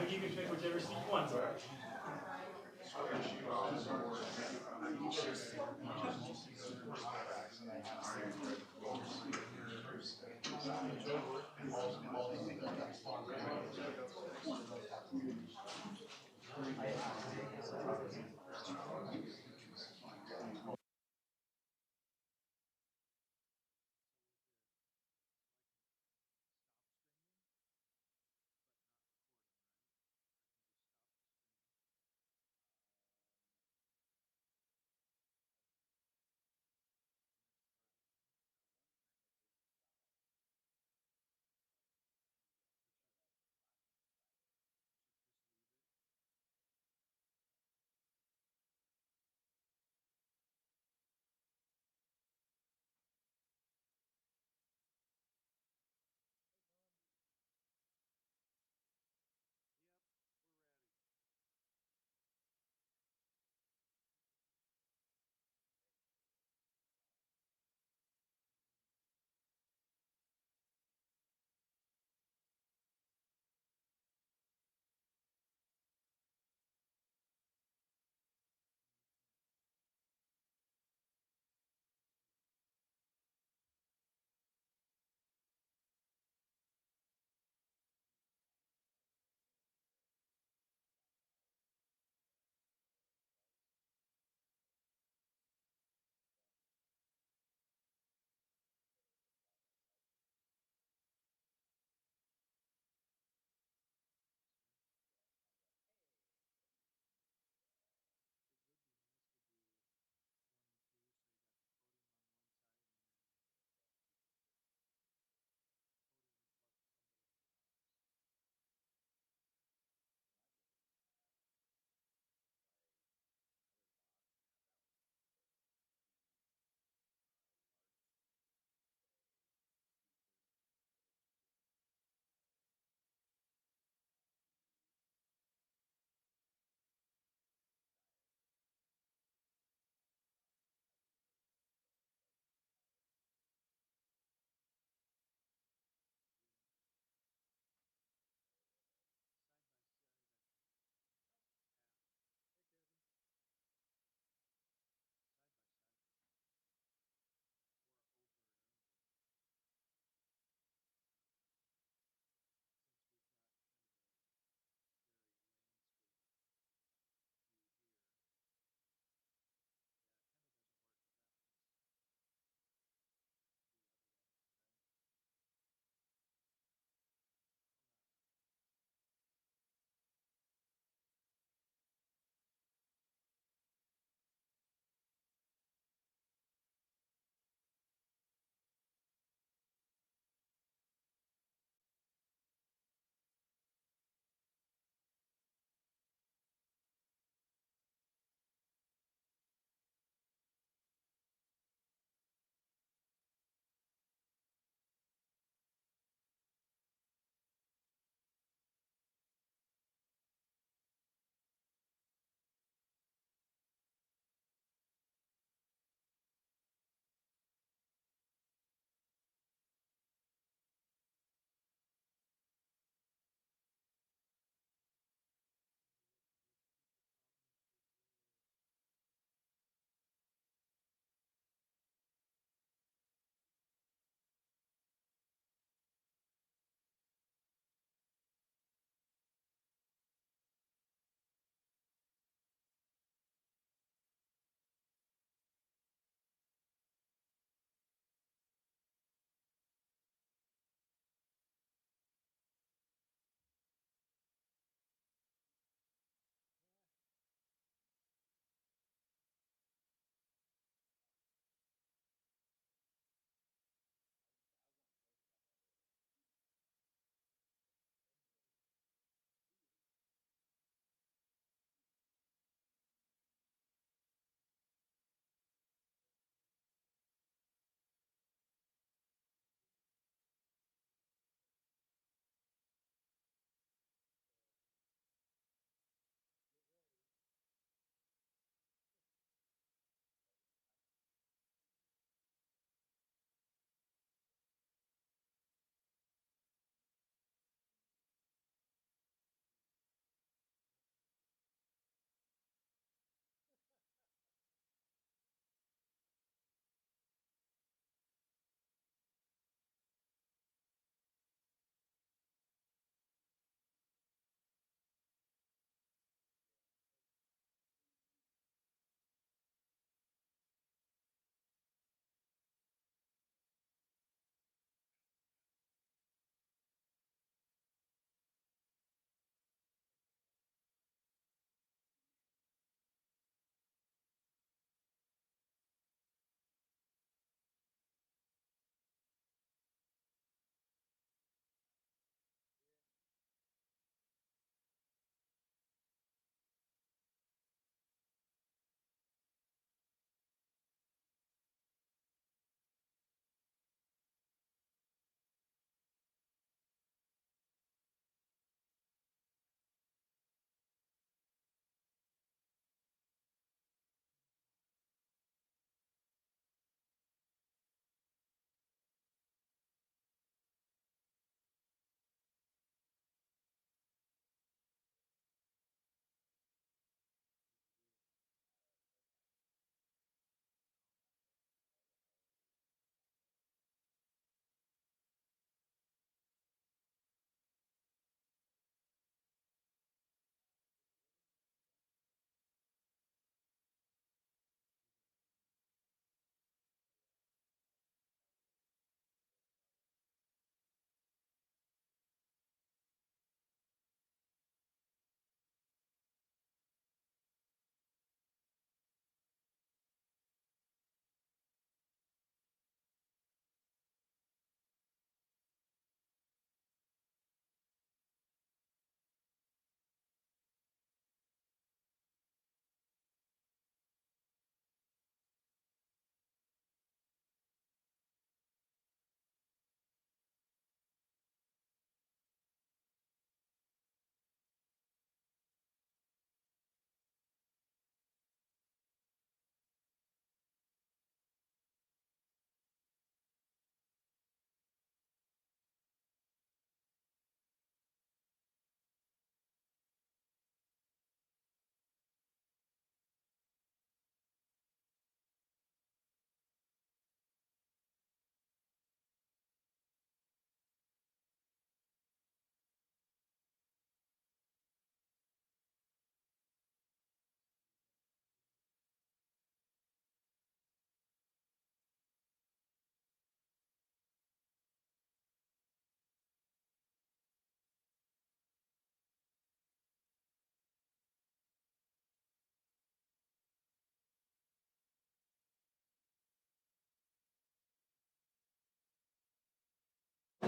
You can pick whichever seat you want.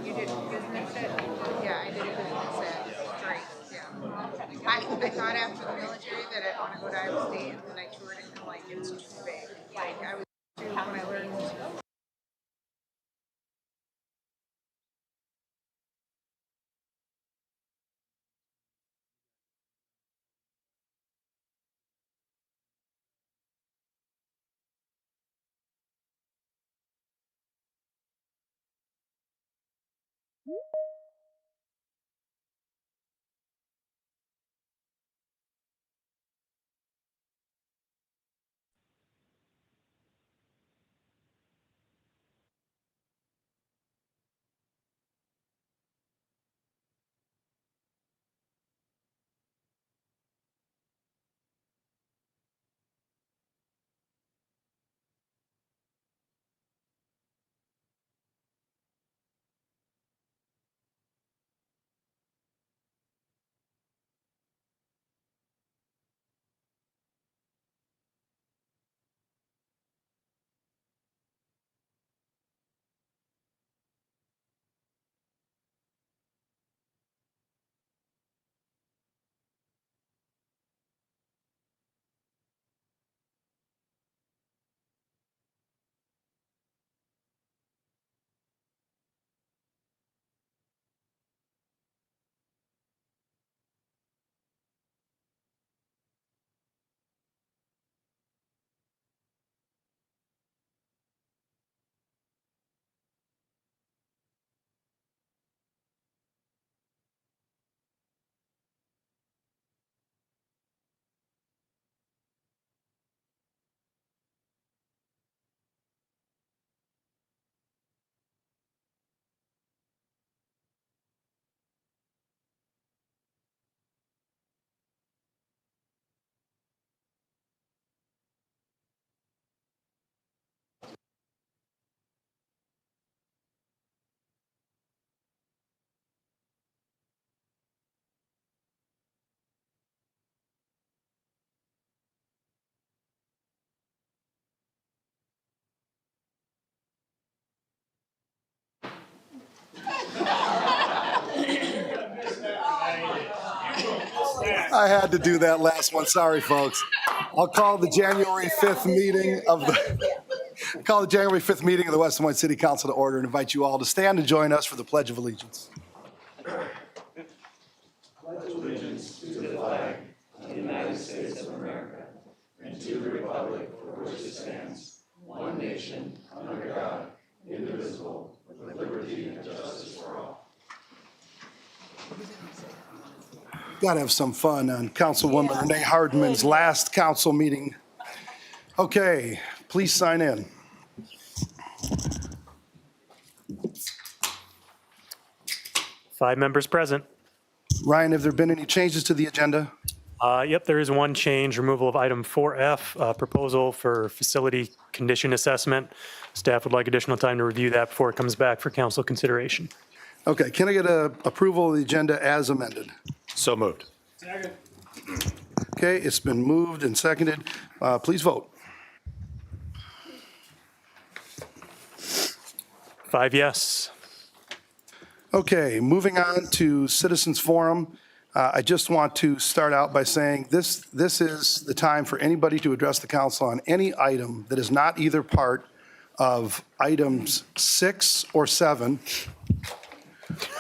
You did business at, yeah, I did a business at Drake, yeah. I thought after the military that I'd want to go to Iowa State, and then I toured it, and I'm like, it's too big. Like, I was too, when I learned. I had to do that last one. Sorry, folks. I'll call the January 5th meeting of the West Des Moines City Council to order and invite you all to stand and join us for the Pledge of Allegiance. Got to have some fun on Councilwoman Renee Hardman's last council meeting. Okay, please sign in. Five members present. Ryan, have there been any changes to the agenda? Yep, there is one change, removal of item 4F, proposal for facility condition assessment. Staff would like additional time to review that before it comes back for council consideration. Okay, can I get a approval of the agenda as amended? So moved. Okay, it's been moved and seconded. Please vote. 5 yes. Okay, moving on to Citizens Forum. I just want to start out by saying this is the time for anybody to address the council on any item that is not either part of items 6 or 7,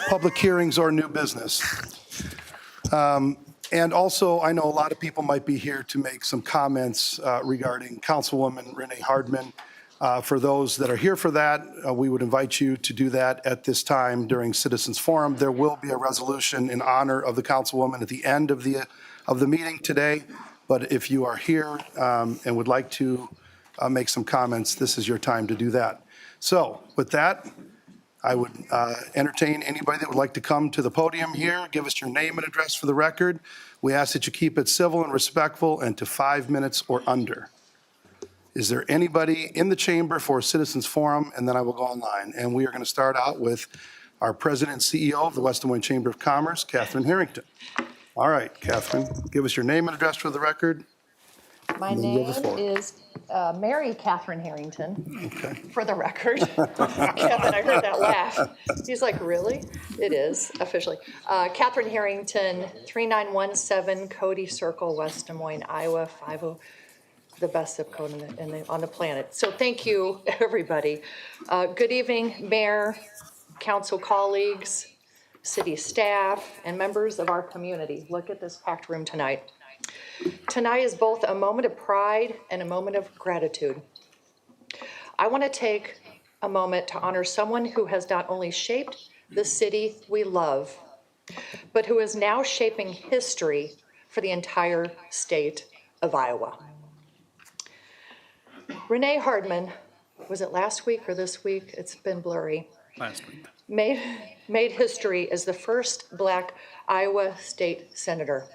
public hearings or new business. And also, I know a lot of people might be here to make some comments regarding Councilwoman Renee Hardman. For those that are here for that, we would invite you to do that at this time during Citizens Forum. There will be a resolution in honor of the Councilwoman at the end of the meeting today. But if you are here and would like to make some comments, this is your time to do that. So with that, I would entertain anybody that would like to come to the podium here, give us your name and address for the record. We ask that you keep it civil and respectful and to 5 minutes or under. Is there anybody in the chamber for a Citizens Forum? And then I will go online. And we are going to start out with our President and CEO of the West Des Moines Chamber of Commerce, Catherine Harrington. All right, Catherine, give us your name and address for the record. My You name have the floor. is Mary Catherine Harrington, Okay. for the record. Kevin, I heard that laugh. He's like, really? It is, officially. Catherine Harrington, 3917 Cody Circle, West Des Moines, Iowa, 50, the best zip code on the planet. So thank you, everybody. Good evening, Mayor, council colleagues, city staff, and members of our community. Look at this packed room tonight. Tonight is both a moment of pride and a moment of gratitude. I want to take a moment to honor someone who has not only shaped the city we love, but who is now shaping history for the entire state of Iowa. Renee Hardman, was it last week or this week? It's been blurry. Last week. Made history as the first Black Iowa state senator.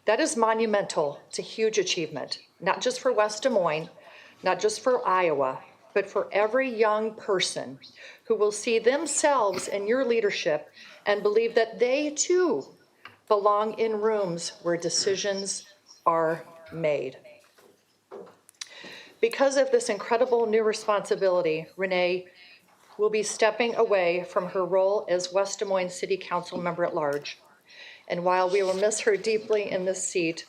That is monumental. It's a huge achievement, not just for West Des Moines, not just for Iowa, but for every young person who will see themselves in your leadership and believe that they too belong in rooms where decisions are made. Because of this incredible new responsibility, Renee will be stepping away from her role as West Des Moines City Council member at large. And while we will miss her deeply in this seat,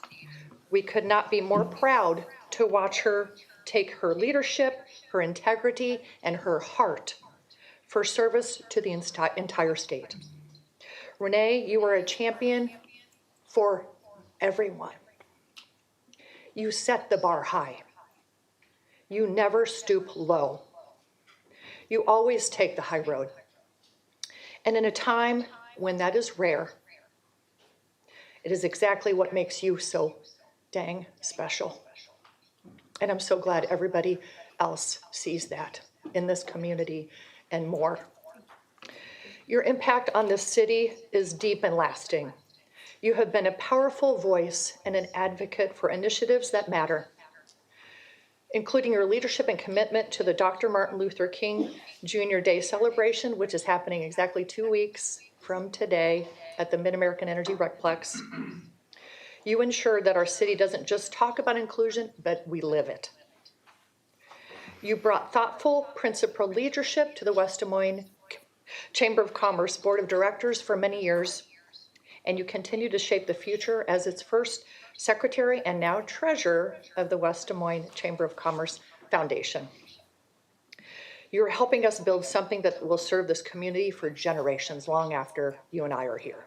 we could not be more proud to watch her take her leadership, her integrity, and her heart for service to the entire state. Renee, you are a champion for everyone. You set the bar high. You never stoop low. You always take the high road. And in a time when that is rare, it is exactly what makes you so dang special. And I'm so glad everybody else sees that in this community and more. Your impact on this city is deep and lasting. You have been a powerful voice and an advocate for initiatives that matter, including your leadership and commitment to the Dr. Martin Luther King Jr. Day celebration, which is happening exactly 2 weeks from today at the Mid-American Energy Recplex. You ensure that our city doesn't just talk about inclusion, but we live it. You brought thoughtful, principled leadership to the West Des Moines Chamber of Commerce Board of Directors for many years, and you continue to shape the future as its first secretary and now treasurer of the West Des Moines Chamber of Commerce Foundation. You're helping us build something that will serve this community for generations long after you and I are here.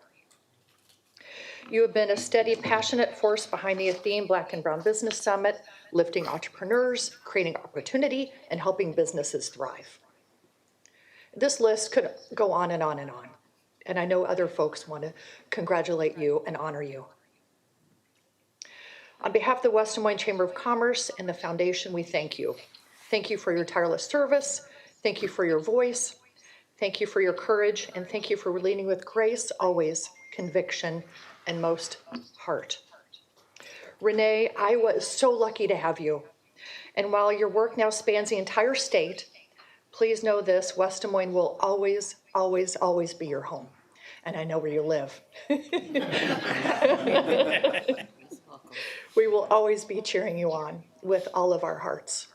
You have been a steady, passionate force behind the Athene Black and Brown Business Summit, lifting entrepreneurs, creating opportunity, and helping businesses thrive. This list could go on and on and on, and I know other folks want to congratulate you and honor you. On behalf of the West Des Moines Chamber of Commerce and the Foundation, we thank you. Thank you for your tireless service. Thank you for your voice. Thank you for your courage. And thank you for leading with grace, always, conviction, and most heart. Renee, Iowa is so lucky to have you. And while your work now spans the entire state, please know this, West Des Moines will always, always, always be your home. And I know where you live. We will always be cheering you on with all of our hearts.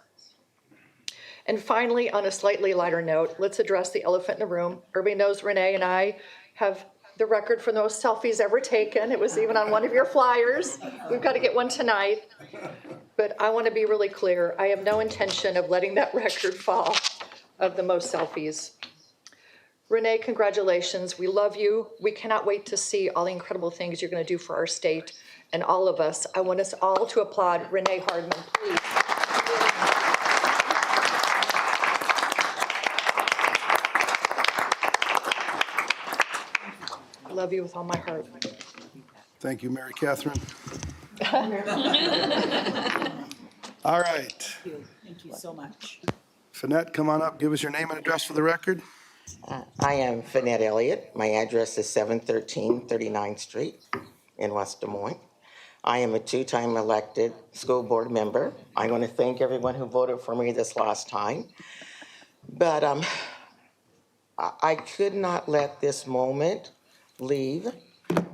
And finally, on a slightly lighter note, let's address the elephant in the room. Everybody knows Renee and I have the record for the most selfies ever taken. It was even on one of your flyers. We've got to get one tonight. But I want to be really clear. I have no intention of letting that record fall of the most selfies. Renee, congratulations. We love you. We cannot wait to see all the incredible things you're going to do for our state and all of us. I want us all to applaud Renee Hardman, please. I love you with all my heart. Thank you, Mary Catherine. All right. Thank you so much. Finette, come on up. Give us your name and address for the record. I am Finette Elliott. My address is 713 39th Street in West Des Moines. I am a two-time elected school board member. I want to thank everyone who voted for me this last time. But I could not let this moment leave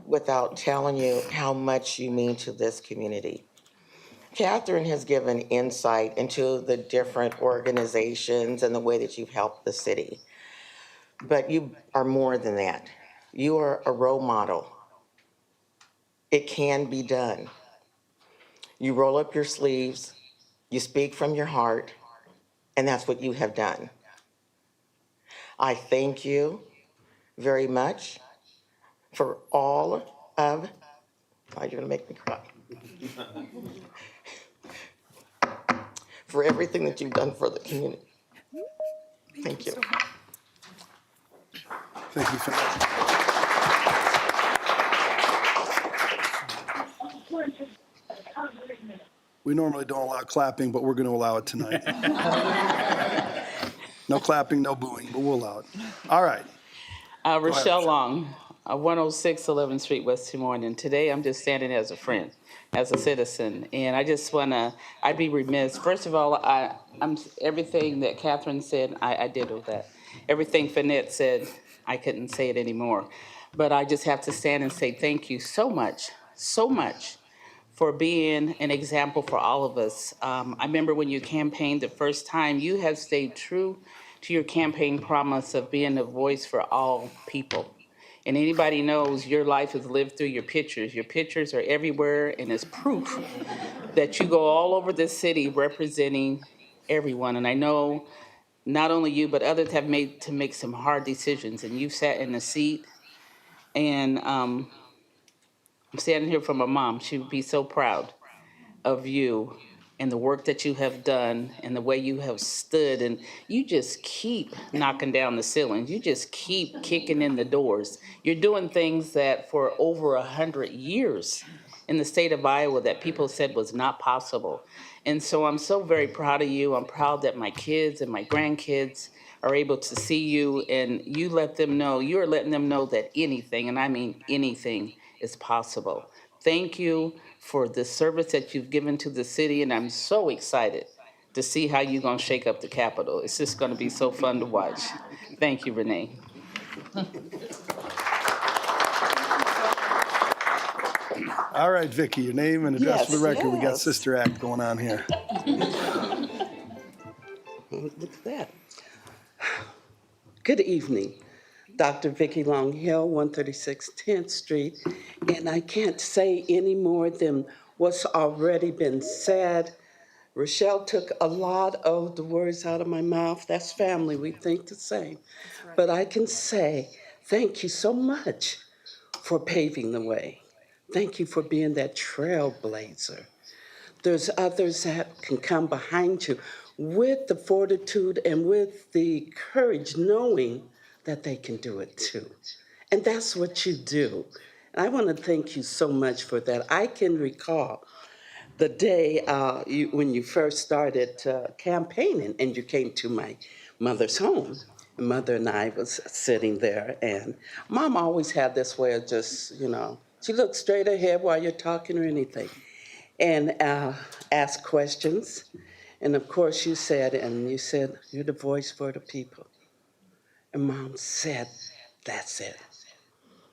without telling you how much you mean to this community. Catherine has given insight into the different organizations and the way that you've helped the city. But you are more than that. You are a role model. It can be done. You roll up your sleeves, you speak from your heart, and that's what you have done. I thank you very much for all of, oh, you're gonna make me cry. For everything that you've done for the community. Thank you. Thank you, Fanette. We normally don't allow clapping, but we're going to allow it tonight. No clapping, no booing, but we'll allow it. All right. Rochelle Long, 106 11th Street, West Des Moines. And today I'm just standing as a friend, as a citizen. And I just want to, I'd be remiss. First of all, I'm everything that Catherine said, I did with that. Everything Fanette said, I couldn't say it anymore. But I just have to stand and say thank you so much for being an example for all of us. I remember when you campaigned the first time, you have stayed true to your campaign promise of being a voice for all people. And anybody knows your life is lived through your pictures. Your pictures are everywhere, and it's proof that you go all over the city representing everyone. And I know not only you, but others have made to make some hard decisions, and you've sat in the seat. And I'm standing here for my mom. She would be so proud of you and the work that you have done and the way you have stood, and you just keep knocking down the ceilings. You just keep kicking in the doors. You're doing things that for over 100 years in the state of Iowa that people said was not possible. And so I'm so very proud of you. I'm proud that my kids and my grandkids are able to see you, and you let them know, you're letting them know that anything, and I mean anything, is possible. Thank you for the service that you've given to the city, and I'm so excited to see how you're going to shake up the Capitol. It's just going to be so fun to watch. Thank you, Renee. All right, Vicki, your name and address for the Yes, record. We got yes. Sister Act going on here. Look at that. Good evening. Dr. Vicki Long Hill, 136 10th Street. And I can't say any more than what's already been said. Rochelle took a lot of the words out of my mouth. That's family. We think the same. But I can say thank you so much for paving the way. Thank you for being that trailblazer. There's others that can come behind you with the fortitude and with the courage, knowing that they can do it too. And that's what you do. And I want to thank you so much for that. I can recall the day when you first started campaigning and you came to my mother's home. Mother and I was sitting there, and Mom always had this way of just, she looked straight ahead while you're talking or anything, and ask questions. And of course you said, you're the voice for the people. And Mom said, that's it.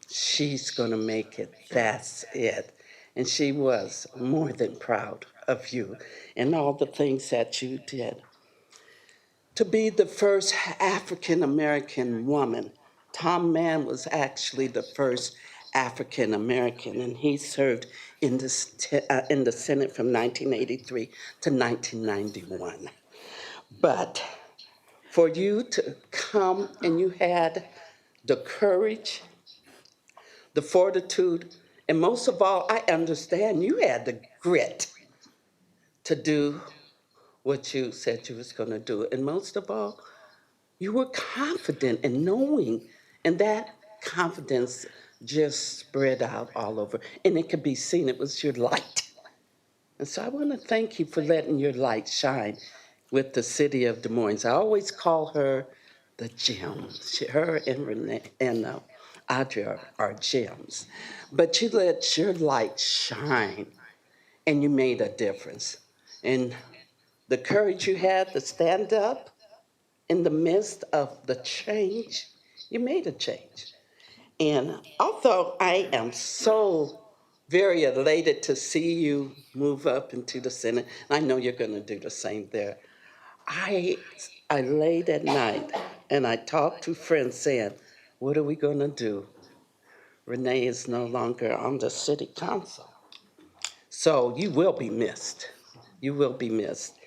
She's gonna make it, that's it. And she was more than proud of you and all the things that you did. To be the first African-American woman, Tom Mann was actually the first African-American, and he served in the Senate from 1983 to 1991. But for you to come and you had the courage, the fortitude, and most of all, I understand you had the grit to do what you said you was going to do. And most of all, you were confident in knowing, and that confidence just spread out all over. And it could be seen, it was your light. And so I want to thank you for letting your light shine with the city of Des Moines. I always call her the gem. Her and Renee and Audrey are gems. But you let your light shine, and you made a difference. And the courage you had to stand up in the midst of the change, you made a change. And although I am so very elated to see you move up into the Senate. I know you're going to do the same there. I laid at night and I talked to friends saying, what are we going to do? Renee is no longer on the city council. So you will be missed. You will be missed.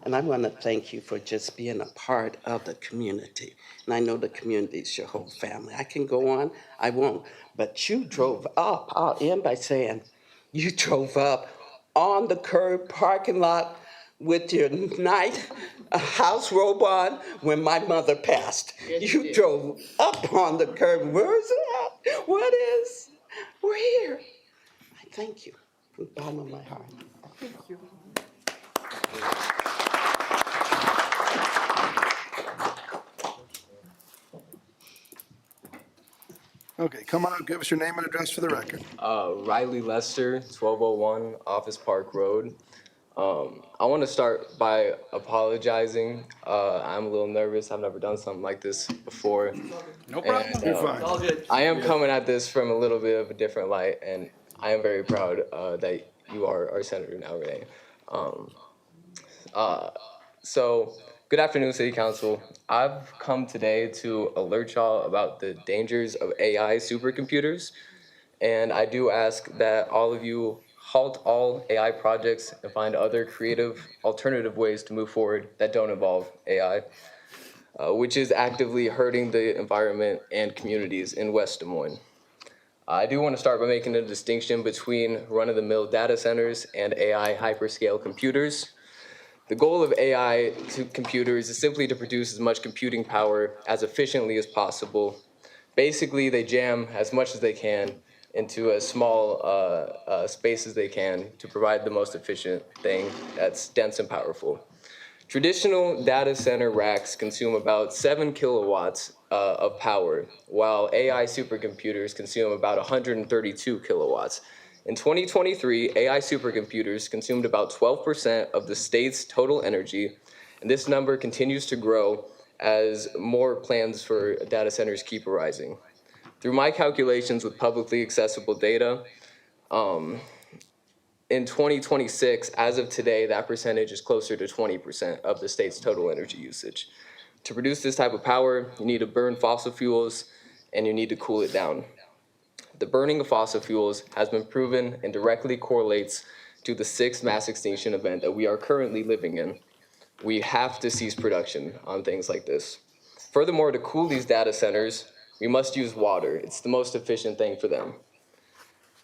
And I want to thank you for just being a part of the community. And I know the community is your whole family. I can go on, I won't. But you drove up. I'll end by saying you drove up on the curb parking lot with your night house robe on when my mother passed. You drove up on the curb. Where's it at? What is? We're here. I thank you from the bottom of my heart. Thank you. Okay, come on up, give us your name and address for the record. Riley Lester, 1201 Office Park Road. I want to start by apologizing. I'm a little nervous. I've never done something like this before. No problem. You're fine. I am coming at this from a little bit of a different light, and I am very proud that you are our senator now, Renee. So, good afternoon, City Council. I've come today to alert y'all about the dangers of AI supercomputers, and I do ask that all of you halt all AI projects and find other creative, alternative ways to move forward that don't involve AI, which is actively hurting the environment and communities in West Des Moines. I do want to start by making a distinction between run-of-the-mill data centers and AI hyperscale computers. The goal of AI computers is simply to produce as much computing power as efficiently as possible. Basically, they jam as much as they can into as small space as they can to provide the most efficient thing that's dense and powerful. Traditional data center racks consume about 7 kilowatts of power, while AI supercomputers consume about 132 kilowatts. In 2023, AI supercomputers consumed about 12% of the state's total energy, and this number continues to grow as more plans for data centers keep arising. Through my calculations with publicly accessible data, in 2026, as of today, that percentage is closer to 20% of the state's total energy usage. To produce this type of power, you need to burn fossil fuels and you need to cool it down. The burning of fossil fuels has been proven and directly correlates to the 6th mass extinction event that we are currently living in. We have to cease production on things like this. Furthermore, to cool these data centers, we must use water. It's the most efficient thing for them.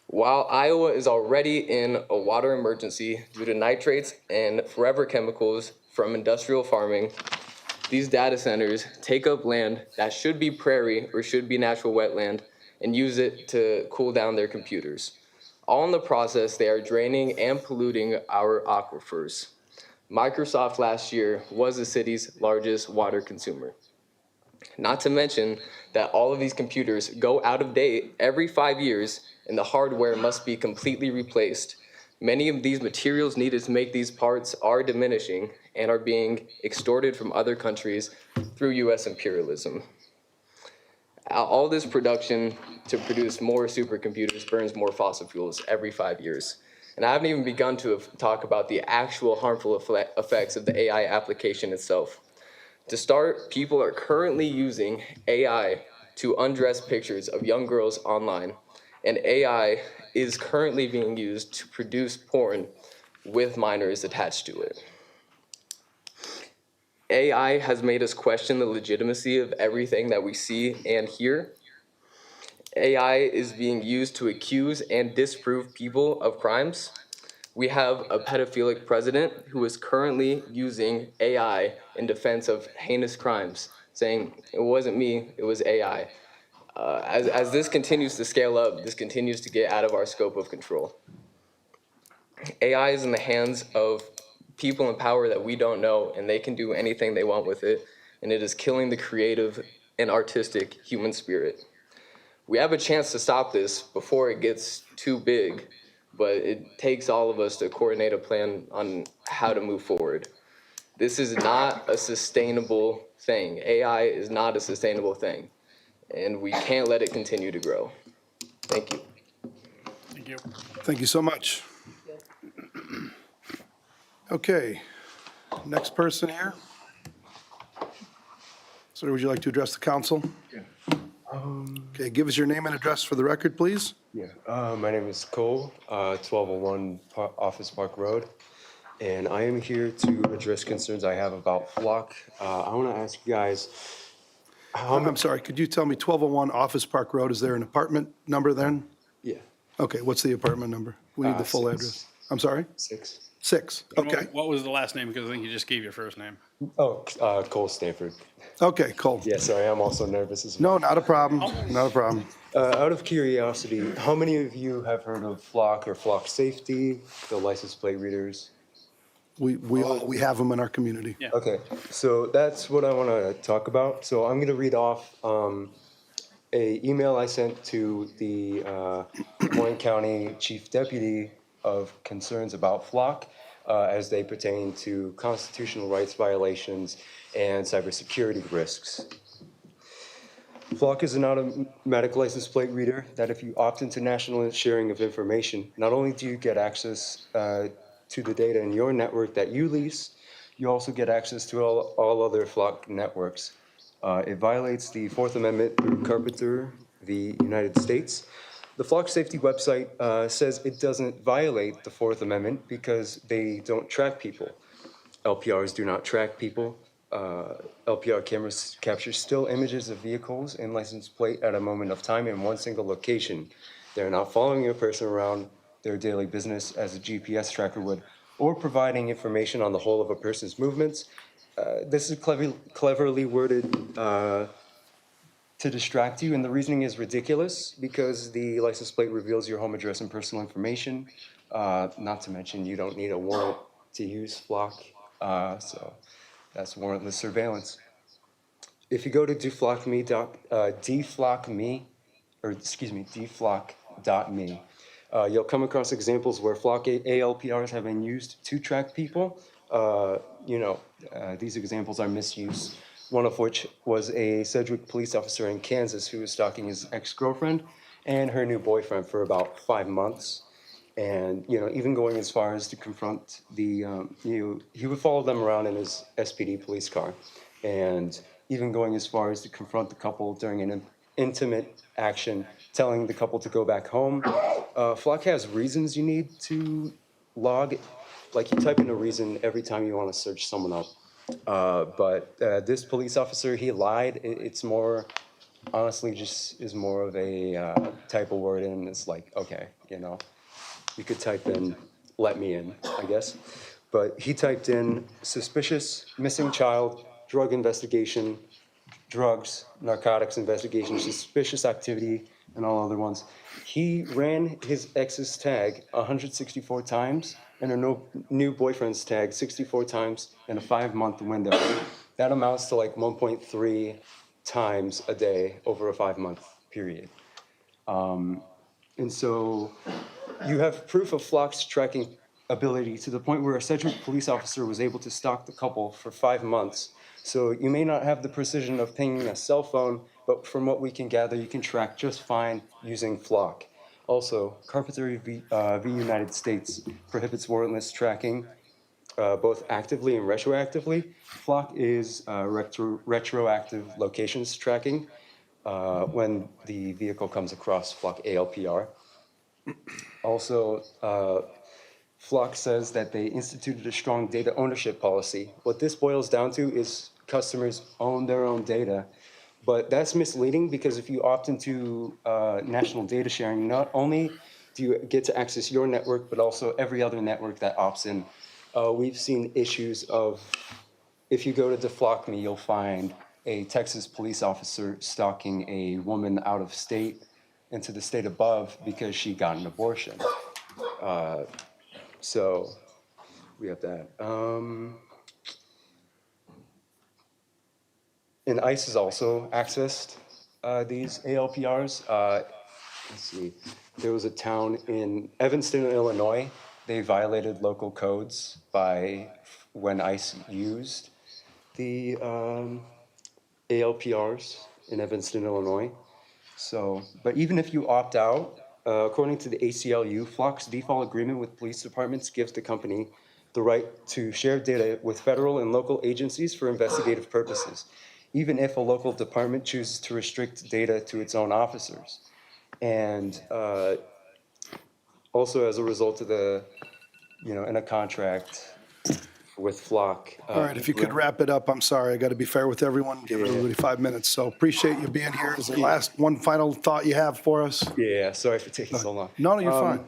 While Iowa is already in a water emergency due to nitrates and forever chemicals from industrial farming, these data centers take up land that should be prairie or should be natural wetland and use it to cool down their computers. All in the process, they are draining and polluting our aquifers. Microsoft last year was the city's largest water consumer. Not to mention that all of these computers go out of date every 5 years and the hardware must be completely replaced. Many of these materials needed to make these parts are diminishing and are being extorted from other countries through US imperialism. All this production to produce more supercomputers burns more fossil fuels every 5 years. And I haven't even begun to talk about the actual harmful effects of the AI application itself. To start, people are currently using AI to undress pictures of young girls online, and AI is currently being used to produce porn with minors attached to it. AI has made us question the legitimacy of everything that we see and hear. AI is being used to accuse and disprove people of crimes. We have a pedophilic president who is currently using AI in defense of heinous crimes, saying, it wasn't me, it was AI. As this continues to scale up, this continues to get out of our scope of control. AI is in the hands of people in power that we don't know, and they can do anything they want with it, and it is killing the creative and artistic human spirit. We have a chance to stop this before it gets too big, but it takes all of us to coordinate a plan on how to move forward. This is not a sustainable thing. AI is not a sustainable thing, and we can't let it continue to grow. Thank you. Thank you. Thank you so much. Okay, next person here. Sir, would you like to address the council? Okay, give us your name and address for the record, please. Yeah, my name is Cole, 1201 Office Park Road, and I am here to address concerns I have about Flock. I want to ask you guys, I'm sorry, could you tell me 1201 Office Park Road, is there an apartment number then? yeah, Okay, what's the apartment number? We need the full 6. address. I'm sorry? 6. 6, okay. What was the last name? Because I think you just gave your first name. Oh, Cole Stanford. Okay, Cole. Yeah, sorry, I'm also nervous as well. No, not a problem, not a problem. Out of curiosity, how many of you have heard of Flock or Flock Safety, the license plate readers? We have them in our community. Yeah. Okay, so that's what I want to talk about. So I'm going to read off a email I sent to the Des Moines County Chief Deputy of concerns about Flock as they pertain to constitutional rights violations and cybersecurity risks. Flock is an automatic license plate reader that if you opt into national sharing of information, not only do you get access to the data in your network that you lease, you also get access to all other Flock networks. It violates the Fourth Amendment through Carpenter v. United States. The Flock Safety website says it doesn't violate the Fourth Amendment because they don't track people. LPRs do not track people. LPR cameras capture still images of vehicles and license plate at a moment of time in one single location. They're not following a person around their daily business as a GPS tracker would, or providing information on the whole of a person's movements. This is cleverly worded to distract you, and the reasoning is ridiculous because the license plate reveals your home address and personal information. Not to mention, you don't need a warrant to use Flock, so that's warrantless surveillance. If you go to deflock.me, you'll come across examples where Flock ALPRs have been used to track people. These examples are misuse, one of which was a Sedgwick police officer in Kansas who was stalking his ex-girlfriend and her new boyfriend for about 5 months. And, even going as far as to confront he would follow them around in his SPD police car. And even going as far as to confront the couple during an intimate action, telling the couple to go back home. Flock has reasons you need to log. Like you type in a reason every time you want to search someone up. But this police officer, he lied. It's more, honestly, just is more of a type of word, and it's like, okay, you could type in, let me in, I guess. But he typed in suspicious missing child, drug investigation, drugs, narcotics investigation, suspicious activity, and all other ones. He ran his ex's tag 164 times and her new boyfriend's tag 64 times in a 5-month window. That amounts to like 1.3 times a day over a 5-month period. And so you have proof of Flock's tracking ability to the point where a Sedgwick police officer was able to stalk the couple for 5 months. So you may not have the precision of pinging a cell phone, but from what we can gather, you can track just fine using Flock. Also, Carpenter v. United States prohibits warrantless tracking, both actively and retroactively. Flock is retroactive locations tracking when the vehicle comes across Flock ALPR. Also, Flock says that they instituted a strong data ownership policy. What this boils down to is customers own their own data. But that's misleading because if you opt into national data sharing, not only do you get to access your network, but also every other network that opts in. We've seen issues of, if you go to DeflockMe, you'll find a Texas police officer stalking a woman out of state into the state above because she got an abortion. So we have that. And ICE has also accessed these ALPRs. Let's see, there was a town in Evanston, Illinois. They violated local codes when ICE used the ALPRs in Evanston, Illinois. So, but even if you opt out, according to the ACLU, Flock's default agreement with police departments gives the company the right to share data with federal and local agencies for investigative purposes, even if a local department chooses to restrict data to its own officers. And also as a result of the, in a contract with Flock. All right, if you could wrap it up, I'm sorry, I got to be fair with everyone, give everybody 5 minutes. So appreciate you being here. Is there one final thought you have for us? Yeah, sorry for taking so long. No, you're fine.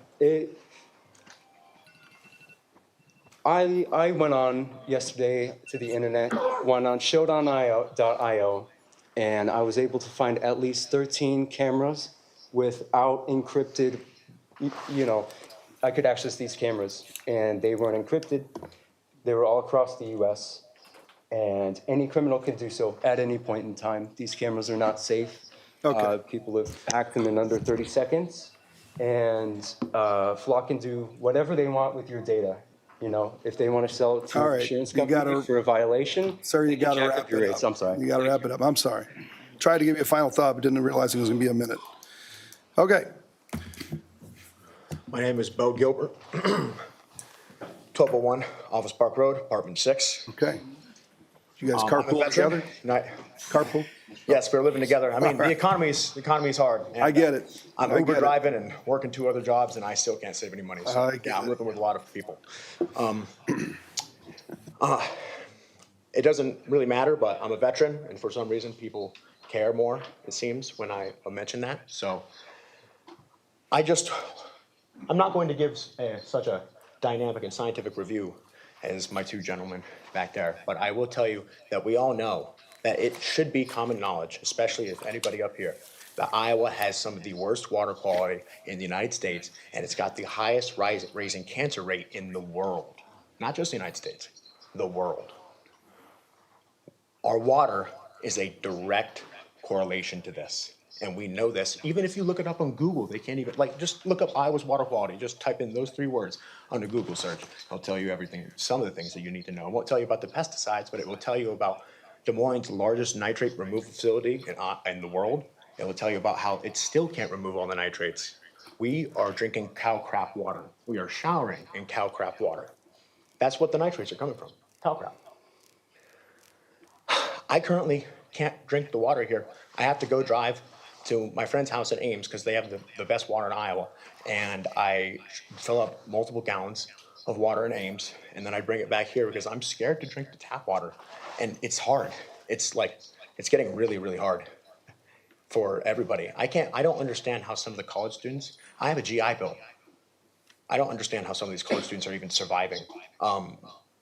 I went on yesterday to the internet, went on showdown.io, and I was able to find at least 13 cameras without encrypted, I could access these cameras, and they weren't encrypted. They were all across the US, and any criminal can do so at any point in time. These cameras are not safe. Okay. People have hacked them in under 30 seconds, and Flock can do whatever they want with your data. If they want to sell it to All an right, insurance you company gotta- for a violation, Sir, you they can got to jack wrap up your it rates. up. I'm sorry. You got to wrap it up. I'm sorry. Tried to give you a final thought, but didn't realize it was going to be a minute. Okay. My name is Bo Gilbert, 1201 Office Park Road, apartment 6. Okay. You guys I'm a carpool veteran, together? and Carpool? yes, we're living together. I mean, All right. the economy's hard. and, I get it. I'm I Uber get it. driving and working 2 other jobs, and I still can't save any money. So I get yeah, I'm it. living with a lot of people. It doesn't really matter, but I'm a veteran, and for some reason, people care more, it seems, when I mention that. So I'm not going to give such a dynamic and scientific review as my 2 gentlemen back there, but I will tell you that we all know that it should be common knowledge, especially if anybody up here, that Iowa has some of the worst water quality in the United States, and it's got the highest raising cancer rate in the world. Not just the United States, the world. Our water is a direct correlation to this. And we know this. Even if you look it up on Google, they can't even, just look up Iowa's water quality. Just type in those 3 words under Google search. It'll tell you everything, some of the things that you need to know. It won't tell you about the pesticides, but it will tell you about Des Moines' largest nitrate removal facility in the world. It will tell you about how it still can't remove all the nitrates. We are drinking cow crap water. We are showering in cow crap water. That's what the nitrates are coming from, cow crap. I currently can't drink the water here. I have to go drive to my friend's house in Ames because they have the best water in Iowa. And I fill up multiple gallons of water in Ames, and then I bring it back here because I'm scared to drink the tap water. And it's hard. It's getting really, really hard for everybody. I don't understand how some of the college students, I have a GI Bill. I don't understand how some of these college students are even surviving.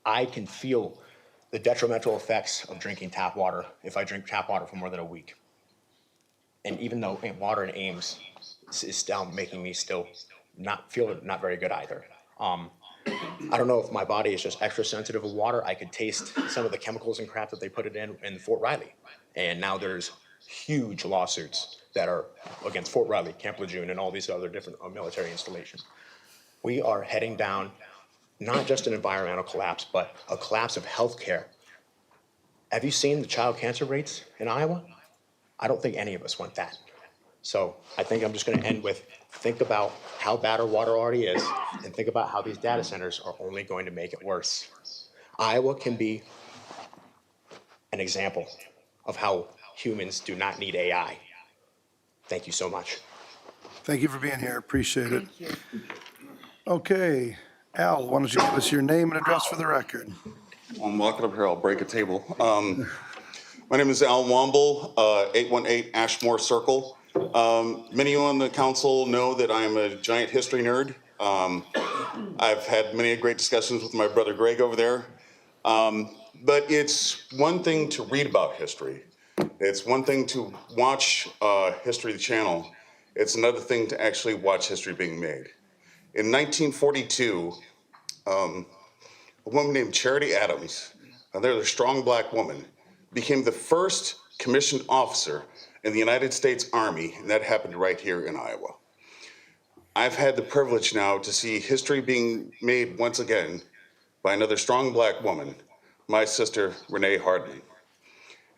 I can feel the detrimental effects of drinking tap water if I drink tap water for more than a week. And even though water in Ames is down, making me still not very good either. I don't know if my body is just extra sensitive with water. I could taste some of the chemicals and crap that they put it in Fort Riley. And now there's huge lawsuits that are against Fort Riley, Camp Lejeune, and all these other different military installations. We are heading down not just an environmental collapse, but a collapse of healthcare. Have you seen the child cancer rates in Iowa? I don't think any of us want that. So I think I'm just going to end with, think about how bad our water already is, and think about how these data centers are only going to make it worse. Iowa can be an example of how humans do not need AI. Thank you so much. Thank you for being here. Appreciate it. Okay. Al, why don't you give us your name and address for the record? I'm walking up here, I'll break a table. My name is Al Womble, 818 Ashmore Circle. Many of you on the council know that I'm a giant history nerd. I've had many great discussions with my brother Greg over there. But it's one thing to read about history. It's one thing to watch History Channel. It's another thing to actually watch history being made. In 1942, a woman named Charity Adams, another strong black woman, became the first commissioned officer in the United States Army, and that happened right here in Iowa. I've had the privilege now to see history being made once again by another strong black woman, my sister, Renee Hardman.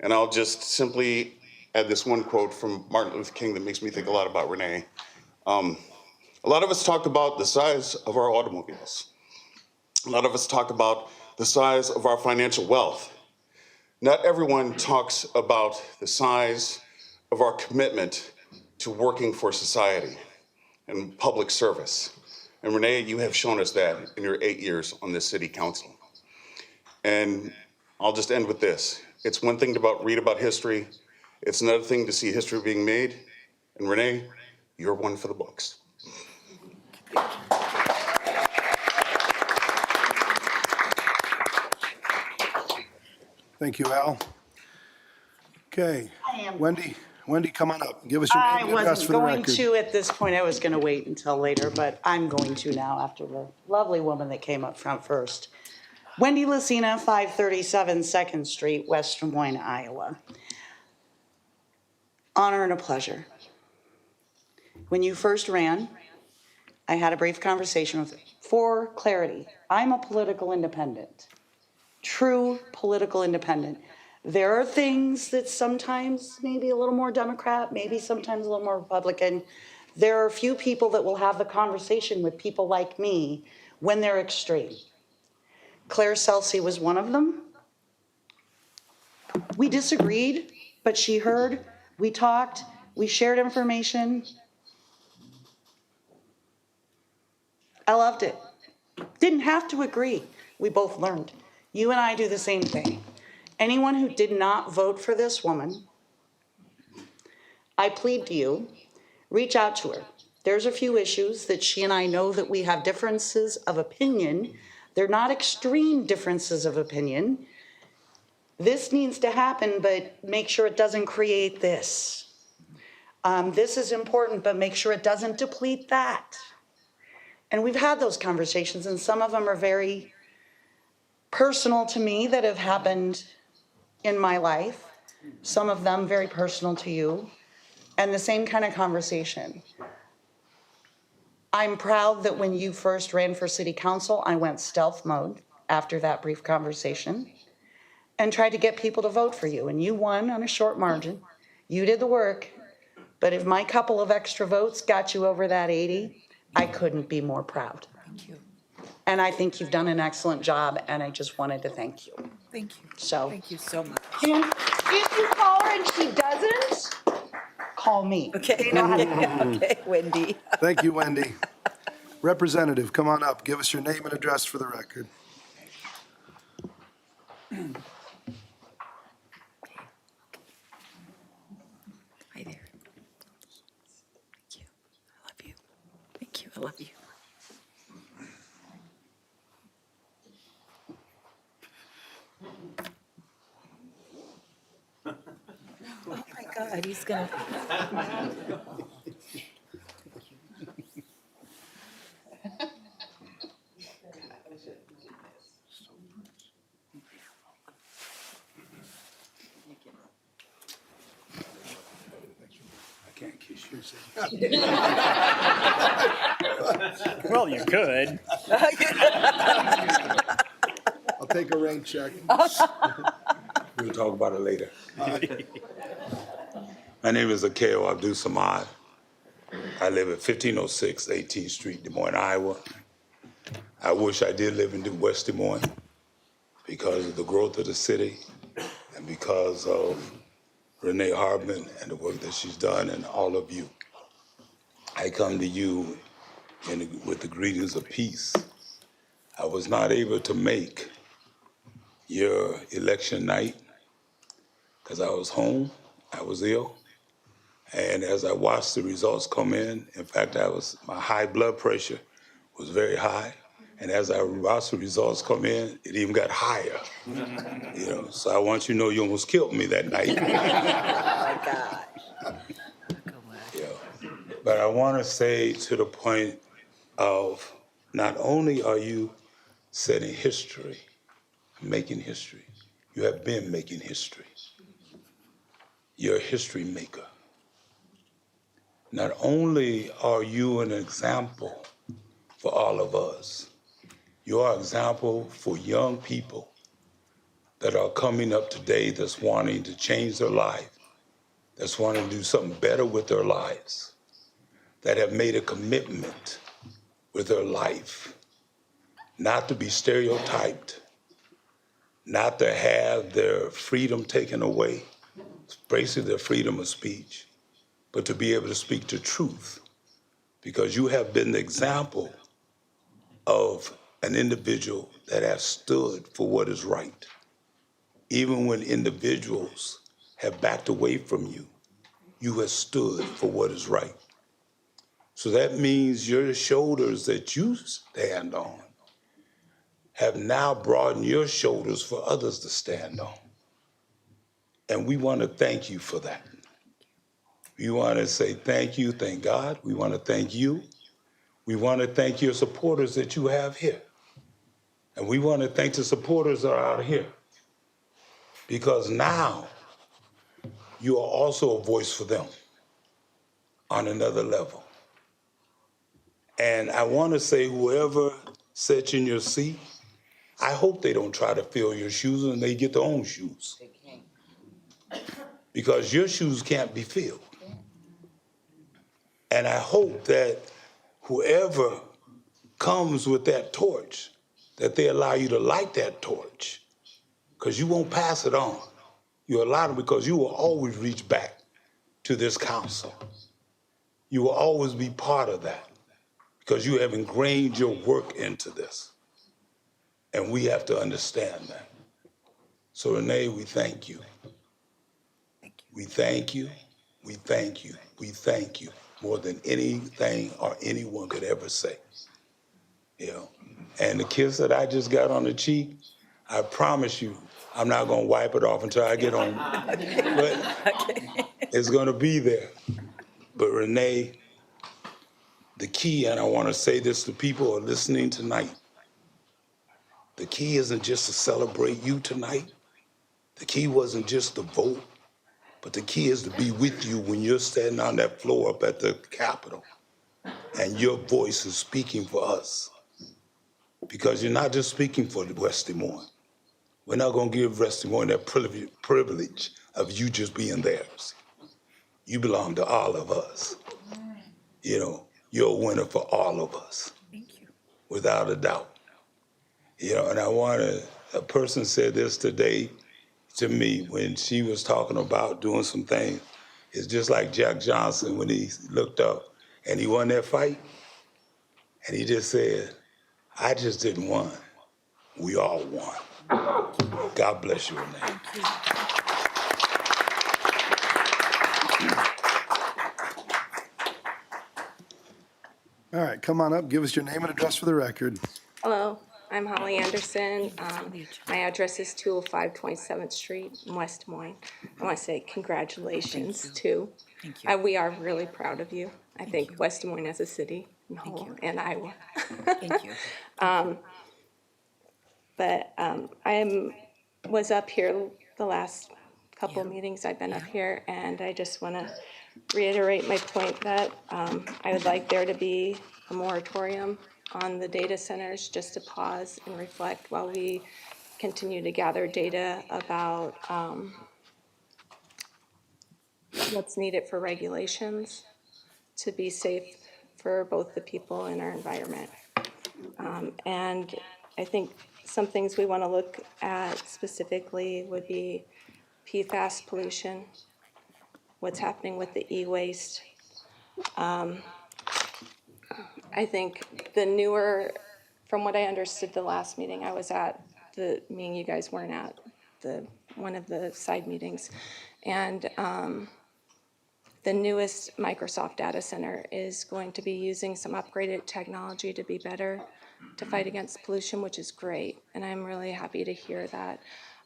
And I'll just simply add this one quote from Martin Luther King that makes me think a lot about Renee. A lot of us talk about the size of our automobiles. A lot of us talk about the size of our financial wealth. Not everyone talks about the size of our commitment to working for society and public service. And Renee, you have shown us that in your 8 years on this city council. And I'll just end with this. It's one thing to read about history. It's another thing to see history being made. And Renee, you're one for the books. Thank you, Al. Okay, Wendy, come on up. Give us your I name and address wasn't for the going record. to at this point. I was going to wait until later, but I'm going to now after the lovely woman that came up front first. Wendy Lucina, 537 2nd Street, West Des Moines, Iowa. Honor and a pleasure. When you first ran, I had a brief conversation with you. For clarity, I'm a political independent, true political independent. There are things that sometimes maybe a little more Democrat, maybe sometimes a little more Republican. There are a few people that will have the conversation with people like me when they're extreme. Claire Celsi was one of them. We disagreed, but she heard, we talked, we shared information. I loved it. Didn't have to agree. We both learned. You and I do the same thing. Anyone who did not vote for this woman, I plead to you, reach out to her. There's a few issues that she and I know that we have differences of opinion. They're not extreme differences of opinion. This needs to happen, but make sure it doesn't create this. This is important, but make sure it doesn't deplete that. And we've had those conversations, and some of them are very personal to me that have happened in my life. Some of them very personal to you, and the same kind of conversation. I'm proud that when you first ran for city council, I went stealth mode after that brief conversation and tried to get people to vote for you. And you won on a short margin. You did the work. But if my couple of extra votes got you over that 80, I couldn't be more proud. Thank you. And I think you've done an excellent job, and I just wanted to thank you. Thank you. So, Thank you so much. and if you call her and she doesn't, call me. Okay, okay, Wendy. Thank you, Wendy. Representative, come on up. Give us your name and address for the record. Hi there. Thank you. I love you. Thank you. I love you. Oh my God, he's gonna. I can't kiss you. Well, you could. I'll take a rain check. We'll talk about it later. My name is Akeo Abdul Samad. I live at 1506 18th Street, Des Moines, Iowa. I wish I did live in West Des Moines because of the growth of the city and because of Renee Hardman and the work that she's done and all of you. I come to you with the greetings of peace. I was not able to make your election night because I was home, I was ill. And as I watched the results come in fact, my high blood pressure was very high. And as I watched the results come in, it even got higher. So I want you to know you almost killed me that night. But I want to say to the point of not only are you setting history, making history, you have been making history. You're a history maker. Not only are you an example for all of us, you are an example for young people that are coming up today that's wanting to change their life, that's wanting to do something better with their lives, that have made a commitment with her life not to be stereotyped, not to have their freedom taken away, basically their freedom of speech, but to be able to speak the truth. Because you have been the example of an individual that has stood for what is right. Even when individuals have backed away from you, you have stood for what is right. So that means your shoulders that you stand on have now broadened your shoulders for others to stand on. And we want to thank you for that. We want to say thank you, thank God. We want to thank you. We want to thank your supporters that you have here. And we want to thank the supporters that are out here. Because now you are also a voice for them on another level. And I want to say, whoever sits in your seat, I hope they don't try to fill your shoes and they get their own shoes. Because your shoes can't be filled. And I hope that whoever comes with that torch, that they allow you to light that torch, because you won't pass it on. You allow them because you will always reach back to this council. You will always be part of that because you have ingrained your work into this. And we have to understand that. So Renee, we thank you. We thank you, we thank you, we thank you more than anything or anyone could ever say. You know, and the kiss that I just got on the cheek, I promise you, I'm not gonna wipe it off until I get home. But it's gonna be there. But Renee, the key, and I wanna say this to people who are listening tonight, the key isn't just to celebrate you tonight. The key wasn't just to vote, but the key is to be with you when you're standing on that floor up at the Capitol and your voice is speaking for us. Because you're not just speaking for West Des Moines. We're not gonna give West Des Moines that privilege of you just being theirs. You belong to all of us. You know, you're a winner for all of us. Thank you. Without a doubt. You know, and a person said this today to me when she was talking about doing some things. It's just like Jack Johnson when he looked up and he won that fight. And he just said, I just didn't win. We all won. God bless you, Renee. All right, come on up, give us your name and address for the record. Hello, I'm Holly Anderson. My address is 205 27th Street in West Des Moines. I want to say congratulations too. Thank you. We are really proud of you. I think West Des Moines as a city and whole, and Iowa. Thank you. But I was up here the last couple meetings I've been up here, and I just want to reiterate my point that I would like there to be a moratorium on the data centers, just to pause and reflect while we continue to gather data about what's needed for regulations to be safe for both the people and our environment. And I think some things we want to look at specifically would be PFAS pollution, what's happening with the e-waste. I think the newer, from what I understood the last meeting I was at, the meeting you guys weren't at, one of the side meetings, and the newest Microsoft data center is going to be using some upgraded technology to be better to fight against pollution, which is great, and I'm really happy to hear that.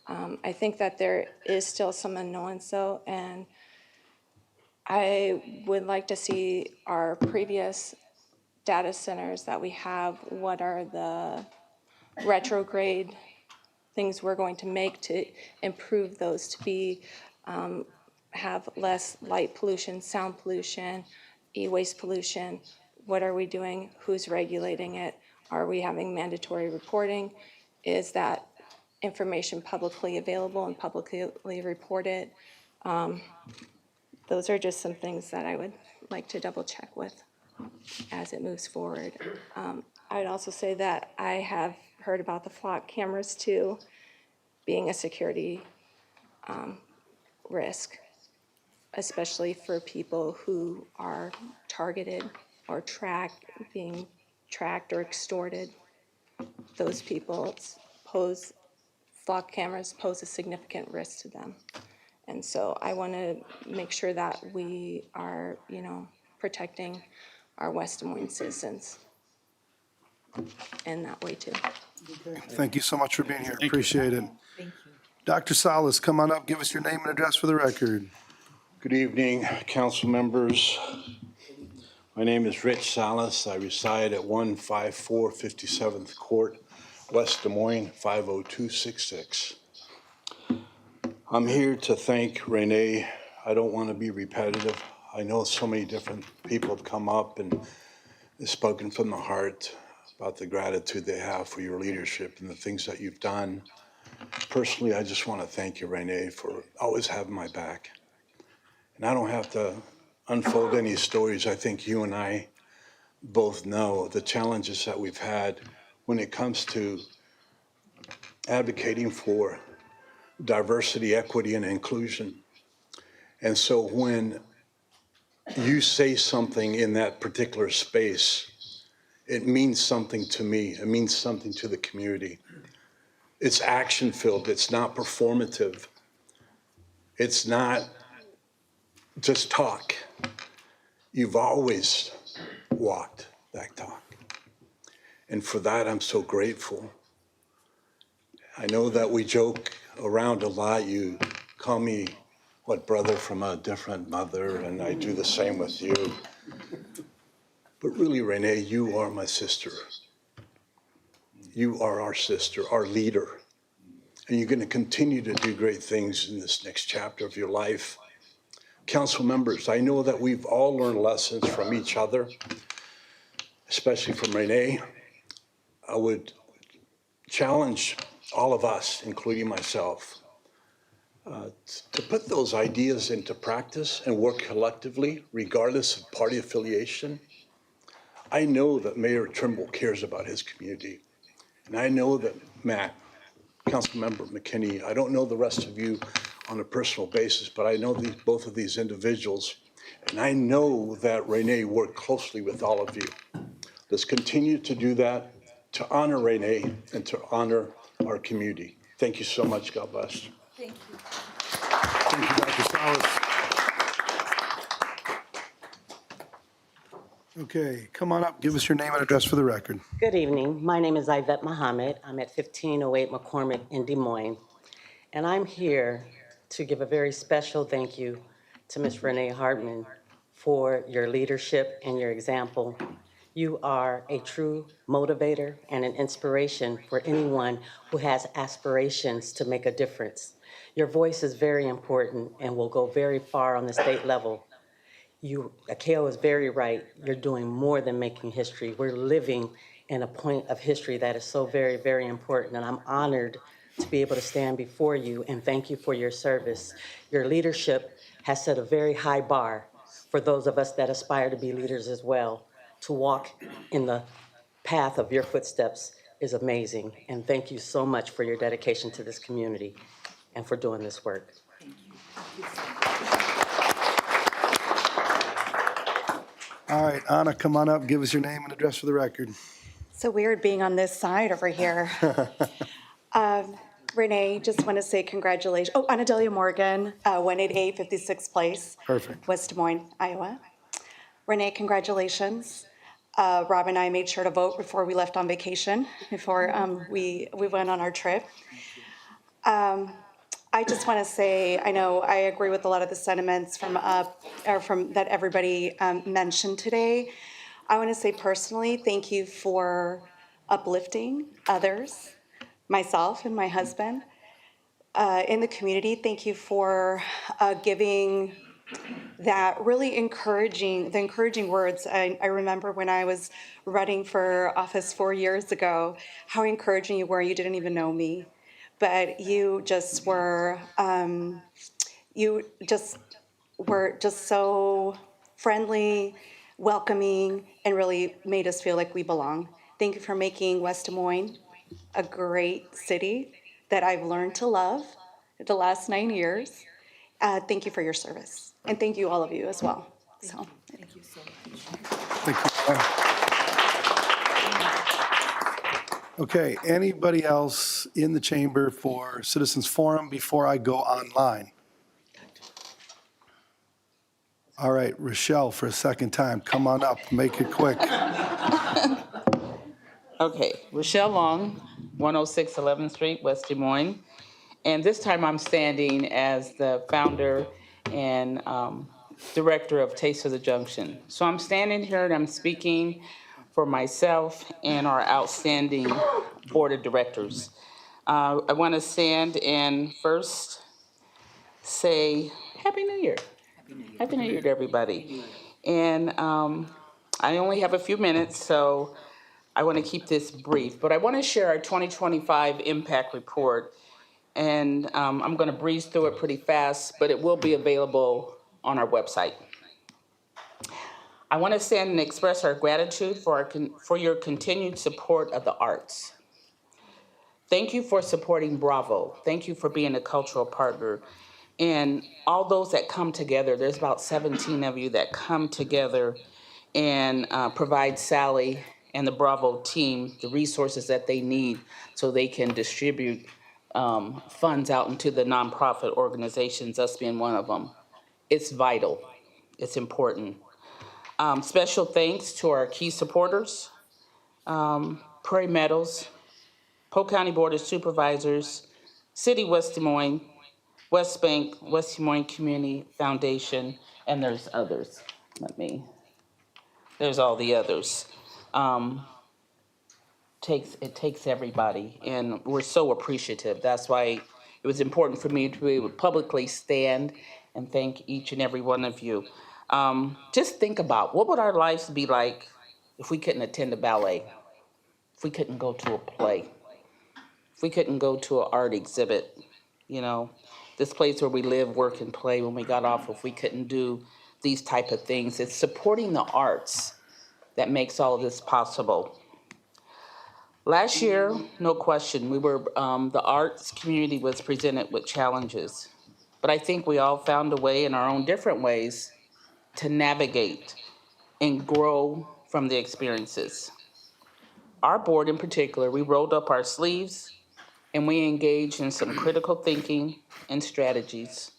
I think that there is still some unknowns though, and I would like to see our previous data centers that we have, what are the retrograde things we're going to make to improve those to be, have less light pollution, sound pollution, e-waste pollution. What are we doing? Who's regulating it? Are we having mandatory reporting? Is that information publicly available and publicly reported? Those are just some things that I would like to double check with. as it moves forward. I'd also say that I have heard about the flock cameras too, being a security risk, especially for people who are targeted or being tracked or extorted. Those people flock cameras pose a significant risk to them. And so I want to make sure that we are, protecting our West Des Moines citizens in that way too. Thank you so much for being here. Appreciate it. Thank you. Dr. Salas, come on up. Give us your name and address for the record. Good evening, council members. My name is Rich Salas. I reside at 154 57th Court, West Des Moines, 50266. I'm here to thank Renee. I don't want to be repetitive. I know so many different people have come up and spoken from the heart about the gratitude they have for your leadership and the things that you've done. Personally, I just want to thank you, Renee, for always having my back. And I don't have to unfold any stories. I think you and I both know the challenges that we've had when it comes to advocating for diversity, equity, and inclusion. And so when you say something in that particular space, it means something to me. It means something to the community. It's action-filled. It's not performative. It's not just talk. You've always walked that talk. And for that, I'm so grateful. I know that we joke around a lot. You call me, brother from a different mother, and I do the same with you. But really, Renee, you are my sister. You are our sister, our leader. And you're going to continue to do great things in this next chapter of your life. Council members, I know that we've all learned lessons from each other, especially from Renee. I would challenge all of us, including myself, to put those ideas into practice and work collectively, regardless of party affiliation. I know that Mayor Trimble cares about his community. And I know that Matt, Councilmember McKinney, I don't know the rest of you on a personal basis, but I know both of these individuals. And I know that Renee worked closely with all of you. Let's continue to do that, to honor Renee and to honor our community. Thank you so much. God bless. Thank you. Thank you, Dr. Salas. Okay, come on up. Give us your name and address for the record. Good evening. My name is Yvette Muhammad. I'm at 1508 McCormick in Des Moines. And I'm here to give a very special thank you to Ms. Renee Hardman for your leadership and your example. You are a true motivator and an inspiration for anyone who has aspirations to make a difference. Your voice is very important and will go very far on the state level. Akeo is very right. You're doing more than making history. We're living in a point of history that is so very, very important. And I'm honored to be able to stand before you and thank you for your service. Your leadership has set a very high bar for those of us that aspire to be leaders as well. To walk in the path of your footsteps is amazing. And thank you so much for your dedication to this community and for doing this work. All right, Anna, come on up. Give us your name and address for the record. So weird being on this side over here. Renee, just want to say congratulations. Oh, Anadelia Morgan, 188 56th Place. Perfect. West Des Moines, Iowa. Renee, congratulations. Rob and I made sure to vote before we left on vacation, before we went on our trip. I just want to say, I know I agree with a lot of the sentiments from that everybody mentioned today. I want to say personally, thank you for uplifting others, myself and my husband, in the community. Thank you for giving that really encouraging words. I remember when I was running for office 4 years ago, how encouraging you were. You didn't even know me. But you just were so friendly, welcoming, and really made us feel like we belong. Thank you for making West Des Moines a great city that I've learned to love the last 9 years. Thank you for your service, and thank you all of you as well. So, thank you so much. Thank you. Okay, anybody else in the chamber for citizens forum before I go online? All right, Rochelle, for a second time, come on up, make it quick. Okay, Rochelle Long, 106 11th Street, West Des Moines. And this time I'm standing as the founder and director of Taste of the Junction. So I'm standing here and I'm speaking for myself and our outstanding board of directors. I want to stand and first say Happy New Year. Happy New Year to everybody. And I only have a few minutes, so I want to keep this brief. But I want to share our 2025 impact report. And I'm going to breeze through it pretty fast, but it will be available on our website. I want to stand and express our gratitude for your continued support of the arts. Thank you for supporting Bravo. Thank you for being a cultural partner. And all those that come together, there's about 17 of you that come together and provide Sally and the Bravo team the resources that they need so they can distribute funds out into the nonprofit organizations, us being one of them. It's vital. It's important. Special thanks to our key supporters, Prairie Meadows, Polk County Board of Supervisors, City West Des Moines, West Bank, West Des Moines Community Foundation, and there's others. There's all the others. It takes everybody, and we're so appreciative. That's why it was important for me to be able to publicly stand and thank each and every one of you. Just think about what would our lives be like if we couldn't attend a ballet, if we couldn't go to a play, if we couldn't go to an art exhibit, this place where we live, work, and play when we got off, if we couldn't do these type of things. It's supporting the arts that makes all of this possible. Last year, no question, the arts community was presented with challenges, but I think we all found a way in our own different ways to navigate and grow from the experiences. Our board in particular, we rolled up our sleeves and we engaged in some critical thinking and strategies.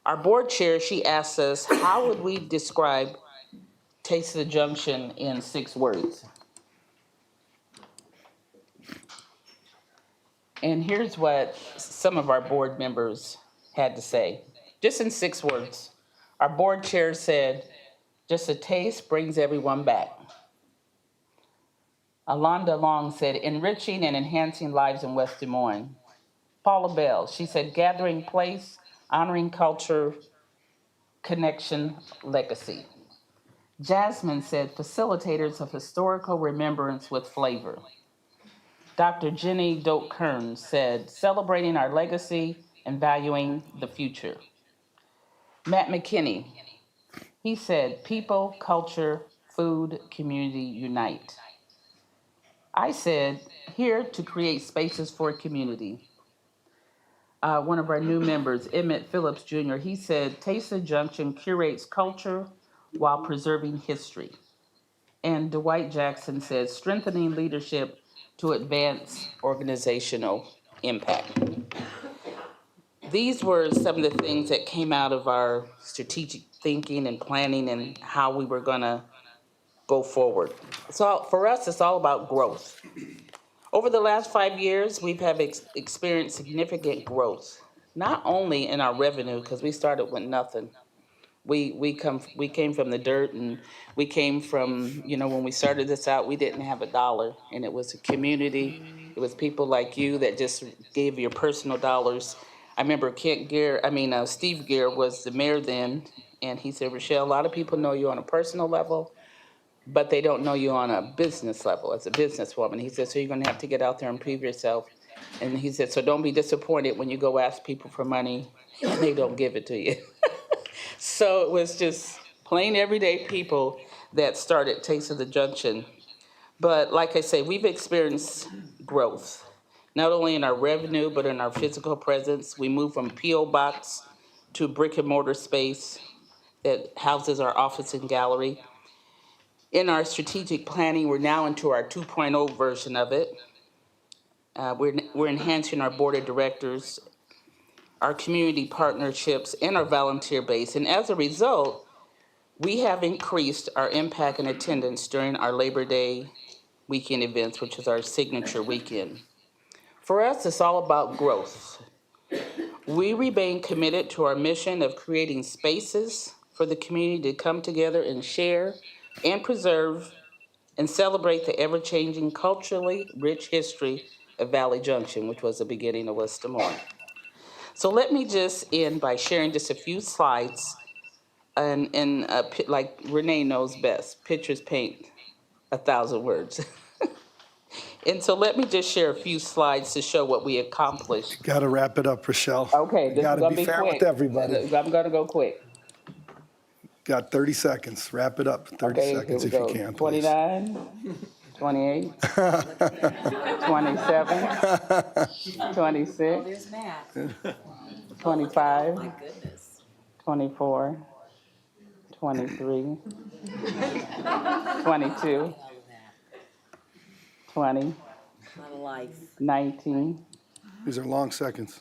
Our board chair, she asked us, how would we describe Taste of the Junction in 6 words? And here's what some of our board members had to say, just in 6 words. Our board chair said, just a taste brings everyone back. Alonda Long said, enriching and enhancing lives in West Des Moines. Paula Bell, she said, gathering place, honoring culture, connection, legacy. Jasmine said, facilitators of historical remembrance with flavor. Dr. Jenny Doak Kearns said, celebrating our legacy and valuing the future. Matt McKinney, he said, people, culture, food, community unite. I said, here to create spaces for community. One of our new members, Emmett Phillips Jr., he said, Taste of the Junction curates culture while preserving history. And Dwight Jackson said, strengthening leadership to advance organizational impact. These were some of the things that came out of our strategic thinking and planning and how we were gonna go forward. So for us, it's all about growth. Over the last 5 years, we've experienced significant growth, not only in our revenue, because we started with nothing. We came from the dirt, and we came from, when we started this out, we didn't have $1, and it was a community. It was people like you that just gave your personal dollars. I remember Steve Gear was the mayor then, and he said, Rochelle, a lot of people know you on a personal level, but they don't know you on a business level as a businesswoman. He said, so you're gonna have to get out there and prove yourself. And he said, so don't be disappointed when you go ask people for money and they don't give it to you. So it was just plain everyday people that started Taste of the Junction. But like I say, we've experienced growth, not only in our revenue, but in our physical presence. We moved from P.O. Box to brick and mortar space that houses our office and gallery. In our strategic planning, we're now into our 2.0 version of it. We're enhancing our board of directors, our community partnerships, and our volunteer base. And as a result, we have increased our impact and attendance during our Labor Day weekend events, which is our signature weekend. For us, it's all about growth. We remain committed to our mission of creating spaces for the community to come together and share and preserve and celebrate the ever-changing culturally rich history of Valley Junction, which was the beginning of West Des Moines. So let me just end by sharing just a few slides, and like Renee knows best, pictures paint 1,000 words. And so let me just share a few slides to show what we accomplished. Got to wrap it up, Rochelle. Okay, this Got is to gonna be be fair quick. with everybody. I'm gonna go quick. Got 30 seconds. Wrap it up. 30 Okay, seconds here if we you go. can, please. 29, 28, 27, 26, 25, 24, 23, 22, 20, 19. These are long seconds.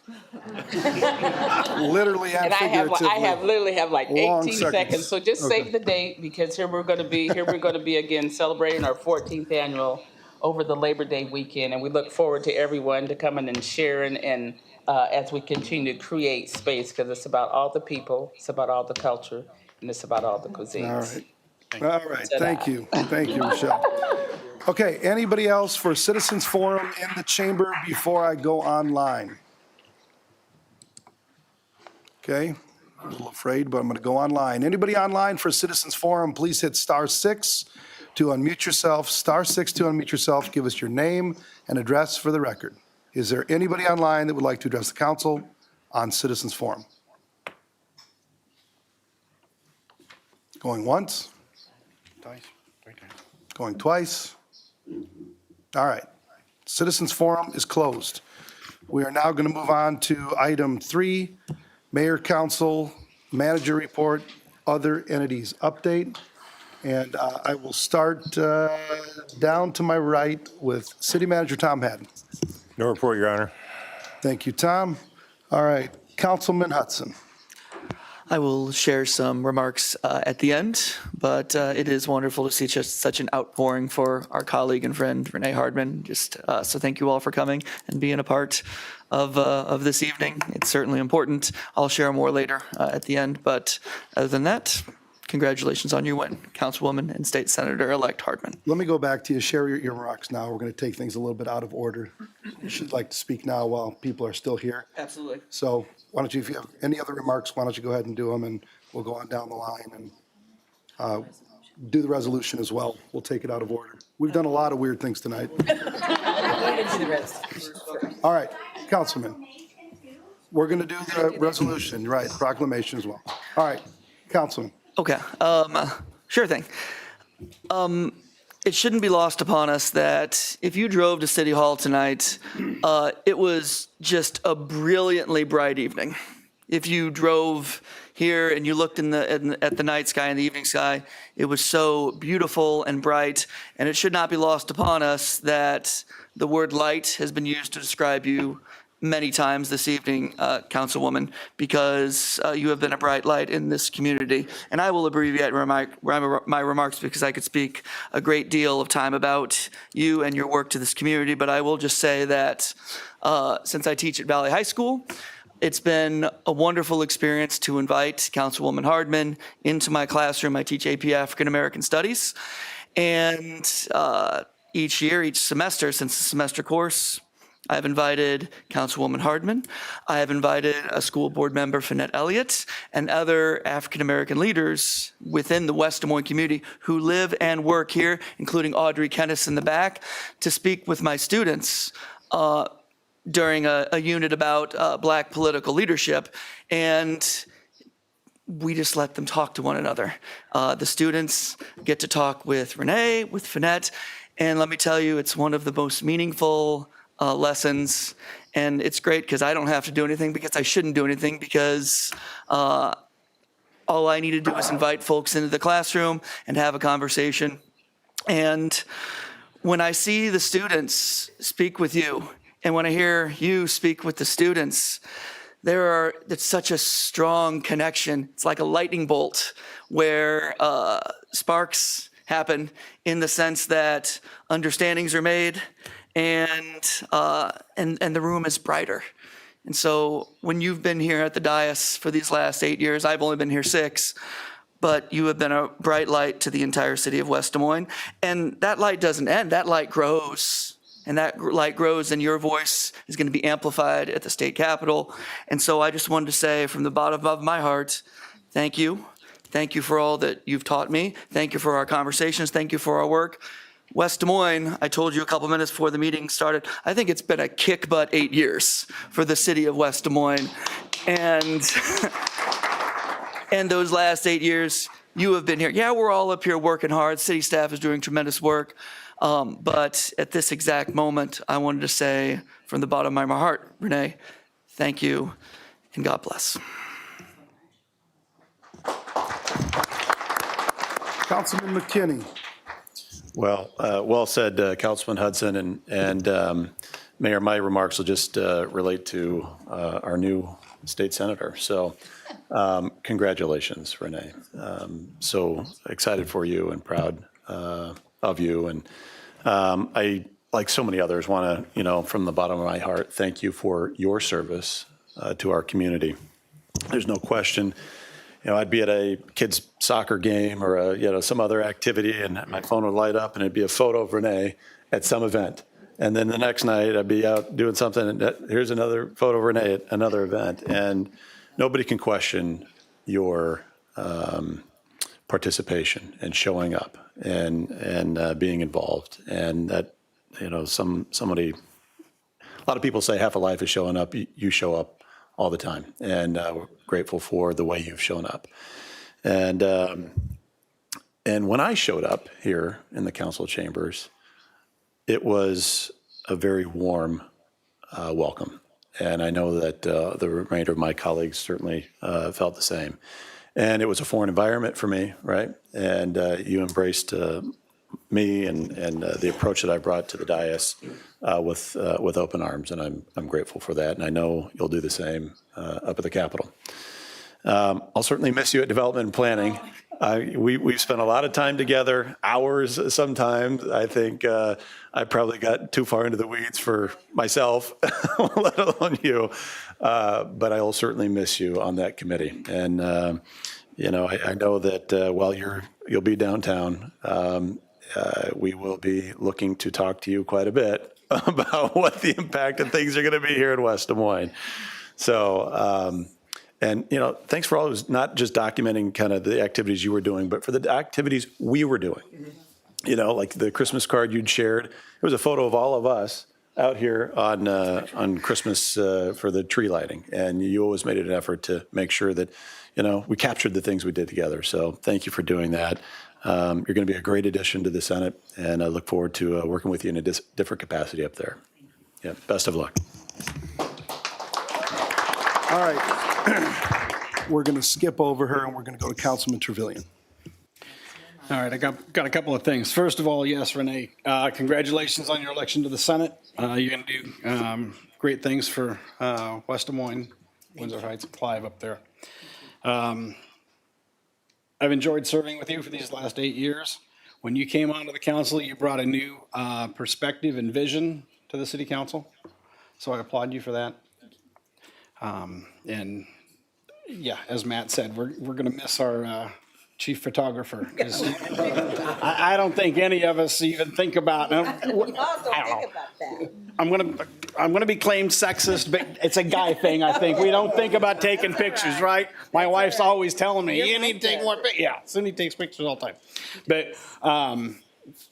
Literally and And figuratively. I literally have like Long 18 seconds. So just Okay. save the date, because here we're going to be again celebrating our 14th annual over the Labor Day weekend. And we look forward to everyone to coming and sharing, and as we continue to create space, because it's about all the people, it's about all the culture, and it's about all the cuisines. All right. Thank you. Thank you, Rochelle. Okay, anybody else for Citizens Forum in the chamber before I go online? Okay, I'm a little afraid, but I'm going to go online. Anybody online for Citizens Forum, please hit *6 to unmute yourself, *6 to unmute yourself. Give us your name and address for the record. Is there anybody online that would like to address the council on Citizens Forum? Going once? Going twice? All right. Citizens Forum is closed. We are now going to move on to item 3, Mayor, Council, Manager Report, Other Entities Update. And I will start down to my right with City Manager Tom Haddon. No report, Your Honor. Thank you, Tom. All right, Councilman Hudson. I will share some remarks at the end, but it is wonderful to see just such an outpouring for our colleague and friend Renee Hardman. So thank you all for coming and being a part of this evening. It's certainly important. I'll share more later at the end, but other than that, congratulations on your win, Councilwoman and State Senator-elect Hardman. Let me go back to you. Share your remarks now. We're going to take things a little bit out of order. You should like to speak now while people are still here. Absolutely. So why don't you, if you have any other remarks, why don't you go ahead and do them, and we'll go on down the line and do the resolution as well. We'll take it out of order. We've done a lot of weird things tonight. All right, Councilman. We're going to do the resolution, right, proclamation as well. All right, Councilman. Okay, sure thing. It shouldn't be lost upon us that if you drove to City Hall tonight, it was just a brilliantly bright evening. If you drove here and you looked at the night sky and the evening sky, it was so beautiful and bright. And it should not be lost upon us that the word light has been used to describe you many times this evening, Councilwoman, because you have been a bright light in this community. And I will abbreviate my remarks because I could speak a great deal of time about you and your work to this community, but I will just say that since I teach at Valley High School, it's been a wonderful experience to invite Councilwoman Hardman into my classroom. I teach AP African American Studies, and each semester, since the semester course, I've invited Councilwoman Hardman. I have invited a school board member, Finette Elliott, and other African-American leaders within the West Des Moines community who live and work here, including Audrey Kennis in the back, to speak with my students during a unit about Black political leadership. And we just let them talk to one another. The students get to talk with Renee, with Finette, and let me tell you, it's one of the most meaningful lessons. And it's great because I don't have to do anything, because I shouldn't do anything, because all I need to do is invite folks into the classroom and have a conversation. And when I see the students speak with you, and when I hear you speak with the students, it's such a strong connection. It's like a lightning bolt where sparks happen, in the sense that understandings are made, and the room is brighter. And so when you've been here at the dais for these last 8 years, I've only been here 6, but you have been a bright light to the entire city of West Des Moines. And that light doesn't end, that light grows. And that light grows, and your voice is going to be amplified at the state capitol. And so I just wanted to say, from the bottom of my heart, thank you. Thank you for all that you've taught me. Thank you for our conversations. Thank you for our work. West Des Moines, I told you a couple minutes before the meeting started, I think it's been a kick butt 8 years for the city of West Des Moines. And those last 8 years, you have been here. Yeah, we're all up here working hard. City staff is doing tremendous work. But at this exact moment, I wanted to say, from the bottom of my heart, Renee, thank you, and God bless. Councilman McKinney. Well, well said, Councilman Hudson, and Mayor, my remarks will just relate to our new state senator. So congratulations, Renee. So excited for you and proud of you. And I, like so many others, want to, from the bottom of my heart, thank you for your service to our community. There's no question. I'd be at a kid's soccer game or some other activity, and my phone would light up, and it'd be a photo of Renee at some event. And then the next night, I'd be out doing something, and here's another photo of Renee at another event. And nobody can question your participation and showing up and being involved. And that, a lot of people say half a life is showing up. You show up all the time, and we're grateful for the way you've shown up. And when I showed up here in the council chambers, it was a very warm welcome. And I know that the remainder of my colleagues certainly felt the same. And it was a foreign environment for me, right? And you embraced me and the approach that I brought to the dais with open arms, and I'm grateful for that. And I know you'll do the same up at the Capitol. I'll certainly miss you at development and planning. We've spent a lot of time together, hours sometimes. I think I probably got too far into the weeds for myself, let alone you. But I will certainly miss you on that committee. And I know that while you'll be downtown, we will be looking to talk to you quite a bit about what the impact of things are going to be here in West Des Moines. So, thanks for always not just documenting kind of the activities you were doing, but for the activities we were doing. Like the Christmas card you'd shared. It was a photo of all of us out here on Christmas for the tree lighting, and you always made it an effort to make sure that we captured the things we did together. So thank you for doing that. You're going to be a great addition to the Senate, and I look forward to working with you in a different capacity up there. Yeah, best of luck. All right. We're going to skip over her, and we're going to go to Councilman Trevelyan. All right, I got a couple of things. First of all, yes, Renee, congratulations on your election to the Senate. You're going to do great things for West Des Moines, Windsor Heights, and Clive up there. I've enjoyed serving with you for these last 8 years. When you came onto the council, you brought a new perspective and vision to the city council. So I applaud you for that. And yeah, as Matt said, we're going to miss our chief photographer. I don't think any of us even think about. I'm going to be claimed sexist, but it's a guy thing. I think we don't think about taking pictures, right? My wife's always telling me, "You need to take more pictures." Yeah, Cindy takes pictures all the time. But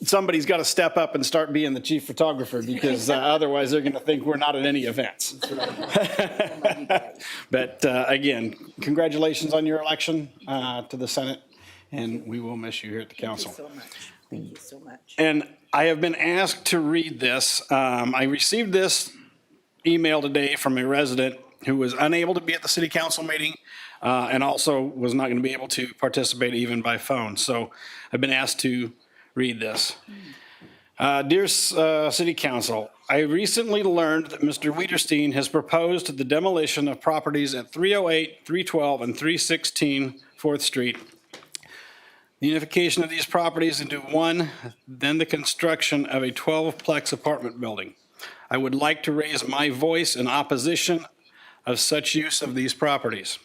somebody's got to step up and start being the chief photographer because otherwise they're going to think we're not at any events. But again, congratulations on your election to the Senate, and we will miss you here at the council. Thank you so much. And I have been asked to read this. I received this email today from a resident who was unable to be at the city council meeting and also was not going to be able to participate even by phone. So I've been asked to read this. Dear City Council, I recently learned that Mr. Wiederstein has proposed the demolition of properties at 308, 312, and 316 4th Street. The unification of these properties into one, then the construction of a 12-plex apartment building. I would like to raise my voice in opposition of such use of these properties.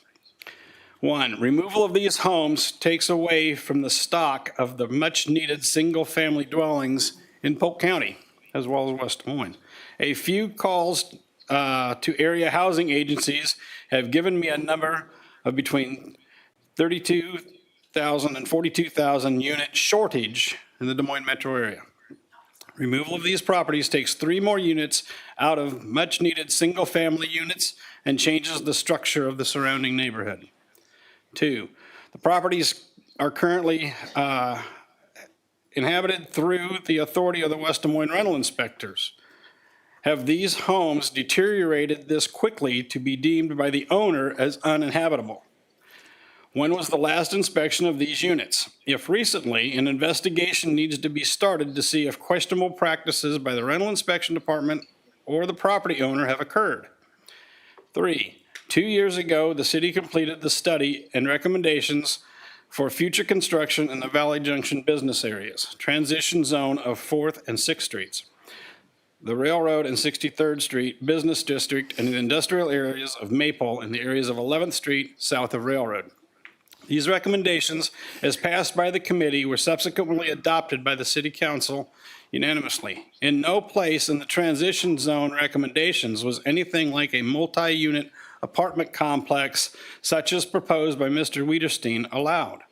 1, removal of these homes takes away from the stock of the much-needed single-family dwellings in Polk County, as well as West Des Moines. A few calls to area housing agencies have given me a number of between 32,000 and 42,000 unit shortage in the Des Moines metro area. Removal of these properties takes 3 more units out of much-needed single-family units and changes the structure of the surrounding neighborhood. 2, the properties are currently inhabited through the authority of the West Des Moines rental inspectors. Have these homes deteriorated this quickly to be deemed by the owner as uninhabitable? When was the last inspection of these units? If recently, an investigation needs to be started to see if questionable practices by the rental inspection department or the property owner have occurred. 3, 2 years ago, the city completed the study and recommendations for future construction in the Valley Junction business areas, transition zone of 4th and 6th Streets, the Railroad and 63rd Street Business District, and the industrial areas of Maple and the areas of 11th Street south of Railroad. These recommendations, as passed by the committee, were subsequently adopted by the City Council unanimously. In no place in the transition zone recommendations was anything like a multi-unit apartment complex such as proposed by Mr. Wiederstein allowed.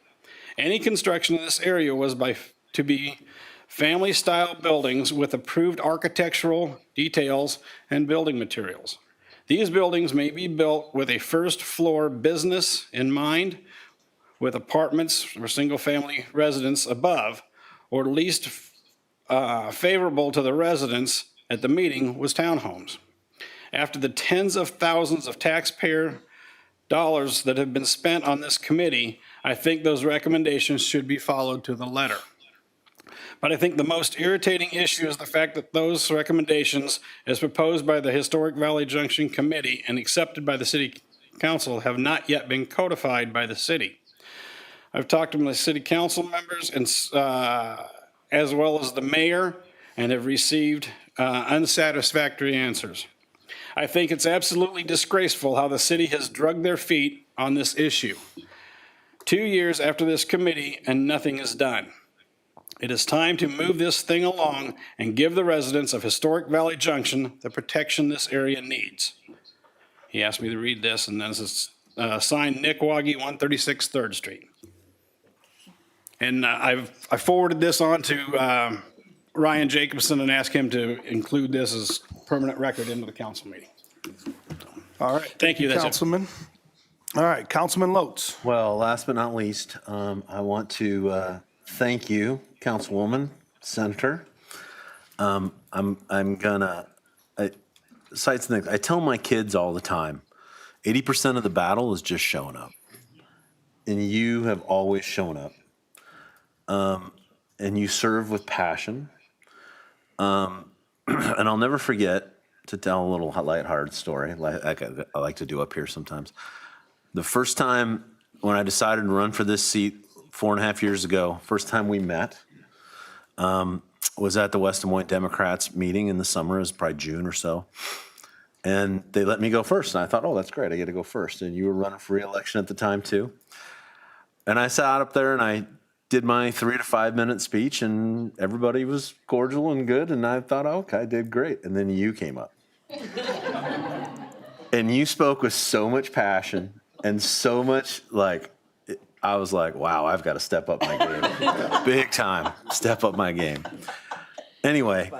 Any construction in this area was to be family-style buildings with approved architectural details and building materials. These buildings may be built with a first-floor business in mind, with apartments or single-family residents above, or least favorable to the residents at the meeting was townhomes. After the tens of thousands of taxpayer dollars that have been spent on this committee, I think those recommendations should be followed to the letter. But I think the most irritating issue is the fact that those recommendations, as proposed by the Historic Valley Junction Committee and accepted by the City Council, have not yet been codified by the city. I've talked to my city council members and as well as the mayor, and have received unsatisfactory answers. I think it's absolutely disgraceful how the city has drugged their feet on this issue. 2 years after this committee and nothing is done. It is time to move this thing along and give the residents of Historic Valley Junction the protection this area needs. He asked me to read this, and this is signed Nick Waggy, 136 3rd Street. And I forwarded this on to Ryan Jacobson and asked him to include this as permanent record into the council meeting. All right. Thank you. That's it. Councilman. All right, Councilman Lotz. Well, last but not least, I want to thank you, Councilwoman, Senator. I'm gonna cite some things. I tell my kids all the time, 80% of the battle is just showing up, and you have always shown up, and you serve with passion. And I'll never forget to tell a little lighthearted story, like I like to do up here sometimes. The first time when I decided to run for this seat 4.5 years ago, first time we met, was at the West Des Moines Democrats meeting in the summer. It was probably June or so. And they let me go first. And I thought, oh, that's great. I get to go first. And you were running for re-election at the time, too. And I sat up there and I did my 3 to 5 minute speech, and everybody was cordial and good. And I thought, oh, okay, I did great. And then you came up. And you spoke with so much passion and so much, like, I was like, wow, I've got to step up my game. Big time. Step up my game. Anyway,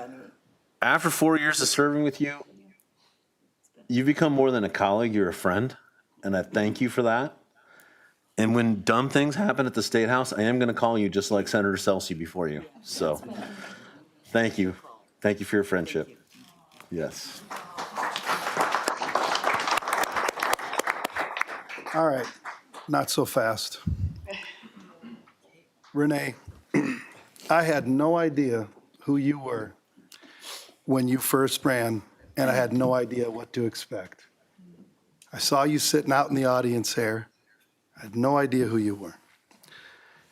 after 4 years of serving with you, you've become more than a colleague, you're a friend, and I thank you for that. And when dumb things happen at the State House, I am going to call you just like Senator Celsey before you. So thank you. Thank you for your friendship. Yes. All right, not so fast. Renee, I had no idea who you were when you first ran, and I had no idea what to expect. I saw you sitting out in the audience here. I had no idea who you were.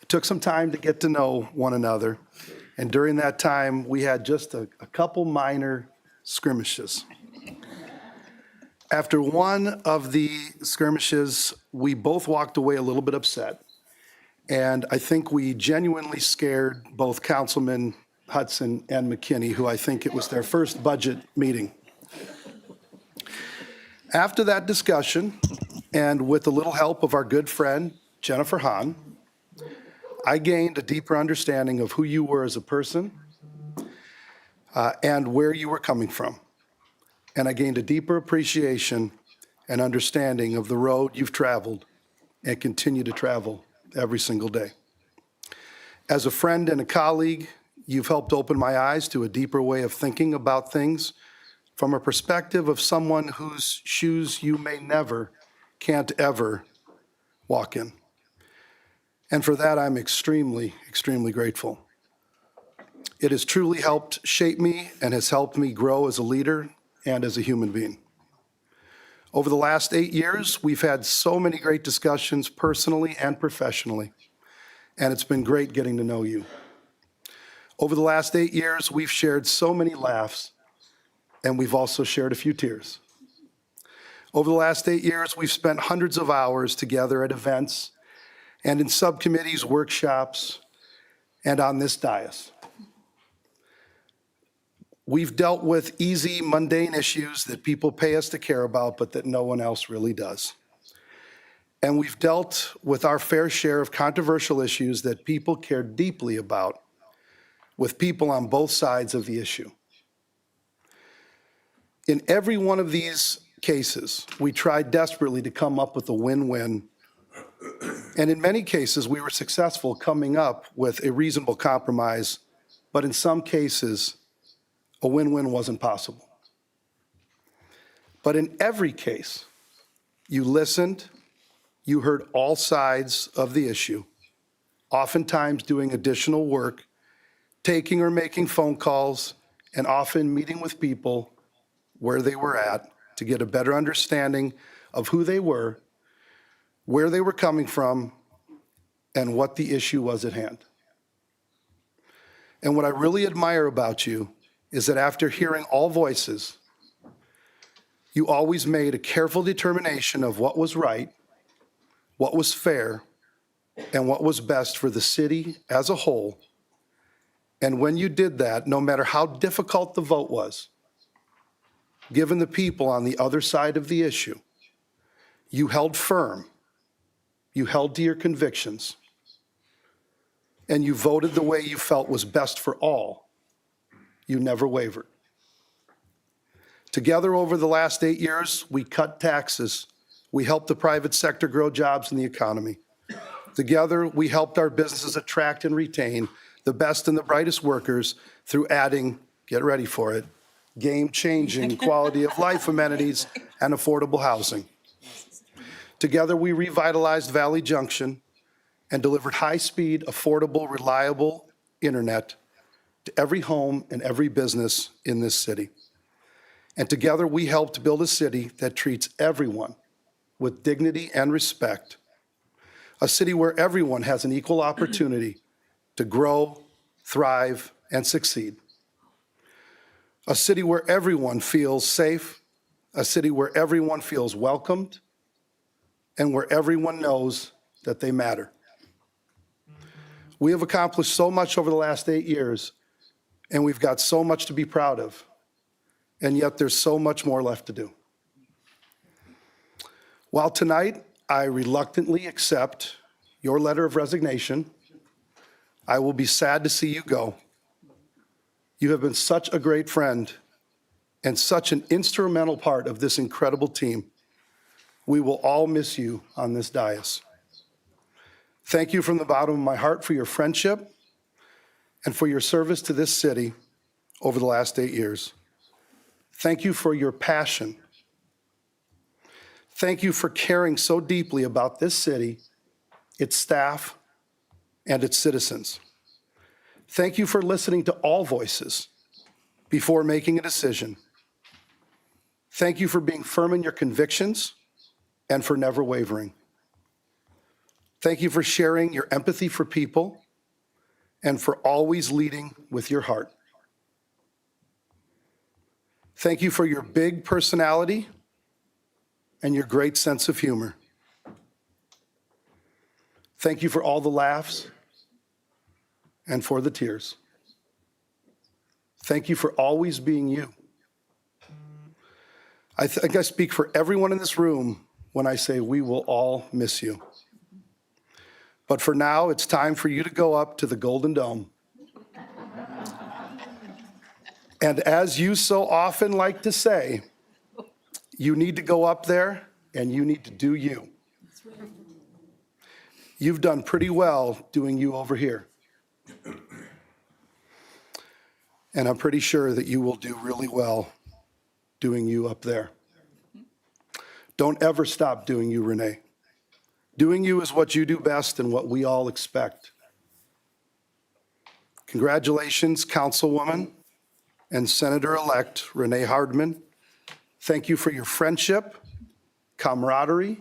It took some time to get to know one another, and during that time, we had just a couple minor skirmishes. After one of the skirmishes, we both walked away a little bit upset. And I think we genuinely scared both Councilman Hudson and McKinney, who I think it was their first budget meeting. After that discussion, and with a little help of our good friend, Jennifer Hahn, I gained a deeper understanding of who you were as a person and where you were coming from. And I gained a deeper appreciation and understanding of the road you've traveled and continue to travel every single day. As a friend and a colleague, you've helped open my eyes to a deeper way of thinking about things from a perspective of someone whose shoes you may never, can't ever walk in. And for that, I'm extremely, extremely grateful. It has truly helped shape me and has helped me grow as a leader and as a human being. Over the last 8 years, we've had so many great discussions personally and professionally, and it's been great getting to know you. Over the last 8 years, we've shared so many laughs, and we've also shared a few tears. Over the last 8 years, we've spent hundreds of hours together at events and in subcommittees, workshops, and on this dais. We've dealt with easy, mundane issues that people pay us to care about, but that no one else really does. And we've dealt with our fair share of controversial issues that people care deeply about, with people on both sides of the issue. In every one of these cases, we tried desperately to come up with a win-win. And in many cases, we were successful coming up with a reasonable compromise, but in some cases, a win-win wasn't possible. But in every case, you listened, you heard all sides of the issue, oftentimes doing additional work, taking or making phone calls, and often meeting with people where they were at to get a better understanding of who they were, where they were coming from, and what the issue was at hand. And what I really admire about you is that after hearing all voices, you always made a careful determination of what was right, what was fair, and what was best for the city as a whole. And when you did that, no matter how difficult the vote was, given the people on the other side of the issue, you held firm, you held to your convictions, and you voted the way you felt was best for all. You never wavered. Together over the last 8 years, we cut taxes. We helped the private sector grow jobs in the economy. Together, we helped our businesses attract and retain the best and the brightest workers through adding, get ready for it, game-changing quality of life amenities and affordable housing. Together, we revitalized Valley Junction and delivered high-speed, affordable, reliable internet to every home and every business in this city. And together, we helped build a city that treats everyone with dignity and respect, a city where everyone has an equal opportunity to grow, thrive, and succeed, a city where everyone feels safe, a city where everyone feels welcomed, and where everyone knows that they matter. We have accomplished so much over the last 8 years, and we've got so much to be proud of, and yet there's so much more left to do. While tonight I reluctantly accept your letter of resignation. I will be sad to see you go. You have been such a great friend and such an instrumental part of this incredible team. We will all miss you on this dais. Thank you from the bottom of my heart for your friendship and for your service to this city over the last 8 years. Thank you for your passion. Thank you for caring so deeply about this city, its staff, and its citizens. Thank you for listening to all voices before making a decision. Thank you for being firm in your convictions and for never wavering. Thank you for sharing your empathy for people and for always leading with your heart. Thank you for your big personality and your great sense of humor. Thank you for all the laughs and for the tears. Thank you for always being you. I think I speak for everyone in this room when I say we will all miss you. But for now, it's time for you to go up to the Golden Dome. And as you so often like to say, you need to go up there and you need to do you. You've done pretty well doing you over here. And I'm pretty sure that you will do really well doing you up there. Don't ever stop doing you, Renee. Doing you is what you do best and what we all expect. Congratulations, Councilwoman and Senator-elect Renee Hardman. Thank you for your friendship, camaraderie,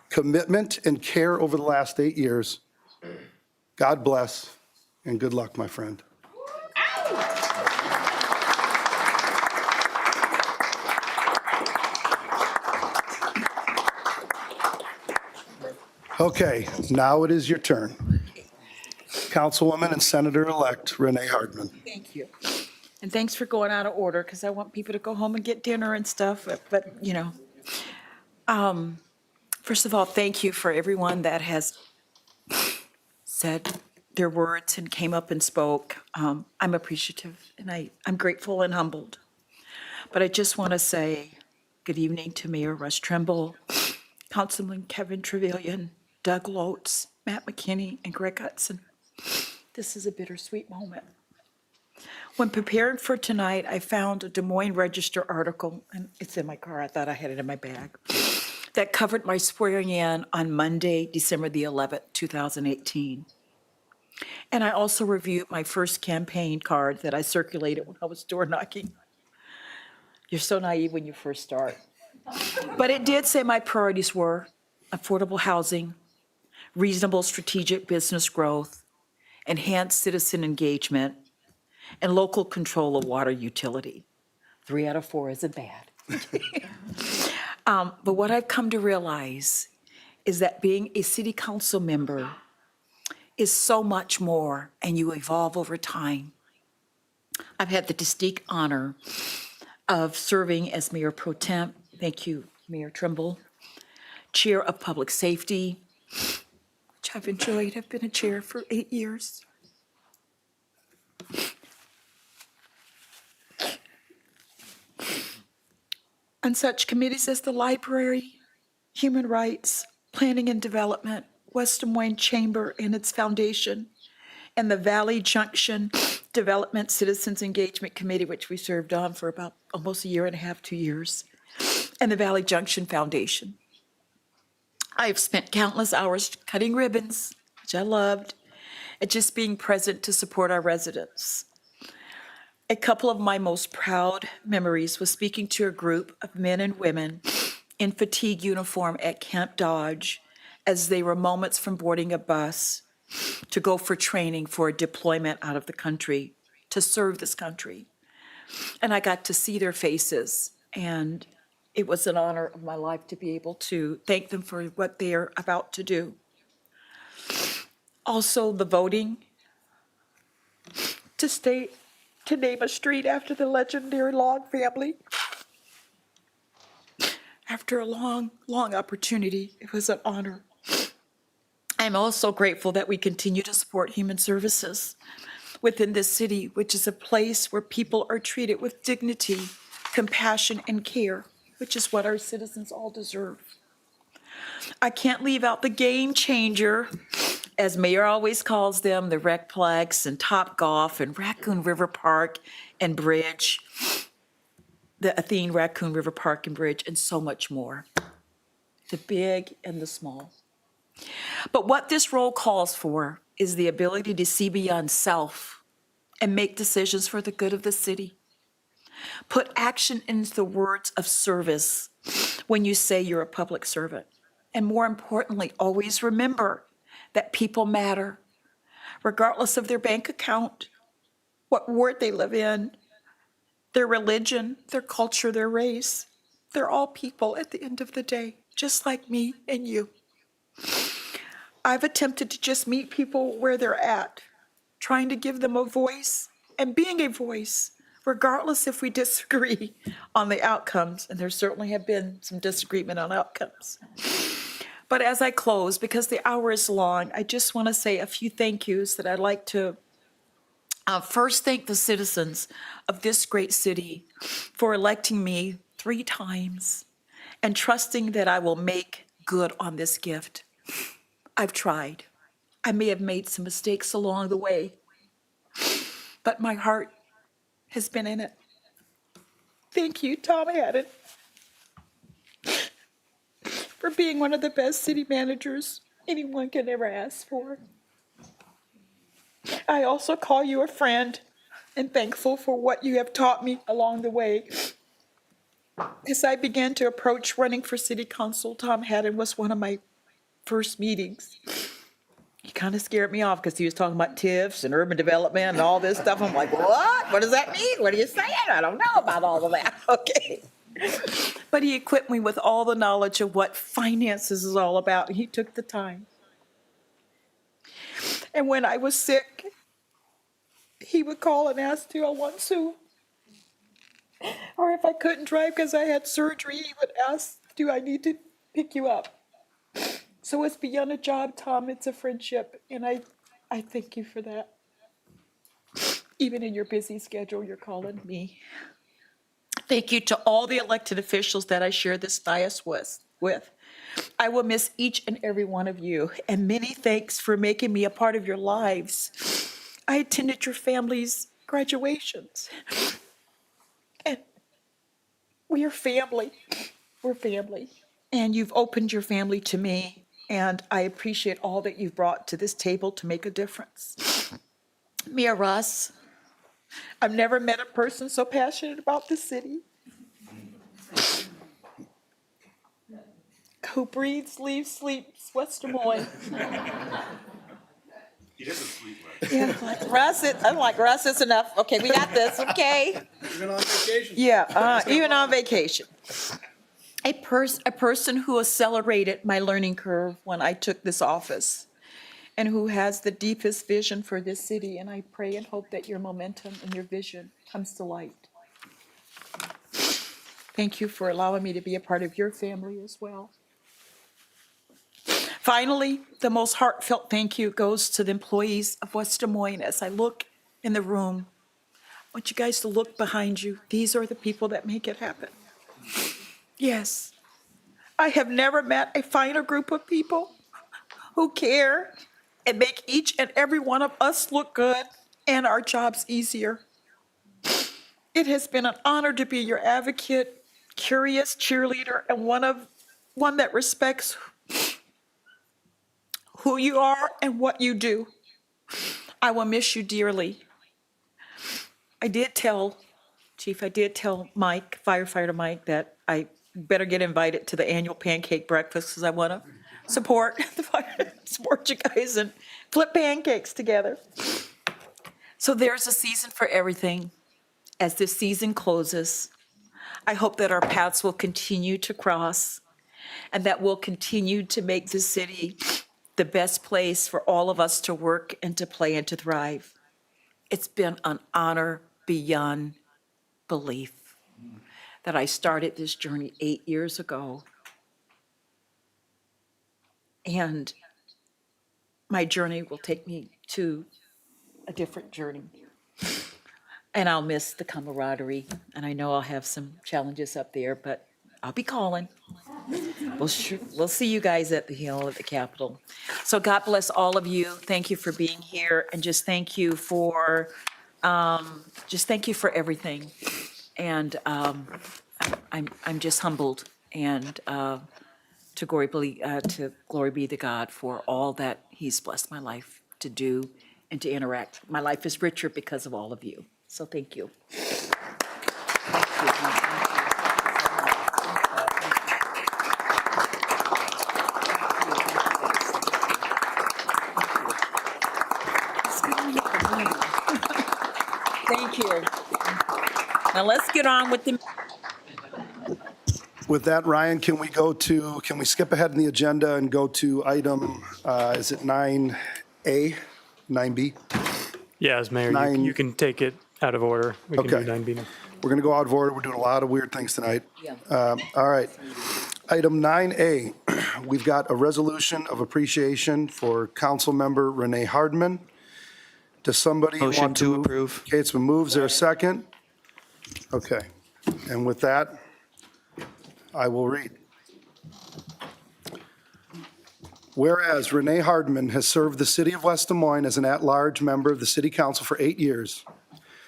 commitment, and care over the last 8 years. God bless and good luck, my friend. Okay, now it is your turn. Councilwoman and Senator-elect Renee Hardman. Thank you. And thanks for going out of order, because I want people to go home and get dinner and stuff, but you know. First of all, thank you for everyone that has said their words and came up and spoke. I'm appreciative, and I'm grateful and humbled. But I just want to say good evening to Mayor Russ Trimble, Councilman Kevin Trevelyan, Doug Lotz, Matt McKinney, and Greg Hudson. This is a bittersweet moment. When preparing for tonight, I found a Des Moines Register article, and it's in my car, I thought I had it in my bag, that covered my swearing in on Monday, December the 11th, 2018. And I also reviewed my first campaign card that I circulated when I was door knocking. You're so naive when you first start. But it did say my priorities were affordable housing, reasonable strategic business growth, enhanced citizen engagement, and local control of water utility. 3 out of 4 isn't bad. But what I've come to realize is that being a city council member is so much more, and you evolve over time. I've had the distinct honor of serving as Mayor Pro Tem. Thank you, Mayor Trimble. Chair of Public Safety, which I've enjoyed. I've been a chair for 8 years. On such committees as the Library, Human Rights, Planning and Development, West Des Moines Chamber and its foundation, and the Valley Junction Development Citizens Engagement Committee, which we served on for about almost 1.5 years, 2 years, and the Valley Junction Foundation. I have spent countless hours cutting ribbons, which I loved, and just being present to support our residents. A couple of my most proud memories was speaking to a group of men and women in fatigue uniform at Camp Dodge as they were moments from boarding a bus to go for training for a deployment out of the country to serve this country. And I got to see their faces, and it was an honor of my life to be able to thank them for what they're about to do. Also, the voting to name a street after the legendary Long family. After a long, long opportunity, it was an honor. I'm also grateful that we continue to support human services within this city, which is a place where people are treated with dignity, compassion, and care, which is what our citizens all deserve. I can't leave out the game changer, as Mayor always calls them, the Recplex and Top Golf and Raccoon River Park and Bridge, the Athene Raccoon River Park and Bridge, and so much more, the big and the small. But what this role calls for is the ability to see beyond self and make decisions for the good of the city. Put action into the words of service when you say you're a public servant. And more importantly, always remember that people matter, regardless of their bank account, what ward they live in, their religion, their culture, their race. They're all people at the end of the day, just like me and you. I've attempted to just meet people where they're at, trying to give them a voice and being a voice, regardless if we disagree on the outcomes, and there certainly have been some disagreement on outcomes. But as I close, because the hour is long, I just want to say a few thank yous that I'd like to first thank the citizens of this great city for electing me 3 times and trusting that I will make good on this gift. I've tried. I may have made some mistakes along the way, but my heart has been in it. Thank you, Tom Haddon, for being one of the best city managers anyone can ever ask for. I also call you a friend and thankful for what you have taught me along the way. As I began to approach running for city council, Tom Haddon was one of my first meetings. He kind of scared me off because he was talking about TIFs and urban development and all this stuff. I'm like, what? What does that mean? What are you saying? I don't know about all of that. Okay. But he equipped me with all the knowledge of what finances is all about, and he took the time. And when I was sick, he would call and ask, do I want to? Or if I couldn't drive because I had surgery, he would ask, do I need to pick you up? So it's beyond a job, Tom, it's a friendship, and I thank you for that. Even in your busy schedule, you're calling me. Thank you to all the elected officials that I share this dais with. I will miss each and every one of you, and many thanks for making me a part of your lives. I attended your family's graduations, and we are family. We're family, and you've opened your family to me. And I appreciate all that you've brought to this table to make a difference. Mia Russ, I've never met a person so passionate about the city, who breathes, lives, sleeps West Des Moines. He doesn't sleep much. Yeah, like Russ, I'm like, Russ is enough. Okay, we got this, okay? Even on vacation. Yeah, even on vacation. A person who accelerated my learning curve when I took this office and who has the deepest vision for this city. And I pray and hope that your momentum and your vision comes to light. Thank you for allowing me to be a part of your family as well. Finally, the most heartfelt thank you goes to the employees of West Des Moines. As I look in the room, I want you guys to look behind you. These are the people that make it happen. Yes, I have never met a finer group of people who care and make each and every one of us look good and our jobs easier. It has been an honor to be your advocate, curious cheerleader, and one that respects who you are and what you do. I will miss you dearly. I did tell Mike, firefighter Mike, that I better get invited to the annual pancake breakfast because I want to support you guys and flip pancakes together. So there's a season for everything. As this season closes, I hope that our paths will continue to cross and that we'll continue to make this city the best place for all of us to work and to play and to thrive. It's been an honor beyond belief that I started this journey 8 years ago. And my journey will take me to a different journey. And I'll miss the camaraderie, and I know I'll have some challenges up there, but I'll be calling. We'll see you guys at the Hill at the Capitol. So God bless all of you. Thank you for being here, and just thank you for everything. And I'm just humbled, and to glory be to God for all that He's blessed my life to do and to interact. My life is richer because of all of you. So thank you. Thank you. Now let's get on with the. With that, Ryan, can we skip ahead in the agenda and go to item, is it 9A, 9B? Yes, Mayor, you can take it out of order. We can Okay. do 9B now. We're going to go out of order. We're doing a lot of weird things tonight. Yeah. All right. Item 9A, we've got a resolution of appreciation for Councilmember Renee Hardman. Does somebody want to? Motion to approve. Okay, it's been moved. Is there a second? Okay. And with that, I will read. Whereas Renee Hardman has served the city of West Des Moines as an at-large member of the city council for 8 years.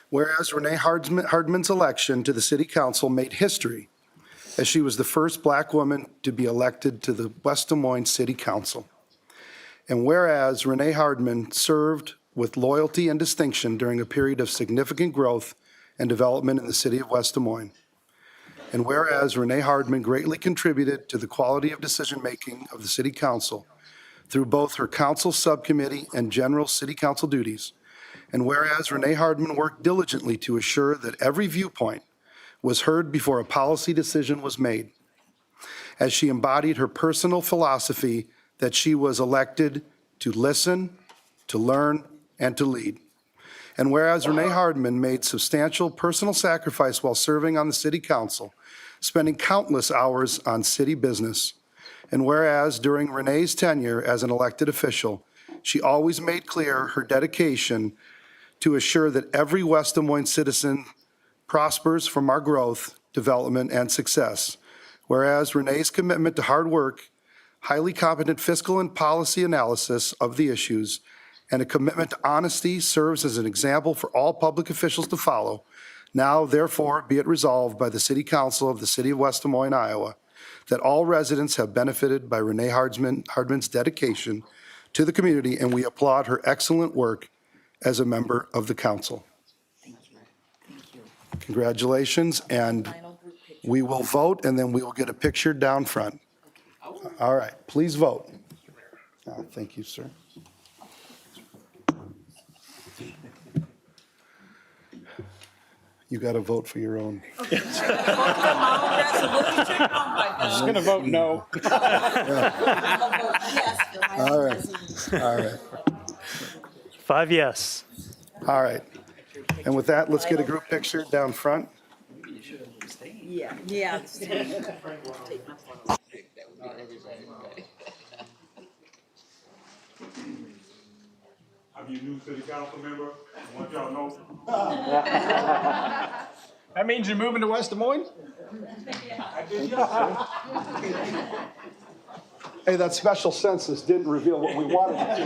Whereas Renee Hardman's election to the city council made history, as she was the first Black woman to be elected to the West Des Moines City Council. And whereas Renee Hardman served with loyalty and distinction during a period of significant growth and development in the city of West Des Moines. And whereas Renee Hardman greatly contributed to the quality of decision-making of the city council through both her council subcommittee and general city council duties. And whereas Renee Hardman worked diligently to assure that every viewpoint was heard before a policy decision was made, as she embodied her personal philosophy that she was elected to listen, to learn, and to lead. And whereas Renee Hardman made substantial personal sacrifice while serving on the city council, spending countless hours on city business, and whereas during Renee's tenure as an elected official, she always made clear her dedication to assure that every West Des Moines citizen prospers from our growth, development, and success. Whereas Renee's commitment to hard work, highly competent fiscal and policy analysis of the issues, and a commitment to honesty serves as an example for all public officials to follow. Now, therefore, be it resolved by the City Council of the City of West Des Moines, Iowa, that all residents have benefited by Renee Hardman's dedication to the community, and we applaud her excellent work as a member of the council. Congratulations, and we will vote, and then we will get a picture down front. All right, please vote. Thank you, sir. You got to vote for your own. I'm just going to vote no. All right, all right, 5 yes. all right. And with that, let's get a group picture down front. Yeah, yeah. I'm your new city council member. I want y'all to know. That means you're moving to West Des Moines? Hey, that special census didn't reveal what we wanted it to.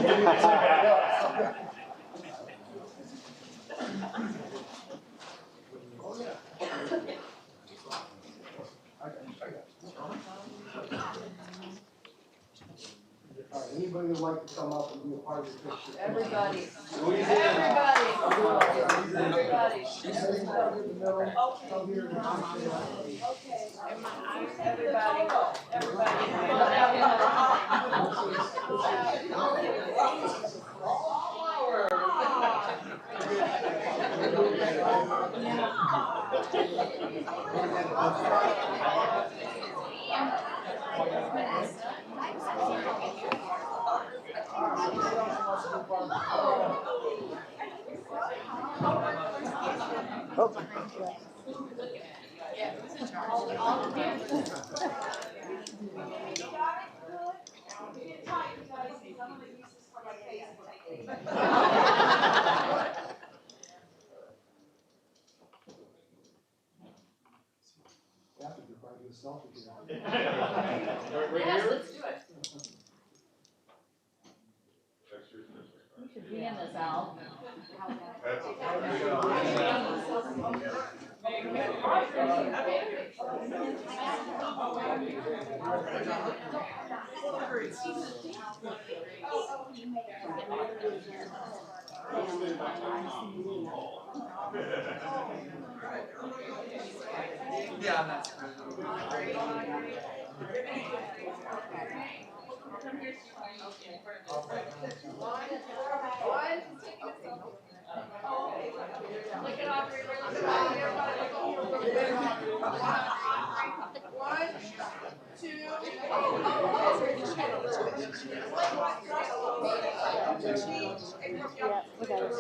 Anybody would like to come up and be a part of the picture? Everybody.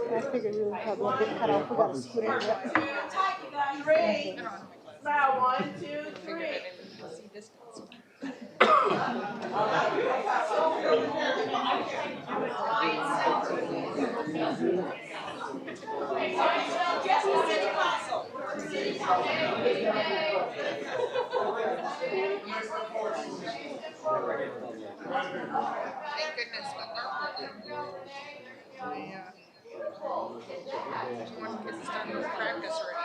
I figured we would have a little bit cut off. We got a scooter. Three. Now, 1, 2, 3. Thank goodness, but one kid's done with practice already.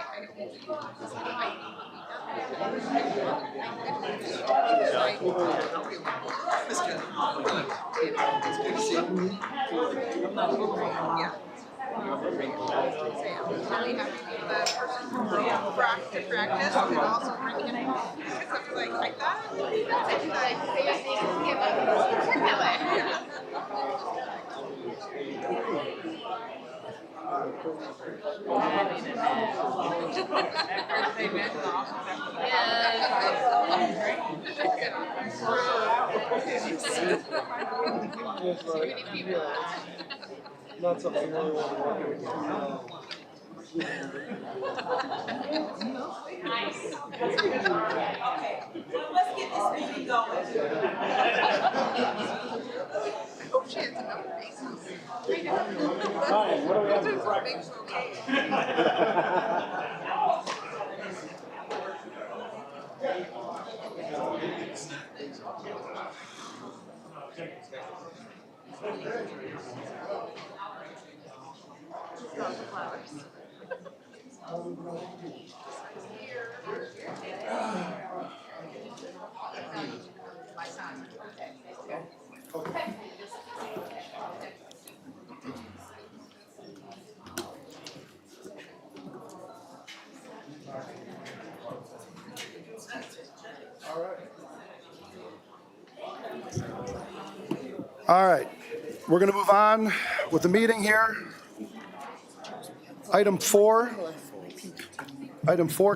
Really happy the person from practice and also bring him like that. I do Not something you really want to work with. Nice. Okay, let's get this meeting going. Oh, she has enough faces. Ryan, what do we have for breakfast? My son. All right, we're going to move on with the meeting here. Item 4,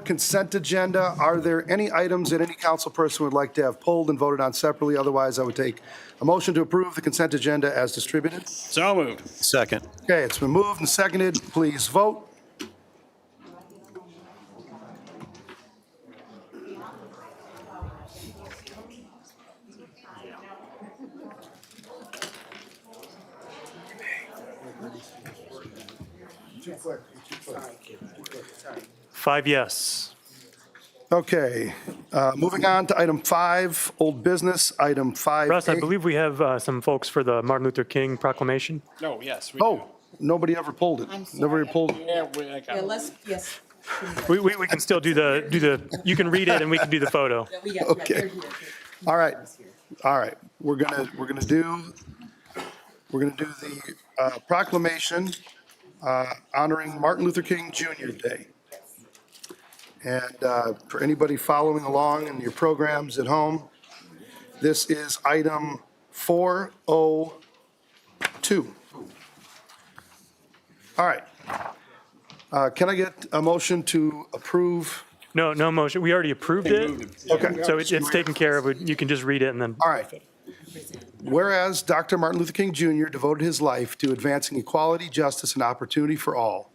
consent agenda. Are there any items that any council person would like to have pulled and voted on separately? Otherwise, I would take a motion to approve the consent agenda as distributed. So moved. Second. Okay, it's been moved and seconded. Please vote. Five yes. Okay, moving on to item 5, old business, item 5. Russ, I believe we have some folks for the Martin Luther King proclamation. No, yes. Oh, nobody ever pulled it. Nobody pulled it. Yeah, I got it. Yes. We can still do the, you can read it and we can do the photo. Okay. All right. We're gonna do the proclamation honoring Martin Luther King Jr. Day. And for anybody following along in your programs at home, this is item 402. All right. Can I get a motion to approve? No motion. We already approved it. Okay. So it's taken care of. You can just read it and then. All right. Whereas Dr. Martin Luther King Jr. devoted his life to advancing equality, justice, and opportunity for all,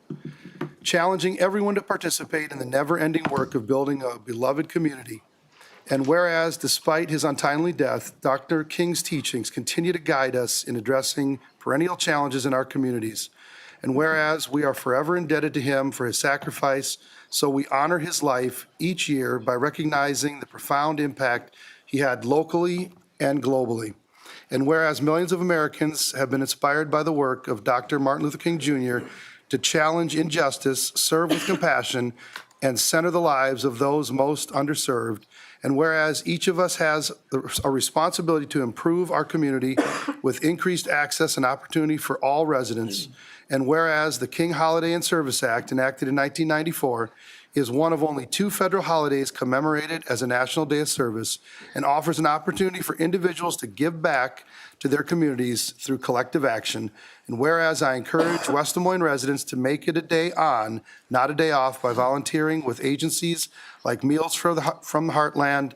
challenging everyone to participate in the never-ending work of building a beloved community. And whereas, despite his untimely death, Dr. King's teachings continue to guide us in addressing perennial challenges in our communities. And whereas, we are forever indebted to him for his sacrifice So we honor his life each year by recognizing the profound impact he had locally and globally. And whereas millions of Americans have been inspired by the work of Dr. Martin Luther King Jr. to challenge injustice, serve with compassion, and center the lives of those most underserved, and whereas each of us has a responsibility to improve our community with increased access and opportunity for all residents, and whereas the King Holiday and Service Act, enacted in 1994, is one of only 2 federal holidays commemorated as a National Day of Service and offers an opportunity for individuals to give back to their communities through collective action. And whereas I encourage West Des Moines residents to make it a day on, not a day off, by volunteering with agencies like Meals from the Heartland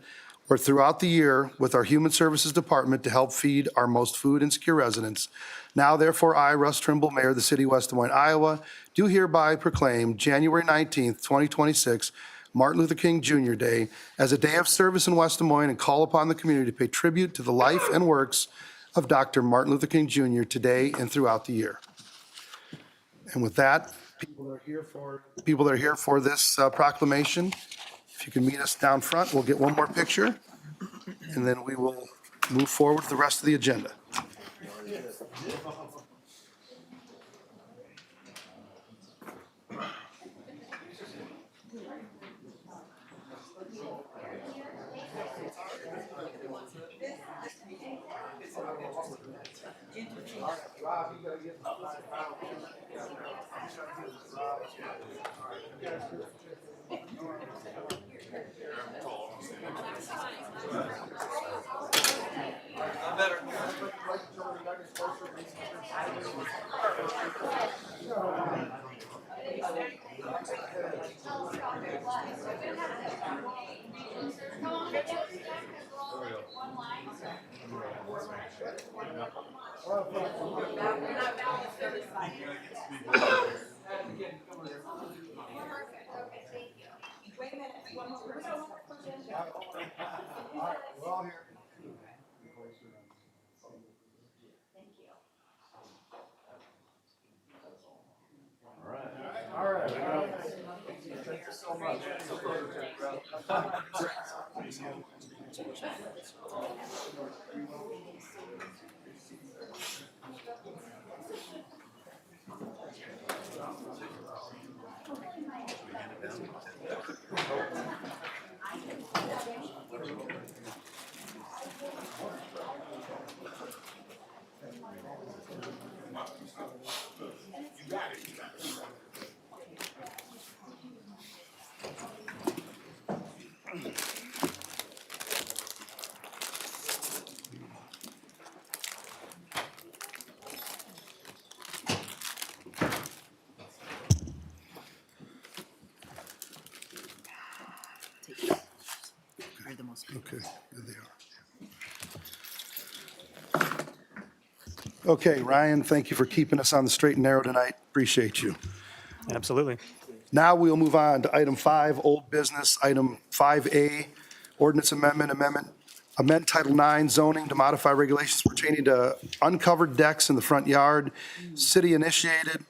or throughout the year with our Human Services Department to help feed our most food insecure residents. Now, therefore, I, Russ Trimble, Mayor of the City of West Des Moines, Iowa, do hereby proclaim January 19th, 2026, Martin Luther King Jr. Day, as a day of service in West Des Moines, and call upon the community to pay tribute to the life and works of Dr. Martin Luther King Jr. today and throughout the year. And with that, people that are here for this proclamation, if you can meet us down front, we'll get one more picture, and then we will move forward with the rest of the agenda. Okay, there they are. Okay, Ryan, thank you for keeping us on the straight and narrow tonight. Appreciate you. Absolutely. Now we'll move on to item 5, old business, item 5A, ordinance amend Title 9 zoning to modify regulations pertaining to uncovered decks in the front yard. City initiated.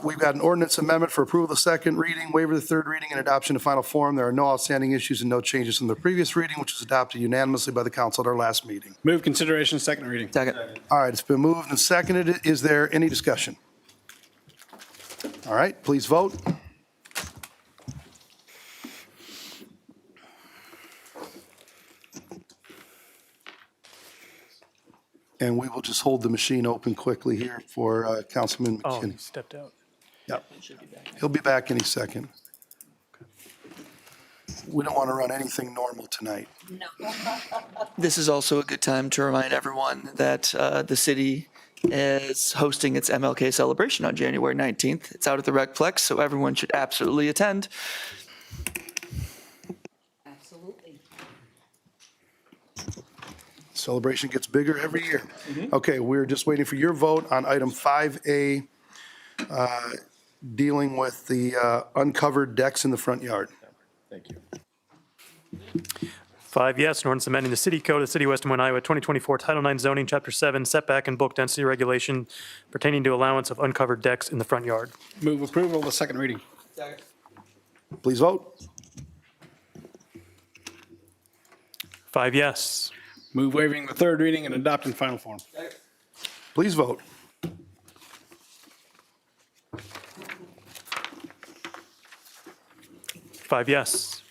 We've got an ordinance amendment for approval of the second reading, waiver of the third reading, and adoption of final form. There are no outstanding issues and no changes from the previous reading, which was adopted unanimously by the council at our last meeting. Move consideration, second reading. Second. All right, it's been moved and seconded. Is there any discussion? All right, please vote. And we will just hold the machine open quickly here for Councilman Oh, he McKinney. stepped out. Yep. He'll be back any second. We don't want to run anything normal tonight. This is also a good time to remind everyone that the city is hosting its MLK celebration on January 19th. It's out at the Recplex, so everyone should absolutely attend. Absolutely. Celebration gets bigger every year. Okay, we're just waiting for your vote on item 5A, dealing with the uncovered decks in the front yard. Thank you. 5 yes, an ordinance amending the city code of the city of West Des Moines, Iowa, 2024, Title 9 zoning, Chapter 7, setback and bulk density regulation pertaining to allowance of uncovered decks in the front yard. Move approval of the second reading. Please vote. 5 yes. Move waiving the third reading and adopt in final form. Please vote. 5 yes.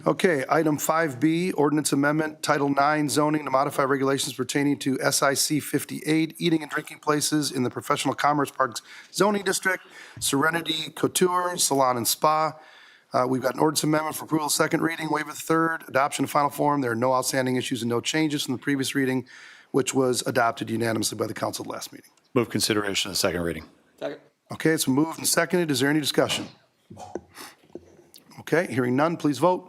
Okay, item 5B, ordinance amendment, Title 9 zoning to modify regulations pertaining to SIC 58, eating and drinking places in the Professional Commerce Parks zoning district, Serenity Couture, Salon and Spa. We've got an ordinance amendment for approval, second reading, waiver the third, adoption in final form. There are no outstanding issues and no changes from the previous reading, which was adopted unanimously by the council at the last meeting. Move consideration of the second reading. Okay, it's moved and seconded. Is there any discussion? Okay, hearing none, please vote.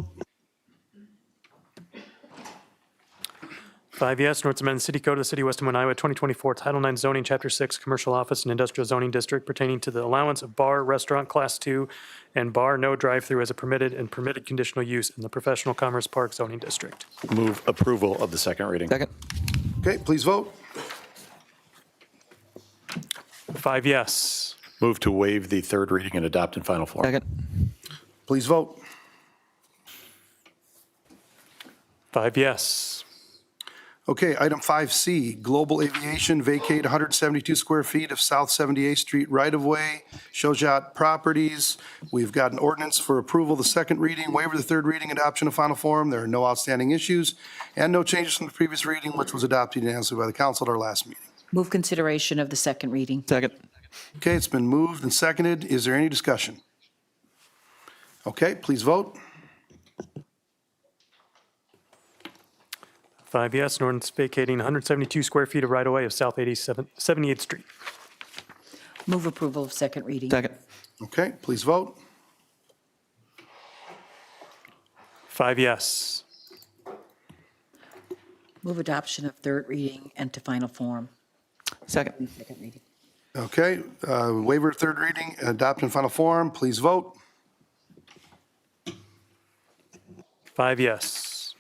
5 yes. North amend the City Code of the City of West Des Moines, Iowa, 2024, Title 9 zoning, Chapter 6, Commercial Office and Industrial Zoning District pertaining to the allowance of bar, restaurant, Class 2, and bar no drive-through as a permitted and permitted conditional use in the Professional Commerce Park zoning district. Move approval of the second reading. Second. Okay, please vote. 5 yes. Move to waive the third reading and adopt in final form. Second. Please vote. 5 yes. Okay, item 5C, Global Aviation vacate 172 square feet of South 78th Street right-of-way, Shojat Properties. We've got an ordinance for approval, the second reading, waiver the third reading, adoption of final form. There are no outstanding issues and no changes from the previous reading, which was adopted unanimously by the council at our last meeting. Move consideration of the second reading. Second. Okay, it's been moved and seconded. Is there any discussion? Okay, please vote. 5 yes. An ordinance vacating 172 square feet of right-of-way of South 78th Street. Move approval of second reading. Second. Okay, please vote. 5 yes. Move adoption of third reading and to final form. Second. Second reading. Okay, waiver third reading, adopt in final form. Please vote. 5 yes.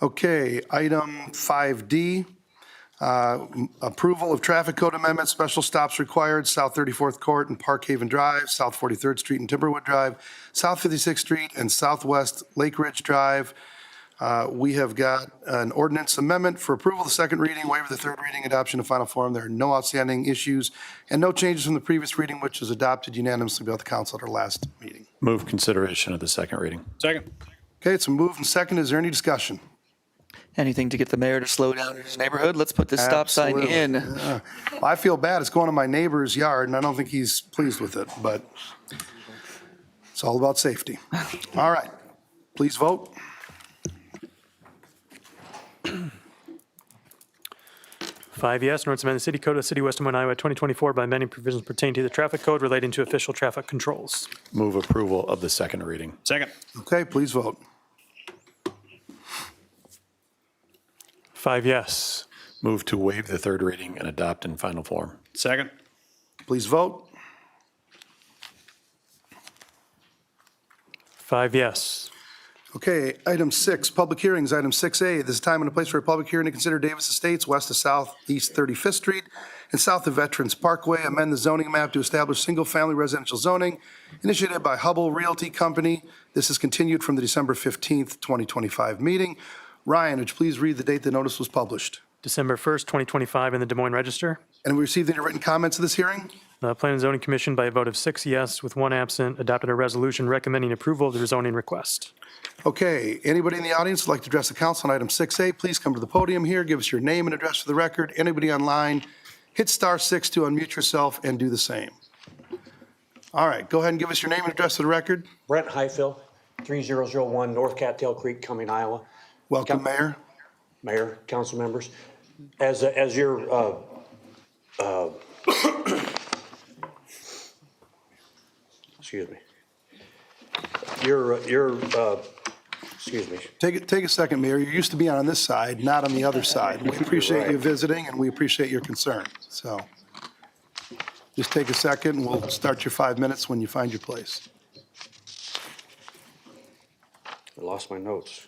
Okay, item 5D, approval of traffic code amendment, special stops required, South 34th Court and Park Haven Drive, South 43rd Street and Timberwood Drive, South 56th Street and Southwest Lake Ridge Drive. We have got an ordinance amendment for approval of the second reading, waiver the third reading, adoption of final form. There are no outstanding issues and no changes from the previous reading, which was adopted unanimously by the council at our last meeting. Move consideration of the second reading. Second. Okay, it's moved and seconded. Is there any discussion? Anything to get the mayor to slow down in his neighborhood? Let's put this stop sign Absolutely. in. Yeah. Well, I feel bad. It's going in my neighbor's yard, and I don't think he's pleased with it, but it's all about safety. All right, please vote. 5 yes. An ordinance amend the City Code of the City of West Des Moines, Iowa, 2024 by amending provisions pertaining to the traffic code relating to official traffic controls. Move approval of the second reading. Second. Okay, please vote. 5 yes. Move to waive the third reading and adopt in final form. Second. Please vote. 5 yes. Okay, item 6, public hearings, item 6A. This is time and a place for a public hearing to consider Davis Estates west of Southeast 35th Street and south of Veterans Parkway, amend the zoning map to establish single-family residential zoning initiated by Hubble Realty Company. This is continued from the December 15th, 2025 meeting. Ryan, would you please read the date the notice was published? December 1st, 2025 in the Des Moines Register. And we received any written comments of this hearing? The Planning and Zoning Commission, by a vote of 6 yes with 1 absent, adopted a resolution recommending approval of the rezoning request. Okay, anybody in the audience would like to address the council on item 6A, please come to the podium here, give us your name and address for the record. Anybody online, hit *6 to unmute yourself and do the same. All right, go ahead and give us your name and address for the record. Brent Highfill, 3001 North Cattail Creek, Cumming, Iowa. Welcome, Mayor. Mayor, council members. As your excuse me. Excuse me. Take a second, Mayor. You're used to being on this side, not on the other side. We appreciate you visiting and we appreciate your concern. So just take a second and we'll start your 5 minutes when you find your place. I lost my notes.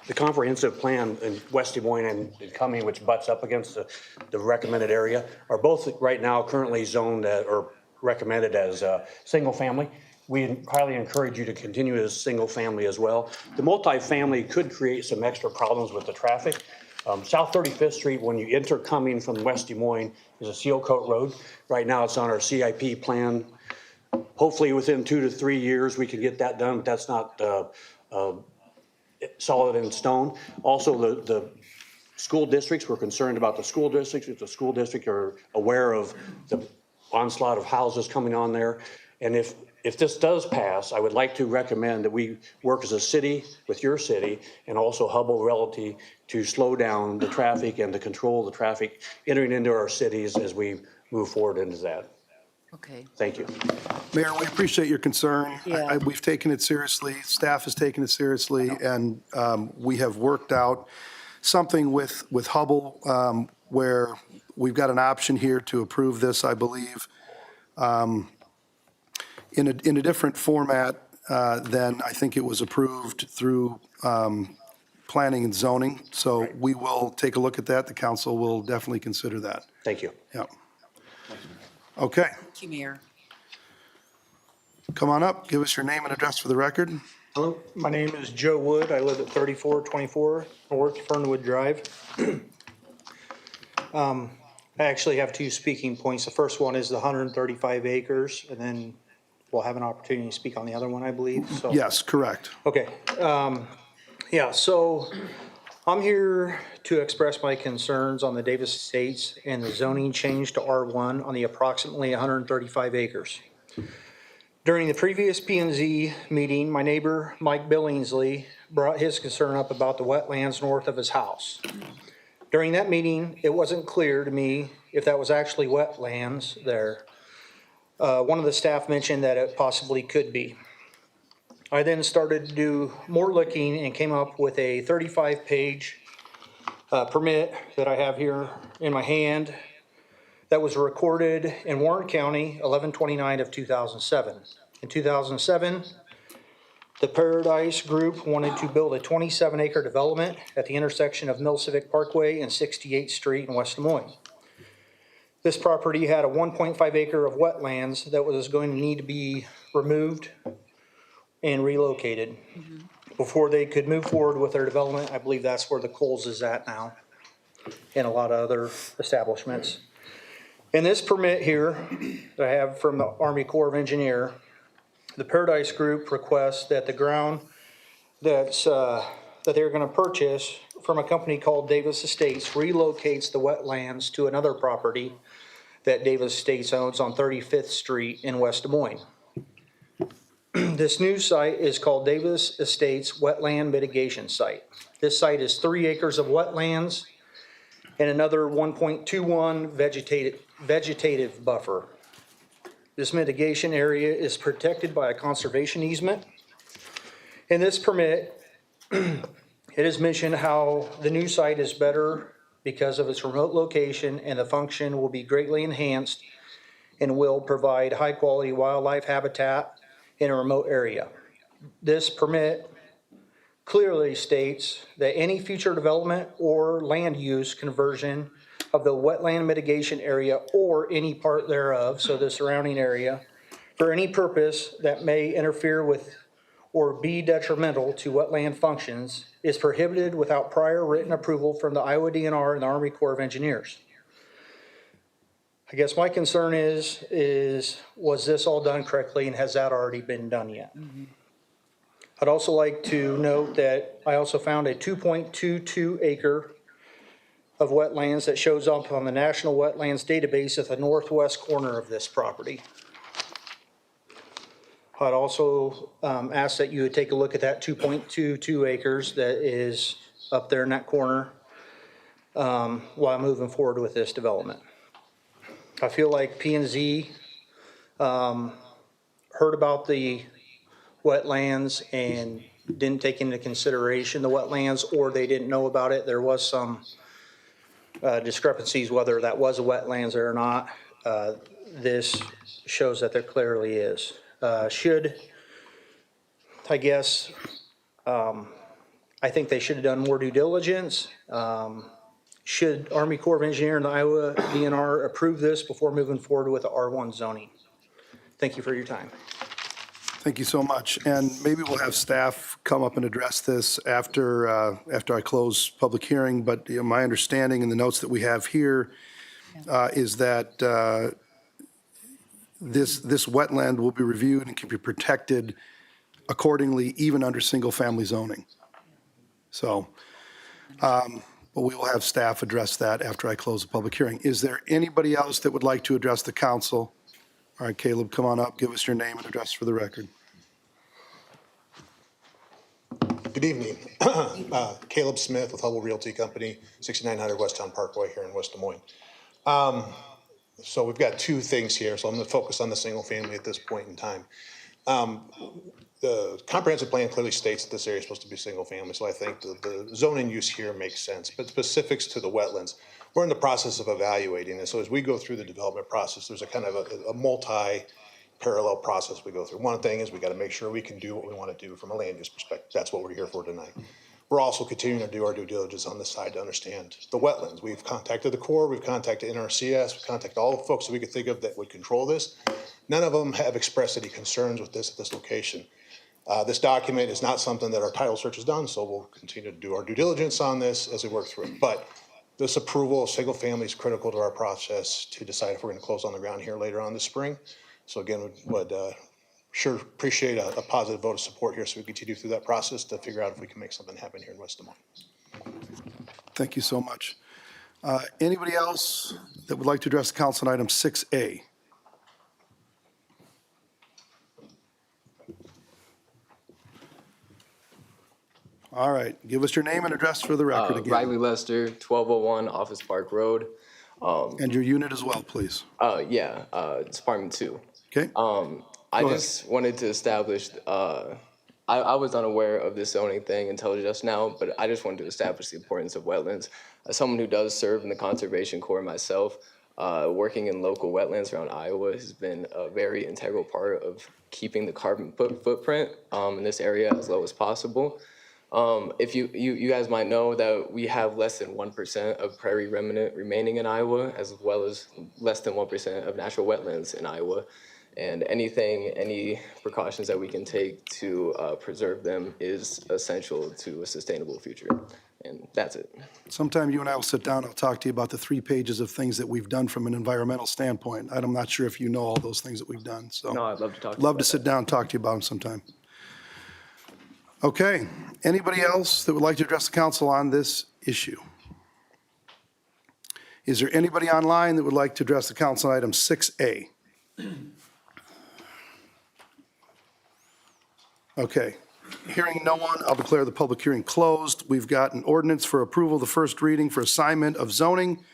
The comprehensive plan in West Des Moines and Cumming, which butts up against the recommended area, are both right now currently zoned or recommended as single family. We highly encourage you to continue as single family as well. The multifamily could create some extra problems with the traffic. South 35th Street, when you enter coming from West Des Moines, is a seal coat road. Right now it's on our CIP plan. Hopefully within 2 to 3 years we can get that done, but that's not solid in stone. Also, the school districts, we're concerned about the school districts. If the school district are aware of the onslaught of houses coming on there. And if this does pass, I would like to recommend that we work as a city with your city and also Hubbell Realty to slow down the traffic and to control the traffic entering into our cities as we move forward into that. Okay. Thank you. Mayor, we appreciate your concern. Yeah. We've taken it seriously, staff has taken it seriously, and we have worked out something with Hubbell where we've got an option here to approve this, I believe, in a different format than I think it was approved through planning and zoning. So we will take a look at that. The council will definitely consider that. Thank you. Yeah. Okay, Thank you, Mayor. come on up, give us your name and address for the record. Hello, my name is Joe Wood. I live at 3424 North Fernwood Drive. I actually have two speaking points. The first one is the 135 acres, and then we'll have an opportunity to speak on the other one, I believe. So. Yes, correct. Okay. Yeah, so I'm here to express my concerns on the Davis Estates and the zoning change to R1 on the approximately 135 acres. During the previous P&Z meeting, my neighbor, Mike Billingsley, brought his concern up about the wetlands north of his house. During that meeting, it wasn't clear to me if that was actually wetlands there. One of the staff mentioned that it possibly could be. I then started to do more looking and came up with a 35-page permit that I have here in my hand that was recorded in Warren County, 11/29 of 2007. In 2007, the Paradise Group wanted to build a 27-acre development at the intersection of Mill Civic Parkway and 68th Street in West Des Moines. This property had a 1.5 acre of wetlands that was going to need to be removed and relocated before they could move forward with their development. I believe that's where the Kohl's is at now and a lot of other establishments. In this permit here that I have from the Army Corps of Engineer, the Paradise Group requests that the ground that they're going to purchase from a company called Davis Estates relocates the wetlands to another property that Davis Estates owns on 35th Street in West Des Moines. This new site is called Davis Estates Wetland Mitigation Site. This site is 3 acres of wetlands and another 1.21 vegetative buffer. This mitigation area is protected by a conservation easement. In this permit, it is mentioned how the new site is better because of its remote location, and the function will be greatly enhanced and will provide high-quality wildlife habitat in a remote area. This permit clearly states that any future development or land use conversion of the wetland mitigation area or any part thereof, so the surrounding area, for any purpose that may interfere with or be detrimental to wetland functions is prohibited without prior written approval from the Iowa DNR and the Army Corps of Engineers. I guess my concern is was this all done correctly, and has that already been done yet? I'd also like to note that I also found a 2.22 acre of wetlands that shows up on the National Wetlands Database at the northwest corner of this property. I'd also ask that you would take a look at that 2.22 acres that is up there in that corner while moving forward with this development. I feel like P&Z heard about the wetlands and didn't take into consideration the wetlands, or they didn't know about it. There was some discrepancies whether that was a wetlands or not. This shows that there clearly is. I think they should have done more due diligence. Should Army Corps of Engineers and the Iowa DNR approve this before moving forward with the R1 zoning? Thank you for your time. Thank you so much. And maybe we'll have staff come up and address this after I close public hearing. But my understanding in the notes that we have here is that this wetland will be reviewed and can be protected accordingly, even under single-family zoning. So, but we will have staff address that after I close the public hearing. Is there anybody else that would like to address the council? All right, Caleb, come on up. Give us your name and address for the record. Good evening. Caleb Smith with Hubble Realty Company, 6900 Westtown Parkway here in West Des Moines. So we've got two things here, so I'm going to focus on the single family at this point in time. The comprehensive plan clearly states that this area is supposed to be single family, so I think the zoning use here makes sense. But specifics to the wetlands, we're in the process of evaluating this. So as we go through the development process, there's a kind of a multi-parallel process we go through. One thing is we got to make sure we can do what we want to do from a land use perspective. That's what we're here for tonight. We're also continuing to do our due diligence on this side to understand the wetlands. We've contacted the Corps, we've contacted NRCS, we've contacted all the folks that we could think of that would control this. None of them have expressed any concerns with this at this location. This document is not something that our title search has done, so we'll continue to do our due diligence on this as we work through it. But this approval of single family is critical to our process to decide if we're going to close on the ground here later on this spring. So again, would sure appreciate a positive vote of support here so we continue through that process to figure out if we can make something happen here in West Des Moines. Thank you so much. Anybody else that would like to address the council on item 6A? All right, give us your name and address for the record again. Riley Lester, 1201 Office Park Road. And your unit as well, please. It's apartment 2. Okay. I just wanted to establish, I was unaware of this zoning thing until just now, but I just wanted to establish the importance of wetlands. As someone who does serve in the Conservation Corps myself, working in local wetlands around Iowa has been a very integral part of keeping the carbon footprint in this area as low as possible. If you guys might know that we have less than 1% of prairie remnant remaining in Iowa, as well as less than 1% of natural wetlands in Iowa. And any precautions that we can take to preserve them is essential to a sustainable future. And that's it. Sometime you and I will sit down, I'll talk to you about the 3 pages of things that we've done from an environmental standpoint. I'm not sure if you know all those things that we've done, so. No, I'd love to talk to you Love to about sit down and talk to you about them sometime. Okay, anybody else that would like to address the council on this issue? Is there anybody online that would like to address the council on item 6A? Okay, hearing no one, I'll declare the public hearing closed. We've got an ordinance for approval, the first reading for assignment of zoning,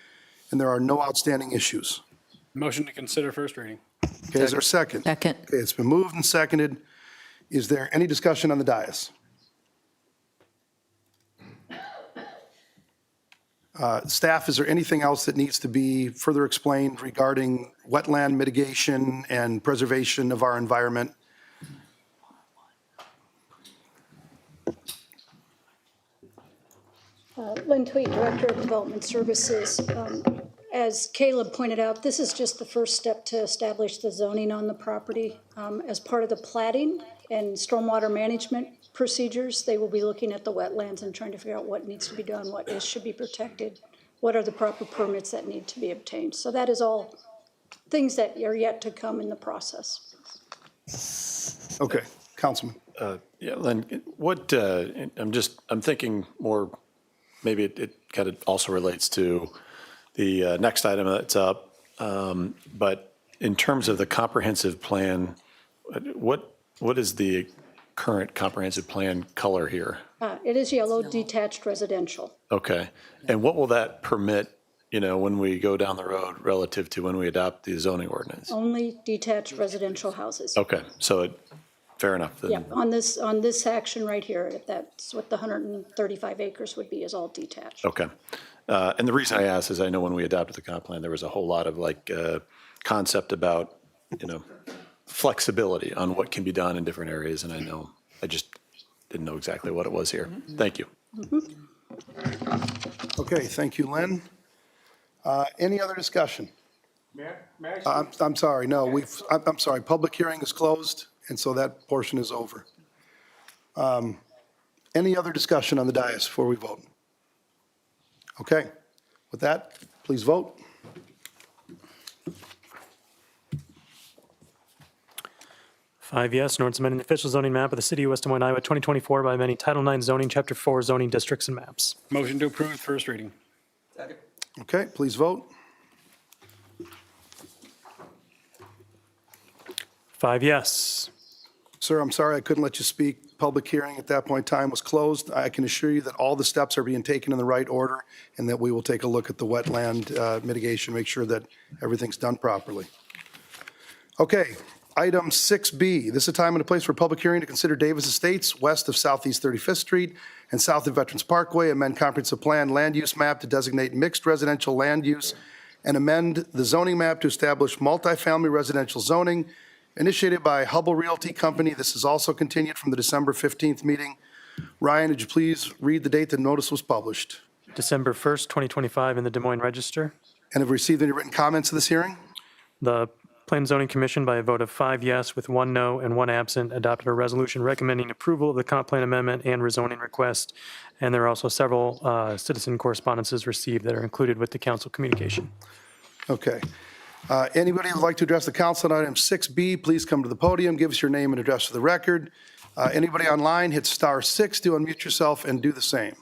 and there are no outstanding issues. Motion to consider first reading. Okay, is there a second? Second. Okay, it's been moved and seconded. Is there any discussion on the dais? Staff, is there anything else that needs to be further explained regarding wetland mitigation and preservation of our environment? Lynn Tweet, Director of Development Services. As Caleb pointed out, this is just the first step to establish the zoning on the property. As part of the platting and stormwater management procedures, they will be looking at the wetlands and trying to figure out what needs to be done, what should be protected, what are the proper permits that need to be obtained. So that is all things that are yet to come in the process. Okay, Councilman. Yeah, Lynn, what, I'm thinking more, maybe it kind of also relates to the next item that's up. But in terms of the comprehensive plan, what is the current comprehensive plan color here? It is yellow detached residential. Okay. And what will that permit, when we go down the road relative to when we adopt the zoning ordinance? Only detached residential houses. Okay, so fair enough. Then. Yeah, on this section right here, if that's what the 135 acres would be, is all detached. Okay. And the reason I ask is I know when we adopted the comp plan, there was a whole lot of concept about, flexibility on what can be done in different areas. And I just didn't know exactly what it was here. Thank you. Okay, thank you, Lynn. Any other discussion? I'm sorry, no, I'm sorry, public hearing is closed, and so that portion is over. Any other discussion on the dais before we vote? Okay, with that, please vote. Five yes, an ordinance amending the official zoning map of the city of West Des Moines, Iowa, 2024 by amending Title IX zoning, Chapter 4 zoning districts and maps. Motion to approve first reading. Okay, please vote. Five yes. Sir, I'm sorry I couldn't let you speak. Public hearing at that point in time was closed. I can assure you that all the steps are being taken in the right order and that we will take a look at the wetland mitigation, make sure that everything's done properly. Okay, item 6B. This is a time and a place for public hearing to consider Davis Estates west of Southeast 35th Street and south of Veterans Parkway, amend comprehensive plan land use map to designate mixed residential land use and amend the zoning map to establish multifamily residential zoning, initiated by Hubble Realty Company. This is also continued from the December 15th meeting. Ryan, would you please read the date the notice was published? December 1st, 2025 in the Des Moines Register. And have received any written comments to this hearing? The Plan and Zoning Commission, by a vote of 5 yes with 1 no and 1 absent, adopted a resolution recommending approval of the comp plan amendment and rezoning request. And there are also several citizen correspondences received that are included with the council communication. Okay. Anybody who would like to address the council on item 6B, please come to the podium, give us your name and address for the record. Anybody online, hit *6 to unmute yourself and do the same.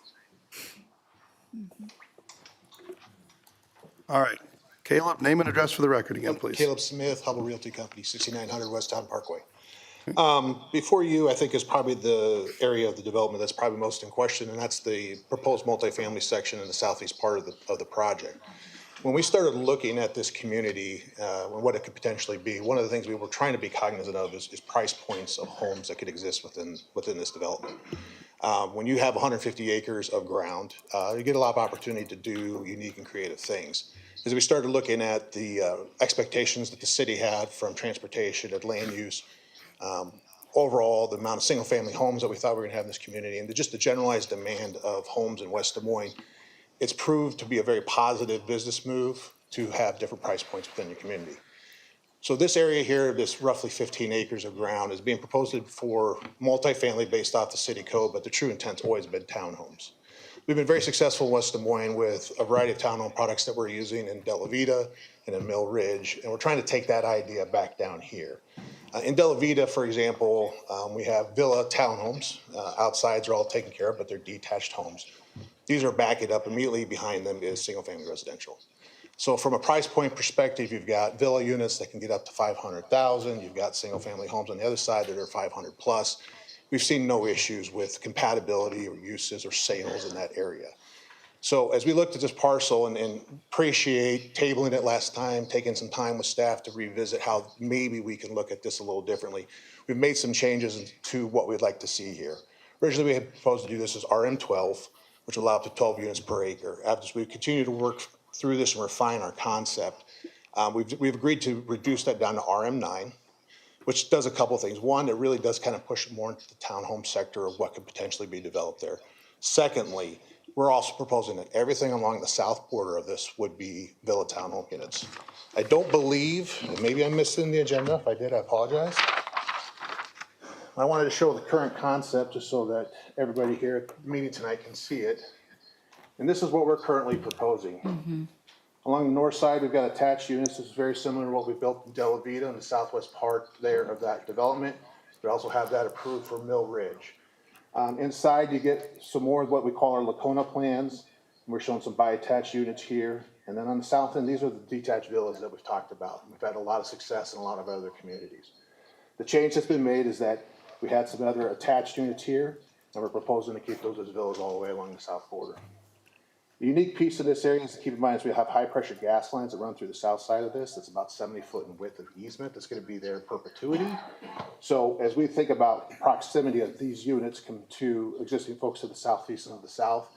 All right. Caleb, name and address for the record again, please. Caleb Smith, Hubble Realty Company, 6900 West Town Parkway. Before you, I think, is probably the area of the development that's probably most in question, and that's the proposed multifamily section in the southeast part of the project. When we started looking at this community and what it could potentially be, one of the things we were trying to be cognizant of is price points of homes that could exist within this development. When you have 150 acres of ground, you get a lot of opportunity to do unique and creative things. As we started looking at the expectations that the city had from transportation and land use, overall, the amount of single-family homes that we thought we were going to have in this community, and just the generalized demand of homes in West Des Moines, it's proved to be a very positive business move to have different price points within your community. So this area here, this roughly 15 acres of ground, is being proposed for multifamily based off the city code, but the true intent's always been townhomes. We've been very successful in West Des Moines with a variety of townhome products that we're using in De La Vida and in Mill Ridge, and we're trying to take that idea back down here. In De La Vida, for example, we have villa townhomes. Outsides are all taken care of, but they're detached homes. These are backing up. Immediately behind them is single-family residential. So from a price point perspective, you've got villa units that can get up to $500,000. You've got single-family homes on the other side that are 500 plus. We've seen no issues with compatibility or uses or sales in that area. So as we looked at this parcel and appreciate tabling it last time, taking some time with staff to revisit how maybe we can look at this a little differently, we've made some changes to what we'd like to see here. Originally, we had proposed to do this as RM12, which will allow up to 12 units per acre. After we continue to work through this and refine our concept, we've agreed to reduce that down to RM9, which does a couple of things. One, it really does kind of push more into the townhome sector of what could potentially be developed there. Secondly, we're also proposing that everything along the south border of this would be villa townhome units. I don't believe, and maybe I'm missing the agenda. If I did, I apologize. I wanted to show the current concept just so that everybody here at the meeting tonight can see it. And this is what we're currently proposing. Along the north side, we've got attached units. This is very similar to what we built in De La Vida in the southwest part there of that development. We also have that approved for Mill Ridge. Inside, you get some more of what we call our Lacona plans. We're showing some bi-attached units here. And then on the south end, these are the detached villas that we've talked about. We've had a lot of success in a lot of other communities. The change that's been made is that we had some other attached units here, and we're proposing to keep those as villas all the way along the south border. The unique piece of this area is to keep in mind is we have high pressure gas lines that run through the south side of this. It's about 70 foot in width of easement that's going to be there in perpetuity. So as we think about the proximity of these units to existing folks to the southeast and of the south,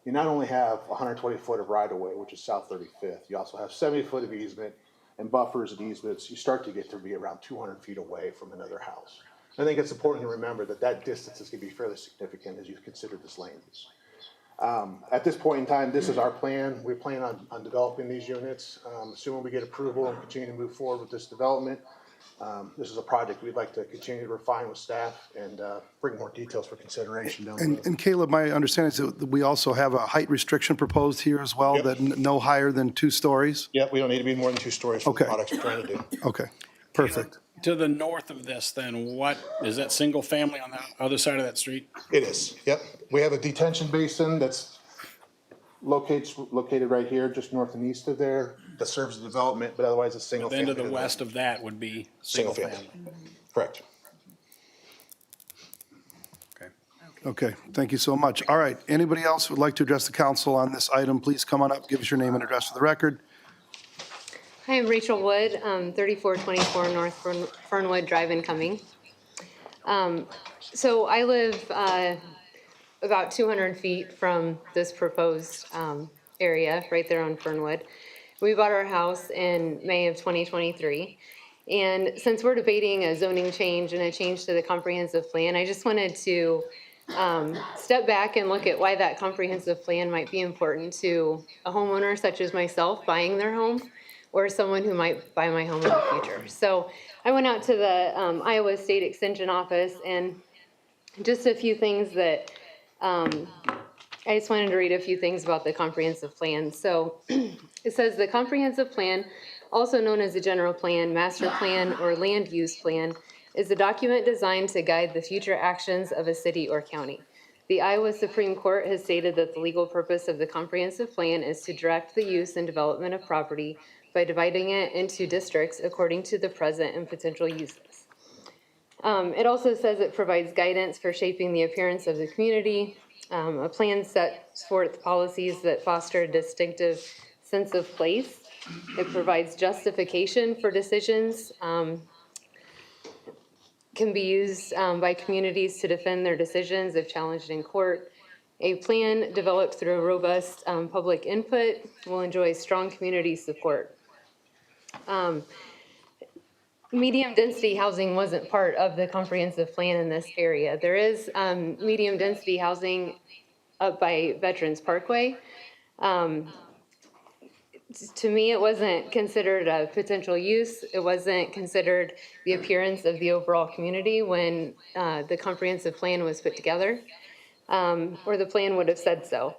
you not only have 120 foot of right of way, which is South 35th, you also have 70 foot of easement and buffers and easements. You start to get to be around 200 feet away from another house. I think it's important to remember that that distance is going to be fairly significant as you consider this land use. At this point in time, this is our plan. We plan on developing these units. Assuming we get approval and continue to move forward with this development, this is a project we'd like to continue to refine with staff and bring more details for consideration down the road. And Caleb, my understanding is that we also have a height restriction proposed here as well, that no higher than 2 stories? Yep, we don't need to be more than 2 stories for the Okay. products we're trying to do. Okay, perfect. To the north of this, then, what, is that single family on the other side of that street? It is, yep. We have a detention basin that's located right here, just north and east of there, that serves the development, but otherwise it's single Then family. to the west of that would be single family. Correct. Okay, thank you so much. All right, anybody else would like to address the council on this item, please come on up, give us your name and address for the record. Hi, I'm Rachel Wood, 3424 North Fernwood Drive in Cumming. So I live about 200 feet from this proposed area right there on Fernwood. We bought our house in May of 2023. And since we're debating a zoning change and a change to the comprehensive plan, I just wanted to step back and look at why that comprehensive plan might be important to a homeowner such as myself buying their home, or someone who might buy my home in the future. So I went out to the Iowa State Extension Office, and just a few things that, I just wanted to read a few things about the comprehensive plan. So it says the comprehensive plan, also known as a general plan, master plan, or land use plan, is a document designed to guide the future actions of a city or county. The Iowa Supreme Court has stated that the legal purpose of the comprehensive plan is to direct the use and development of property by dividing it into districts according to the present and potential uses. It also says it provides guidance for shaping the appearance of the community. A plan sets forth policies that foster a distinctive sense of place. It provides justification for decisions, can be used by communities to defend their decisions if challenged in court. A plan developed through robust public input will enjoy strong community support. Medium density housing wasn't part of the comprehensive plan in this area. There is medium density housing up by Veterans Parkway. To me, it wasn't considered a potential use. It wasn't considered the appearance of the overall community when the comprehensive plan was put together, or the plan would have said so.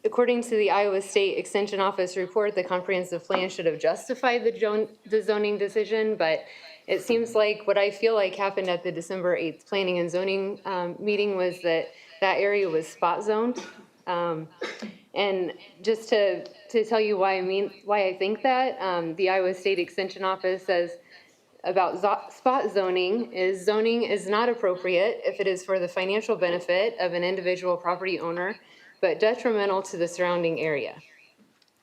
According to the Iowa State Extension Office report, the comprehensive plan should have justified the zoning decision, but it seems like what I feel like happened at the December 8th Planning and Zoning meeting was that area was spot zoned. And just to tell you why I think that, the Iowa State Extension Office says about spot zoning is not appropriate if it is for the financial benefit of an individual property owner, but detrimental to the surrounding area.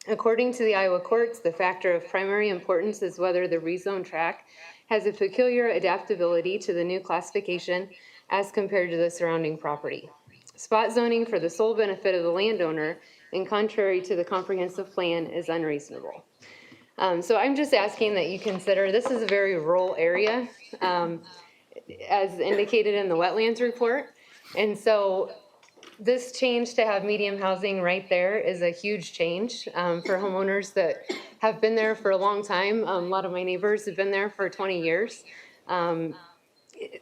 According to the Iowa courts, the factor of primary importance is whether the rezoned tract has a peculiar adaptability to the new classification as compared to the surrounding property. Spot zoning for the sole benefit of the landowner and contrary to the comprehensive plan is unreasonable. So I'm just asking that you consider, this is a very rural area, as indicated in the wetlands report. And so this change to have medium housing right there is a huge change for homeowners that have been there for a long time. A lot of my neighbors have been there for 20 years.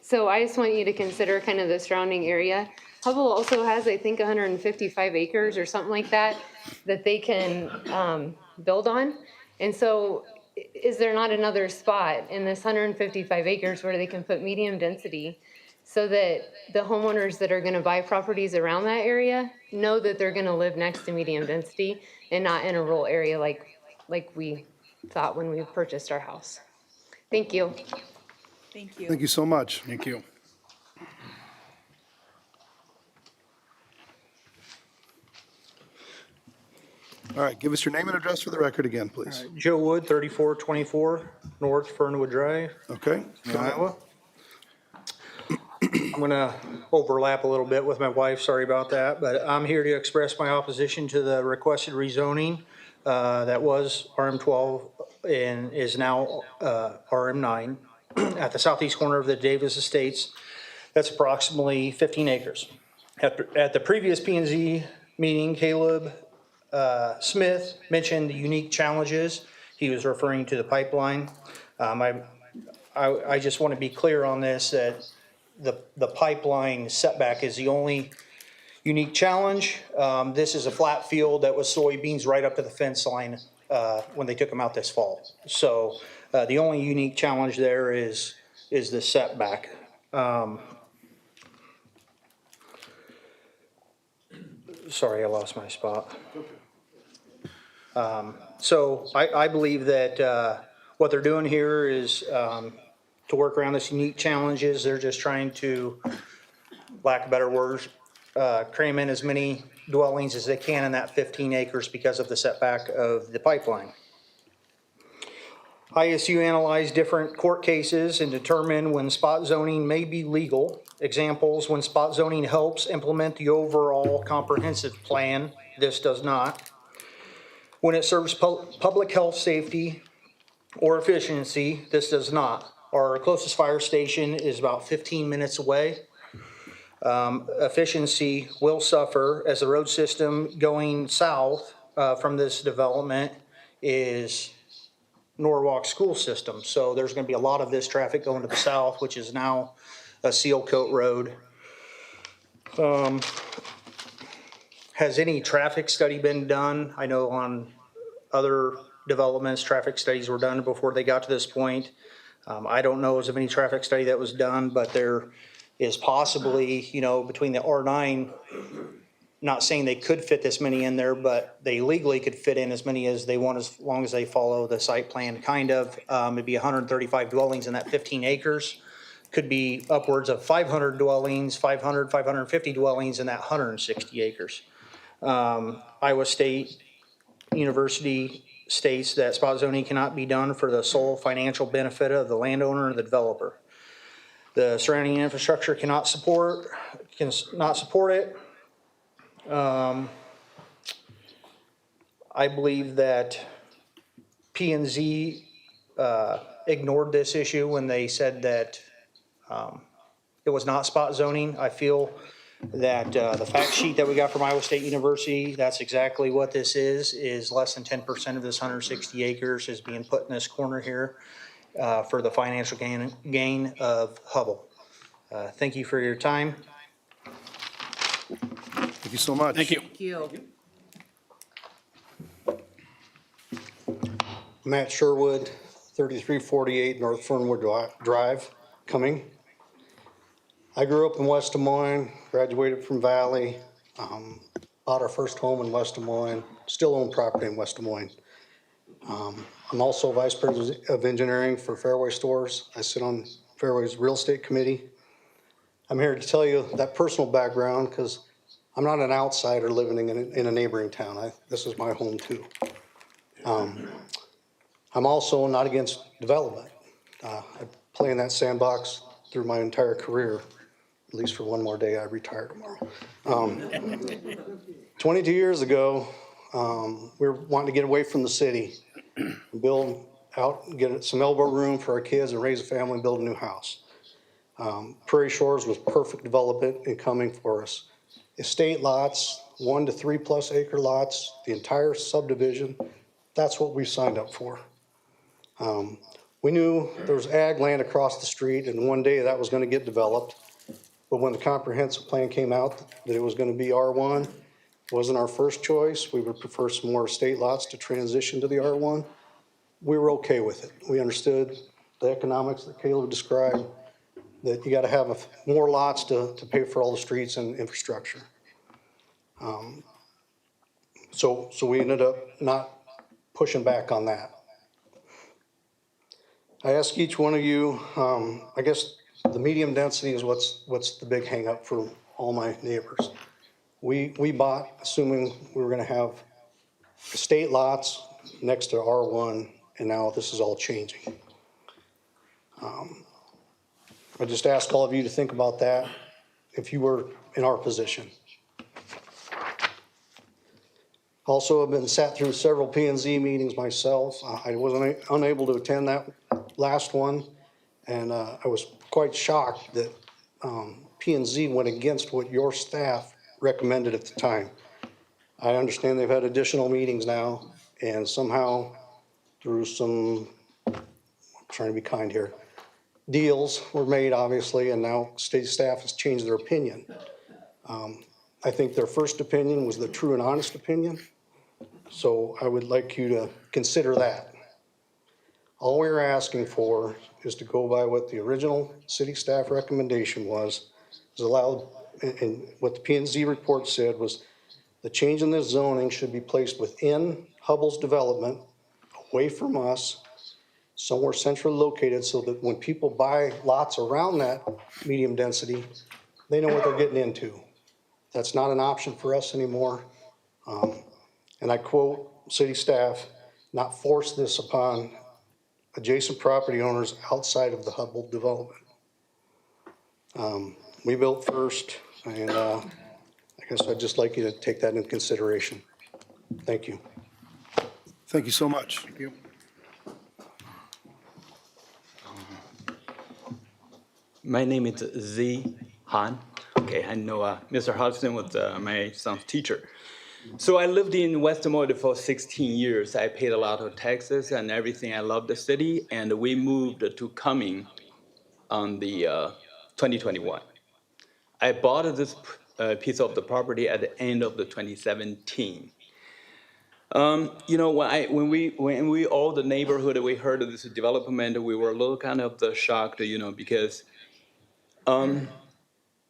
So I just want you to consider kind of the surrounding area. Hubble also has, I think, 155 acres or something like that they can build on. And so is there not another spot in this 155 acres where they can put medium density so that the homeowners that are going to buy properties around that area know that they're going to live next to medium density and not in a rural area like we thought when we purchased our house? Thank you. Thank you. Thank you so much. Thank you. All right, give us your name and address for the record again, please. Joe Wood, 3424 North Fernwood Drive, Okay? Iowa. I'm going to overlap a little bit with my wife, sorry about that, but I'm here to express my opposition to the requested rezoning that was RM12 and is now RM9 at the southeast corner of the Davis Estates. That's approximately 15 acres. At the previous P&Z meeting, Caleb Smith mentioned the unique challenges. He was referring to the pipeline. I just want to be clear on this, that the pipeline setback is the only unique challenge. This is a flat field that was soybeans right up to the fence line when they took them out this fall. So the only unique challenge there is the setback. Sorry, I lost my spot. So I believe that what they're doing here is to work around this unique challenges. They're just trying to, lack of better words, cram in as many dwellings as they can in that 15 acres because of the setback of the pipeline. ISU analyzed different court cases and determined when spot zoning may be legal. Examples: when spot zoning helps implement the overall comprehensive plan, this does not. When it serves public health, safety, or efficiency, this does not. Our closest fire station is about 15 minutes away. Efficiency will suffer as the road system going south from this development is Norwalk school system. So there's going to be a lot of this traffic going to the south, which is now a seal coat road. Has any traffic study been done? I know on other developments, traffic studies were done before they got to this point. I don't know of any traffic study that was done, but there is possibly, between the R9, not saying they could fit this many in there, but they legally could fit in as many as they want as long as they follow the site plan, kind of. It'd be 135 dwellings in that 15 acres. Could be upwards of 500 dwellings, 550 dwellings in that 160 acres. Iowa State University states that spot zoning cannot be done for the sole financial benefit of the landowner or the developer. The surrounding infrastructure cannot support it. I believe that P&Z ignored this issue when they said that it was not spot zoning. I feel that the fact sheet that we got from Iowa State University, that's exactly what this is less than 10% of this 160 acres is being put in this corner here for the financial gain of Hubble. Thank you for your time. Thank you so much. Thank you. Thank you. Matt Sherwood, 3348 North Fernwood Drive, Cumming. I grew up in West Des Moines, graduated from Valley, bought our first home in West Des Moines, still own property in West Des Moines. I'm also Vice President of Engineering for Fairway Stores. I sit on Fairway's Real Estate Committee. I'm here to tell you that personal background because I'm not an outsider living in a neighboring town. This is my home too. I'm also not against development. I play in that sandbox through my entire career, at least for one more day. I retire tomorrow. 22 years ago, we were wanting to get away from the city, build out, get some elbow room for our kids and raise a family and build a new house. Prairie Shores was perfect development and coming for us. Estate lots, 1 to 3+ acre lots, the entire subdivision, that's what we signed up for. We knew there was ag land across the street and one day that was going to get developed. But when the comprehensive plan came out that it was going to be R1, it wasn't our first choice. We would prefer some more estate lots to transition to the R1. We were okay with it. We understood the economics that Caleb described, that you got to have more lots to pay for all the streets and infrastructure. So we ended up not pushing back on that. I ask each one of you, I guess the medium density is what's the big hang up for all my neighbors. We bought assuming we were going to have estate lots next to R1, and now this is all changing. I just ask all of you to think about that if you were in our position. Also, I've been sat through several P&Z meetings myself. I was unable to attend that last one, and I was quite shocked that P&Z went against what your staff recommended at the time. I understand they've had additional meetings now, and somehow through some, I'm trying to be kind here, deals were made, obviously, and now state staff has changed their opinion. I think their first opinion was the true and honest opinion, so I would like you to consider that. All we're asking for is to go by what the original city staff recommendation was allowed, and what the P&Z report said was the change in this zoning should be placed within Hubbell's development, away from us, somewhere centrally located, so that when people buy lots around that medium density, they know what they're getting into. That's not an option for us anymore. And I quote city staff, not force this upon adjacent property owners outside of the Hubbell development. We built first, and I guess I'd just like you to take that into consideration. Thank you. Thank you so much. Thank you. My name is Z Han. Okay, I know Mr. Hodgson was my son's teacher. So I lived in West Des Moines for 16 years. I paid a lot of taxes and everything. I loved the city, and we moved to Cumming on the 2021. I bought this piece of the property at the end of the 2017. You know, when we all the neighborhood, we heard of this development, we were a little kind of shocked, you know, because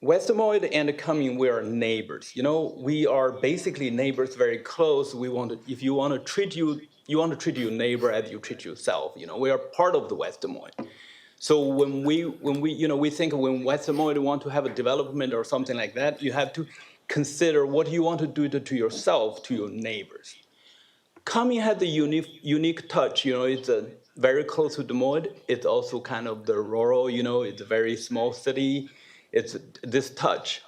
West Des Moines and Cumming, we are neighbors. You know, we are basically neighbors, very close. We want to, if you want to treat you want to treat your neighbor as you treat yourself. You know, we are part of the West Des Moines. So when we you know, we think when West Des Moines want to have a development or something like that, you have to consider what you want to do to yourself, to your neighbors. Cumming had the unique touch. You know, it's very close to Des Moines. It's also kind of the rural. You know, it's a very small city. It's this touch.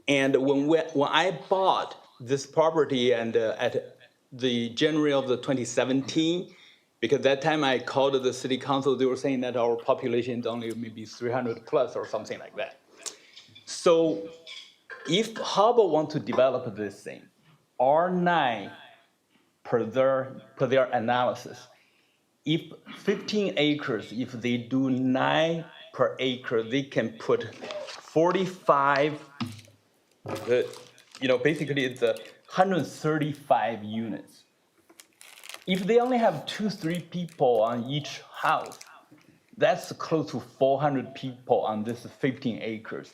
And when I bought this property and at the January of the 2017, because that time I called the city council, they were saying that our population is only maybe 300 plus or something like that. So if Hubbell wants to develop this thing, R9 per their analysis, if 15 acres, if they do 9 per acre, they can put 45, you know, basically it's 135 units. If they only have 2-3 people on each house, that's close to 400 people on this 15 acres.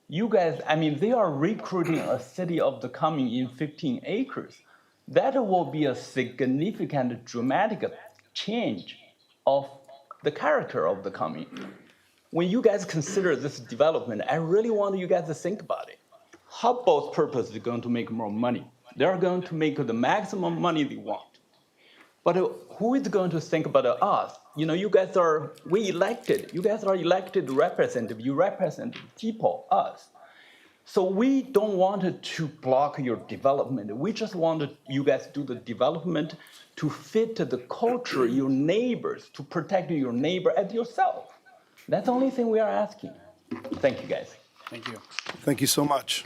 You guys, I mean, they are recruiting a city of the Cumming in 15 acres. That will be a significant, dramatic change of the character of the Cumming. When you guys consider this development, I really want you guys to think about it. Hubbell's purpose is going to make more money. They're going to make the maximum money they want. But who is going to think about us? You know, you guys are, we elected. You guys are elected representative. You represent people, us. So we don't want to block your development. We just want you guys to do the development to fit the culture, your neighbors, to protect your neighbor and yourself. That's the only thing we are asking. Thank you, guys. Thank you. Thank you so much.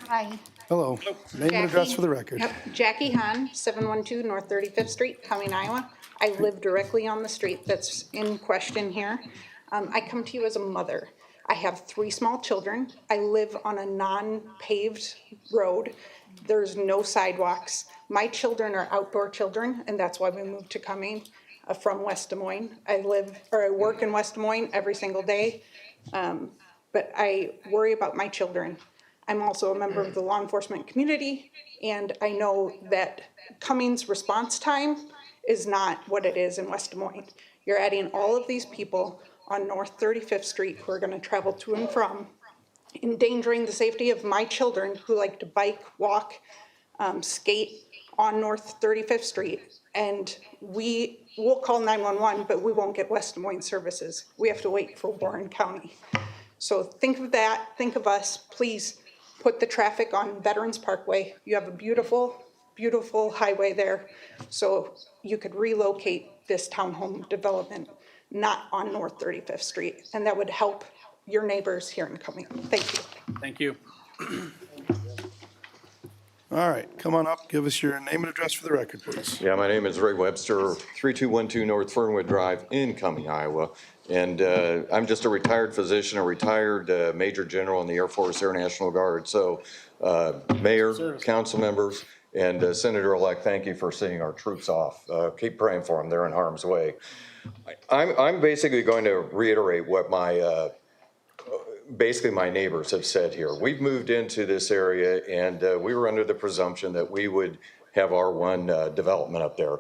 Hi. Hello. Name and address for the record. Yep, Jackie Hahn, 712 North 35th Street, Cumming, Iowa. I live directly on the street that's in question here. I come to you as a mother. I have 3 small children. I live on a non-paved road. There's no sidewalks. My children are outdoor children, and that's why we moved to Cumming from West Des Moines. I work in West Des Moines every single day, but I worry about my children. I'm also a member of the law enforcement community, and I know that Cumming's response time is not what it is in West Des Moines. You're adding all of these people on North 35th Street who are going to travel to and from, endangering the safety of my children who like to bike, walk, skate on North 35th Street. And we'll call 911, but we won't get West Des Moines services. We have to wait for Warren County. So think of that, think of us, please put the traffic on Veterans Parkway. You have a beautiful, beautiful highway there. So you could relocate this townhome development, not on North 35th Street. And that would help your neighbors here in Cumming. Thank you. Thank you. All right, come on up, give us your name and address for the record, please. Yeah, my name is Ray Webster, 3212 North Fernwood Drive in Cumming, Iowa. And I'm just a retired physician, a retired Major General in the Air Force Air National Guard. So Mayor, council members, and Senator-elect, thank you for seeing our troops off. Keep praying for them, they're in harm's way. I'm basically going to reiterate what basically my neighbors have said here. We've moved into this area and we were under the presumption that we would have R1 development up there.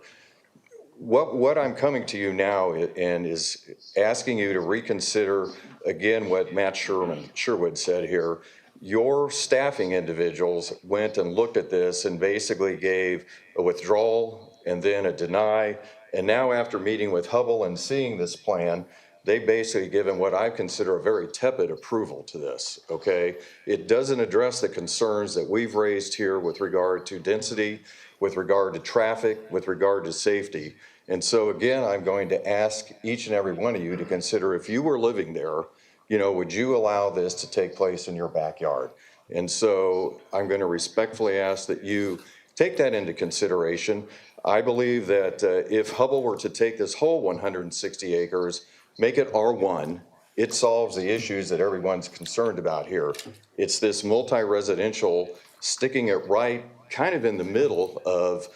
What I'm coming to you now and is asking you to reconsider again what Matt Sherwood said here. Your staffing individuals went and looked at this and basically gave a withdrawal and then a deny. And now after meeting with Hubble and seeing this plan, they basically given what I consider a very tepid approval to this, okay? It doesn't address the concerns that we've raised here with regard to density, with regard to traffic, with regard to safety. And so again, I'm going to ask each and every one of you to consider if you were living there, would you allow this to take place in your backyard? And so I'm going to respectfully ask that you take that into consideration. I believe that if Hubble were to take this whole 160 acres, make it R1, it solves the issues that everyone's concerned about here. It's this multi-residential, sticking it right kind of in the middle of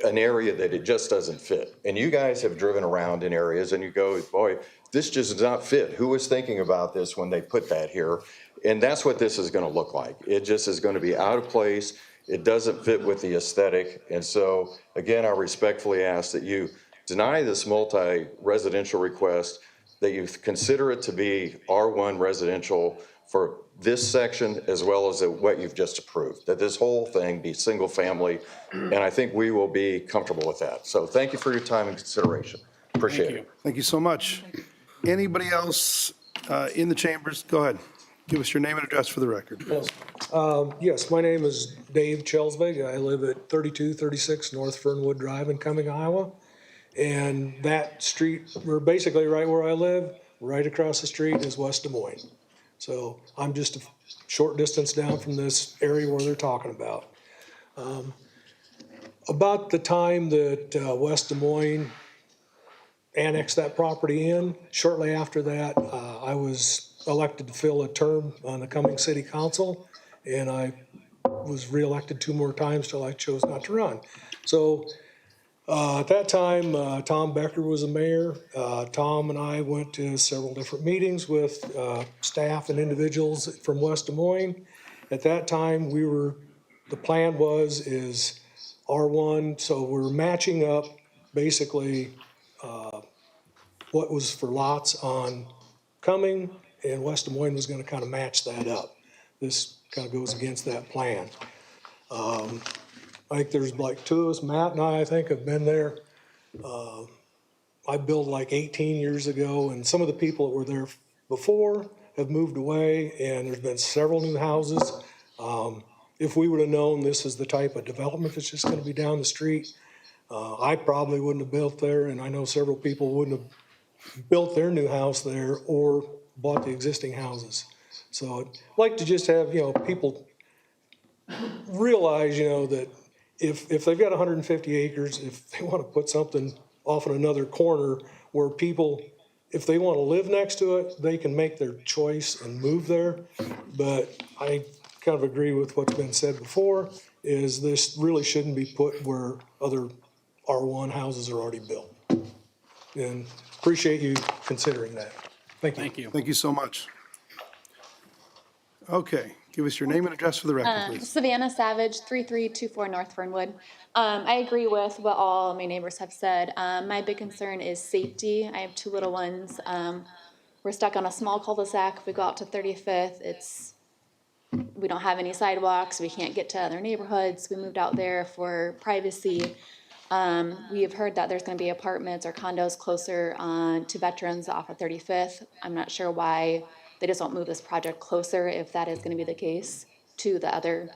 an area that it just doesn't fit. And you guys have driven around in areas and you go, boy, this just does not fit. Who was thinking about this when they put that here? And that's what this is going to look like. It just is going to be out of place. It doesn't fit with the aesthetic. And so, again, I respectfully ask that you deny this multi-residential request, that you consider it to be R1 residential for this section as well as what you've just approved, that this whole thing be single family, and I think we will be comfortable with that. So thank you for your time and consideration. Appreciate it. Thank you so much. Anybody else in the chambers? Go ahead. Give us your name and address for the record. Yes, my name is Dave Chelsvig. I live at 3236 North Fernwood Drive in Cumming, Iowa. And that street, we're basically right where I live, right across the street is West Des Moines. So I'm just a short distance down from this area where they're talking about. About the time that West Des Moines annexed that property in, shortly after that, I was elected to fill a term on the Cumming City Council, and I was reelected 2 more times till I chose not to run. So at that time, Tom Becker was the mayor. Tom and I went to several different meetings with staff and individuals from West Des Moines. At that time, the plan is R1, so we're matching up basically what was for lots on Cumming, and West Des Moines was going to kind of match that up. This kind of goes against that plan. I think there's like 2 of us, Matt and I think, have been there. I built like 18 years ago, and some of the people that were there before have moved away, and there's been several new houses. If we would have known this is the type of development that's just going to be down the street, I probably wouldn't have built there, and I know several people wouldn't have built their new house there or bought the existing houses. So I'd like to just have, people realize, that if they've got 150 acres, if they want to put something off in another corner where people, if they want to live next to it, they can make their choice and move there. But I kind of agree with what's been said before, is this really shouldn't be put where other R1 houses are already built. And appreciate you considering that. Thank you. Thank you. Thank you so much. Okay, give us your name and address for the record, please. Savannah Savage, 3324 North Fernwood. I agree with what all my neighbors have said. My big concern is safety. I have 2 little ones. We're stuck on a small cul-de-sac. If we go out to 35th, we don't have any sidewalks. We can't get to other neighborhoods. We moved out there for privacy. We have heard that there's going to be apartments or condos closer to veterans off of 35th. I'm not sure why they just won't move this project closer, if that is going to be the case, to the other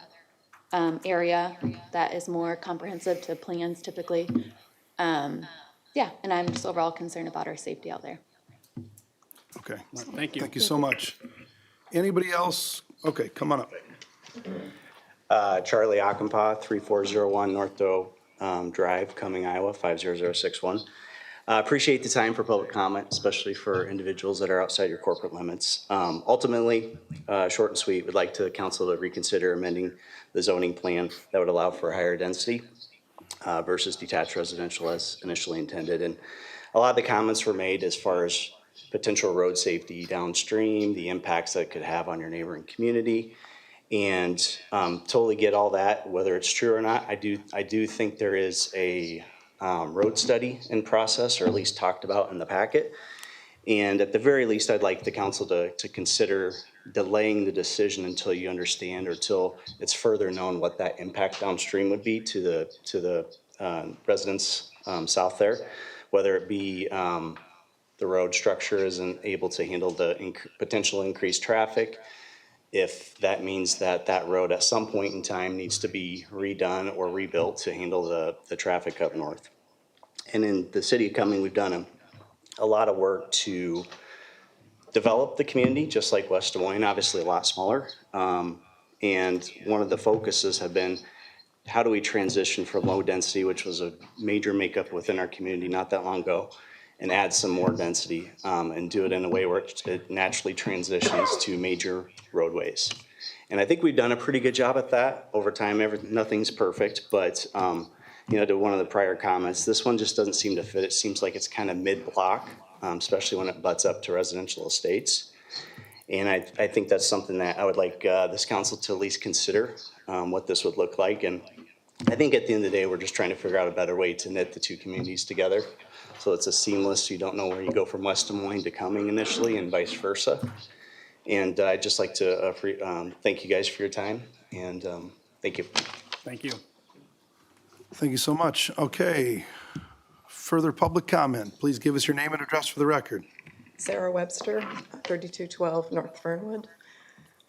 area that is more comprehensive to plans typically. Yeah, and I'm just overall concerned about our safety out there. Okay. Thank you. Thank you so much. Anybody else? Okay, come on up. Charlie Akampaw, 3401 North Doe Drive, Cumming, Iowa, 50061. Appreciate the time for public comment, especially for individuals that are outside your corporate limits. Ultimately, short and sweet, would like the council to reconsider amending the zoning plan that would allow for higher density versus detached residential as initially intended. And a lot of the comments were made as far as potential road safety downstream, the impacts that it could have on your neighboring community. And totally get all that, whether it's true or not. I do think there is a road study in process, or at least talked about in the packet. And at the very least, I'd like the council to consider delaying the decision until you understand, or till it's further known what that impact downstream would be to the residents south there, whether it be the road structure isn't able to handle the potential increased traffic. If that means that that road at some point in time needs to be redone or rebuilt to handle the traffic up north. And in the city of Cumming, we've done a lot of work to develop the community, just like West Des Moines, obviously a lot smaller. And one of the focuses have been, how do we transition from low density, which was a major makeup within our community not that long ago, and add some more density and do it in a way where it naturally transitions to major roadways. And I think we've done a pretty good job at that over time. Nothing's perfect, but you know, to one of the prior comments, this one just doesn't seem to fit. It seems like it's kind of mid-block, especially when it butts up to residential estates. And I think that's something that I would like this council to at least consider what this would look like. And I think at the end of the day, we're just trying to figure out a better way to knit the two communities together. So it's a seamless, you don't know where you go from West Des Moines to Cumming initially and vice versa. And I'd just like to thank you guys for your time, and thank you. Thank you. Thank you so much. Okay. Further public comment. Please give us your name and address for the record. Sarah Webster, 3212 North Fernwood.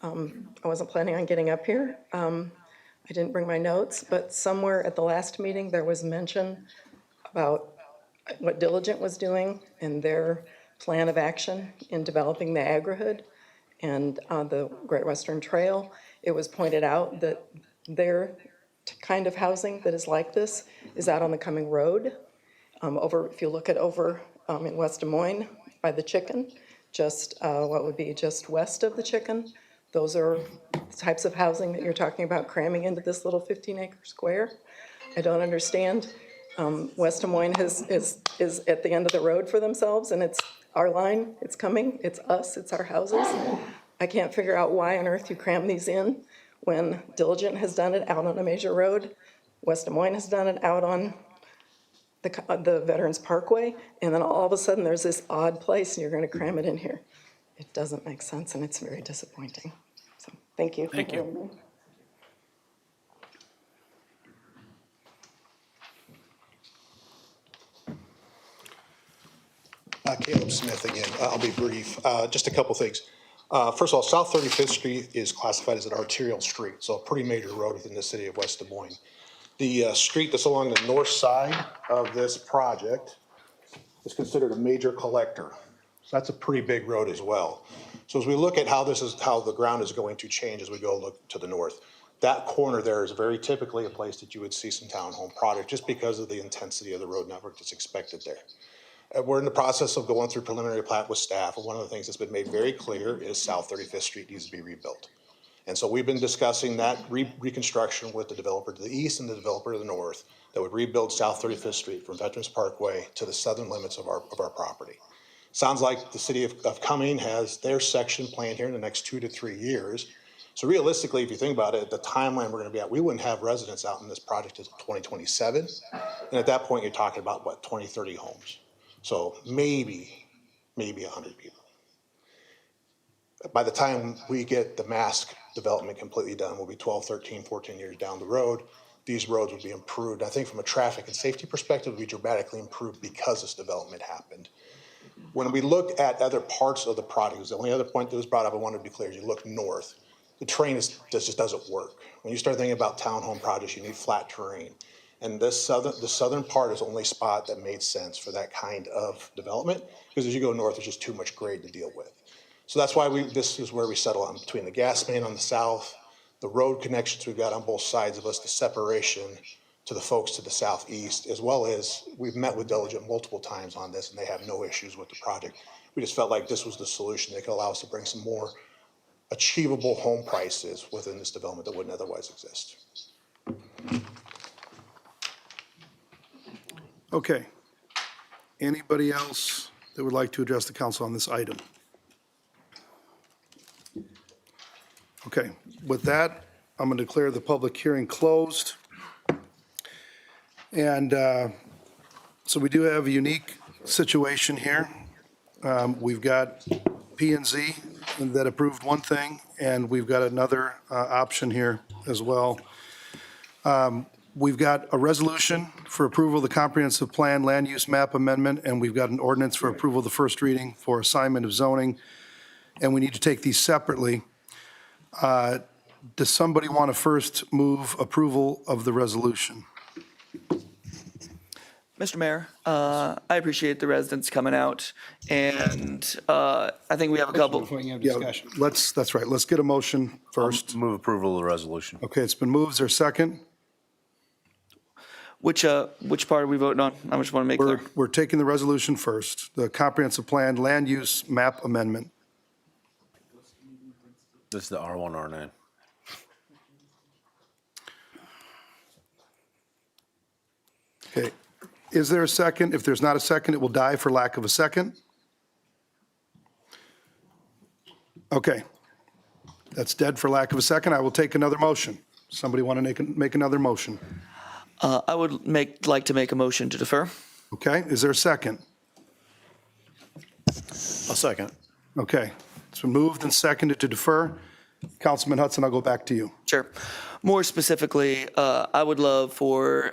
I wasn't planning on getting up here. I didn't bring my notes, but somewhere at the last meeting, there was mention about what Diligent was doing and their plan of action in developing the agri-hood and the Great Western Trail. It was pointed out that their kind of housing that is like this is out on the Cumming Road. If you look at over in West Des Moines by the Chicken, just what would be just west of the Chicken, those are the types of housing that you're talking about cramming into this little 15-acre square. I don't understand. West Des Moines is at the end of the road for themselves, and it's our line, it's coming, it's us, it's our houses. I can't figure out why on earth you cram these in when Diligent has done it out on a major road, West Des Moines has done it out on the Veterans Parkway, and then all of a sudden there's this odd place and you're gonna cram it in here. It doesn't make sense, and it's very disappointing. So, thank you. Thank you. Caleb Smith again. I'll be brief. Just a couple things. First of all, South 35th Street is classified as an arterial street, so a pretty major road within the city of West Des Moines. The street that's along the north side of this project is considered a major collector. So that's a pretty big road as well. So as we look at how the ground is going to change as we go look to the north, that corner there is very typically a place that you would see some townhome product just because of the intensity of the road network that's expected there. We're in the process of going through preliminary plat with staff, and one of the things that's been made very clear is South 35th Street needs to be rebuilt. And so we've been discussing that reconstruction with the developer to the east and the developer to the north that would rebuild South 35th Street from Veterans Parkway to the southern limits of our property. Sounds like the city of Cumming has their section planned here in the next 2 to 3 years. So realistically, if you think about it, the timeline we're gonna be at, we wouldn't have residents out in this project until 2027. And at that point, you're talking about what, 20, 30 homes. So maybe 100 people. By the time we get the mask development completely done, we'll be 12, 13, 14 years down the road. These roads would be improved. I think from a traffic and safety perspective, it would be dramatically improved because this development happened. When we look at other parts of the project, the only other point that was brought up, I wanted to be clear, is you look north, the terrain just doesn't work. When you start thinking about townhome projects, you need flat terrain. And the southern part is the only spot that made sense for that kind of development, because as you go north, there's just too much grade to deal with. So that's why this is where we settle on between the gas main on the south, the road connections we've got on both sides of us, the separation to the folks to the southeast, as well as we've met with Diligent multiple times on this and they have no issues with the project. We just felt like this was the solution that could allow us to bring some more achievable home prices within this development that wouldn't otherwise exist. Okay. Anybody else that would like to address the council on this item? Okay, with that, I'm going to declare the public hearing closed. And so we do have a unique situation here. We've got P and Z that approved one thing, and we've got another option here as well. We've got a resolution for approval of the comprehensive plan land use map amendment, and we've got an ordinance for approval of the first reading for assignment of zoning, and we need to take these separately. Does somebody want to first move approval of the resolution? Mr. Mayor, I appreciate the residents coming out, and I think we have a couple. Before you have Yeah, discussion. that's right. Let's get a motion first. Move approval of the resolution. Okay, it's been moved. Is there a second? Which part are we voting on? I just want to make clear. We're taking the resolution first, the comprehensive plan land use map amendment. This is the R1, R9. Okay. Is there a second? If there's not a second, it will die for lack of a second. Okay. That's dead for lack of a second. I will take another motion. Somebody want to make another motion? I would like to make a motion to defer. Okay, is there a second? I'll second. Okay, it's been moved and seconded to defer. Councilman Hudson, I'll go back to you. Sure. More specifically, I would love for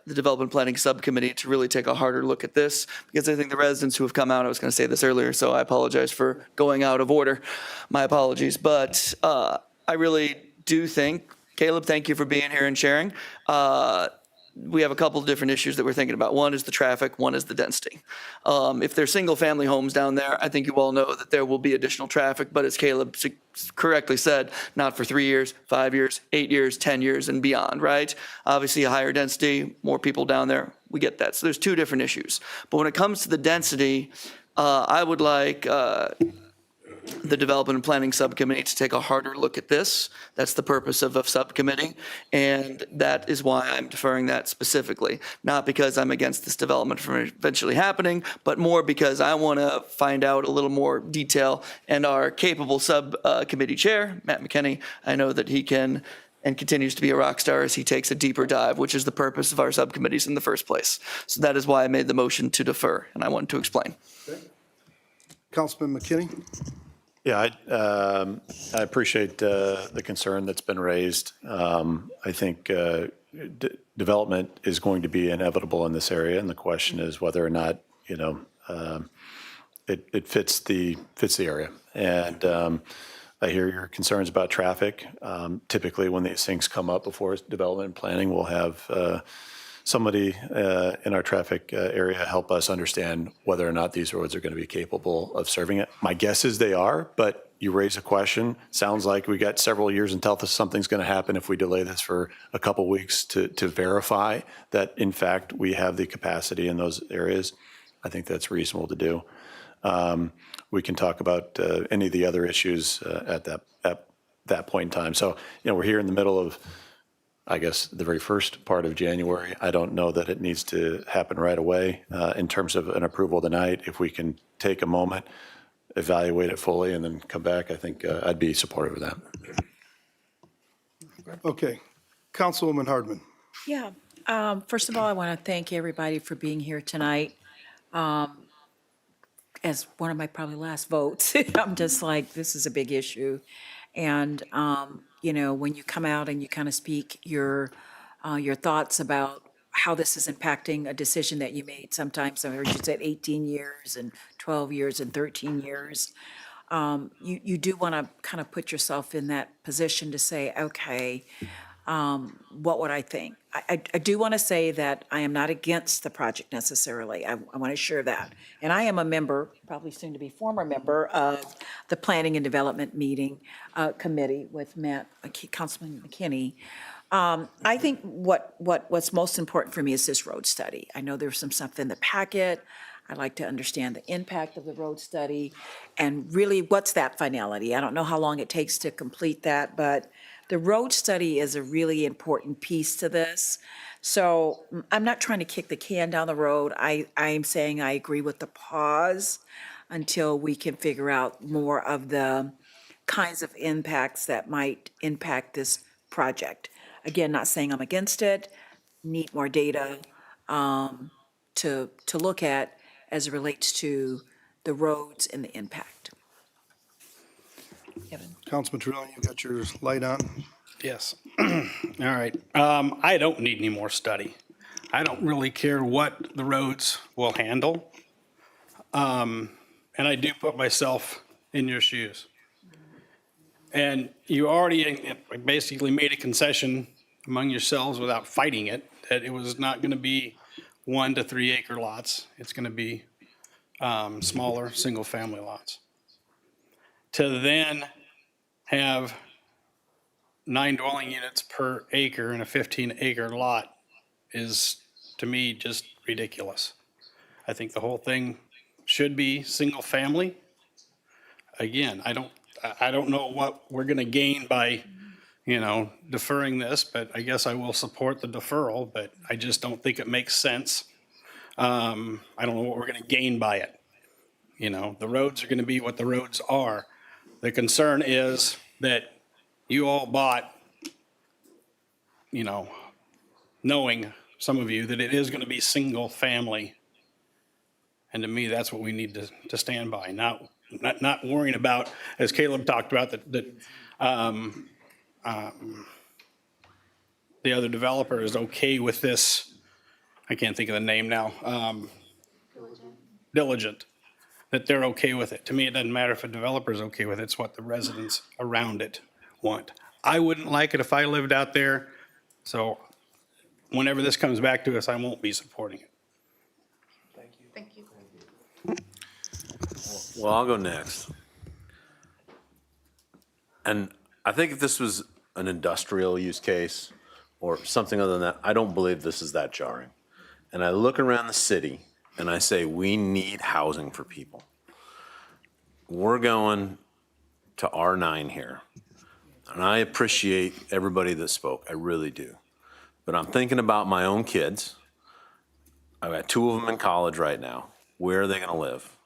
the Development Planning Subcommittee to really take a harder look at this, because I think the residents who have come out, I was going to say this earlier, so I apologize for going out of order. My apologies. But I really do think, Caleb, thank you for being here and sharing. We have a couple of different issues that we're thinking about. One is the traffic, one is the density. If there's single-family homes down there, I think you all know that there will be additional traffic, but as Caleb correctly said, not for 3 years, 5 years, 8 years, 10 years, and beyond, right? Obviously, a higher density, more people down there, we get that. So there's two different issues. But when it comes to the density, I would like the Development and Planning Subcommittee to take a harder look at this. That's the purpose of a subcommittee, and that is why I'm deferring that specifically. Not because I'm against this development from eventually happening, but more because I want to find out a little more detail. And our capable subcommittee chair, Matt McKinney, I know that he can and continues to be a rock star as he takes a deeper dive, which is the purpose of our subcommittees in the first place. So that is why I made the motion to defer, and I wanted to explain. Councilman McKinney? Yeah, I appreciate the concern that's been raised. I think development is going to be inevitable in this area, and the question is whether or not, it fits the area. And I hear your concerns about traffic. Typically, when these things come up before development and planning, we'll have somebody in our traffic area help us understand whether or not these roads are going to be capable of serving it. My guess is they are, but you raise a question. Sounds like we got several years until something's going to happen if we delay this for a couple weeks to verify that, in fact, we have the capacity in those areas. I think that's reasonable to do. We can talk about any of the other issues at that point in time. So, we're here in the middle of, I guess, the very first part of January. I don't know that it needs to happen right away in terms of an approval tonight. If we can take a moment, evaluate it fully, and then come back, I think I'd be supportive of that. Okay. Councilwoman Hardman. Yeah. First of all, I want to thank everybody for being here tonight. As one of my probably last votes, I'm just like, this is a big issue. And, when you come out and you kind of speak your thoughts about how this is impacting a decision that you made, sometimes I heard you said 18 years and 12 years and 13 years. You do want to kind of put yourself in that position to say, okay, what would I think? I do want to say that I am not against the project necessarily. I want to share that. And I am a member, probably soon to be former member, of the Planning and Development Committee with Councilman McKinney. I think what's most important for me is this road study. I know there's some stuff in the packet. I'd like to understand the impact of the road study and really what's that finality. I don't know how long it takes to complete that, but the road study is a really important piece to this. So I'm not trying to kick the can down the road. I'm saying I agree with the pause until we can figure out more of the kinds of impacts that might impact this project. Again, not saying I'm against it, need more data to look at as it relates to the roads and the impact. Councilman Trudell, you got your light on? Yes. All right. I don't need any more study. I don't really care what the roads will handle. And I do put myself in your shoes. And you already basically made a concession among yourselves without fighting it, that it was not going to be 1 to 3 acre lots. It's going to be smaller, single-family lots. To then have 9 dwelling units per acre in a 15-acre lot is, to me, just ridiculous. I think the whole thing should be single-family. Again, I don't know what we're going to gain by, deferring this, but I guess I will support the deferral, but I just don't think it makes sense. I don't know what we're going to gain by it. The roads are going to be what the roads are. The concern is that you all bought, knowing, some of you, that it is going to be single family. And to me, that's what we need to stand by, not worrying about, as Caleb talked about, that the other developer is okay with this. I can't think of the name now. Diligent, that they're okay with it. To me, it doesn't matter if a developer's okay with it. It's what the residents around it want. I wouldn't like it if I lived out there. So whenever this comes back to us, I won't be supporting it. Thank you. Well, I'll go next. And I think if this was an industrial use case or something other than that, I don't believe this is that jarring. And I look around the city and I say, we need housing for people. We're going to R9 here. And I appreciate everybody that spoke, I really do. But I'm thinking about my own kids. I've got 2 of them in college right now. Where are they gonna live?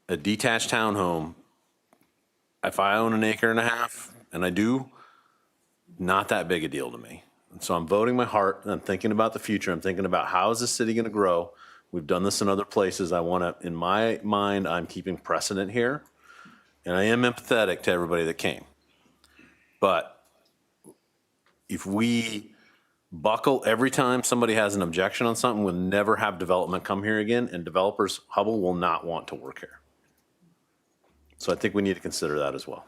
A detached townhome, if I own 1.5 acres, and I do, not that big a deal to me. And so I'm voting my heart, and I'm thinking about the future. I'm thinking about how is this city gonna grow? We've done this in other places. In my mind, I'm keeping precedent here. And I am empathetic to everybody that came. But if we buckle every time somebody has an objection on something, we'll never have development come here again, and developers, Hubble will not want to work here. So I think we need to consider that as well.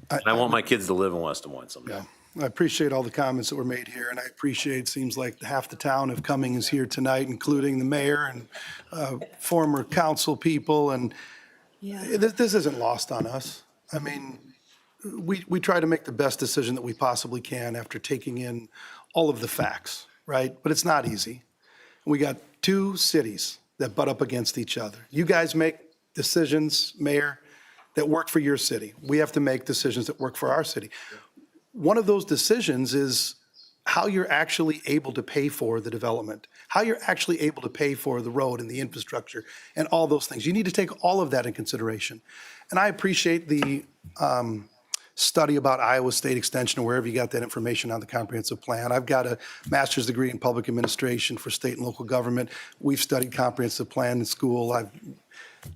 And I want my kids to live in West Des Moines someday. I appreciate all the comments that were made here, and I appreciate, seems like half the town of Cumming is here tonight, including the mayor and former council people, and this isn't lost on us. I mean, we try to make the best decision that we possibly can after taking in all of the facts, right? But it's not easy. We got 2 cities that butt up against each other. You guys make decisions, Mayor, that work for your city. We have to make decisions that work for our city. One of those decisions is how you're actually able to pay for the development, how you're actually able to pay for the road and the infrastructure and all those things. You need to take all of that in consideration. And I appreciate the study about Iowa State Extension or wherever you got that information on the comprehensive plan. I've got a master's degree in public administration for state and local government. We've studied comprehensive plan in school. I've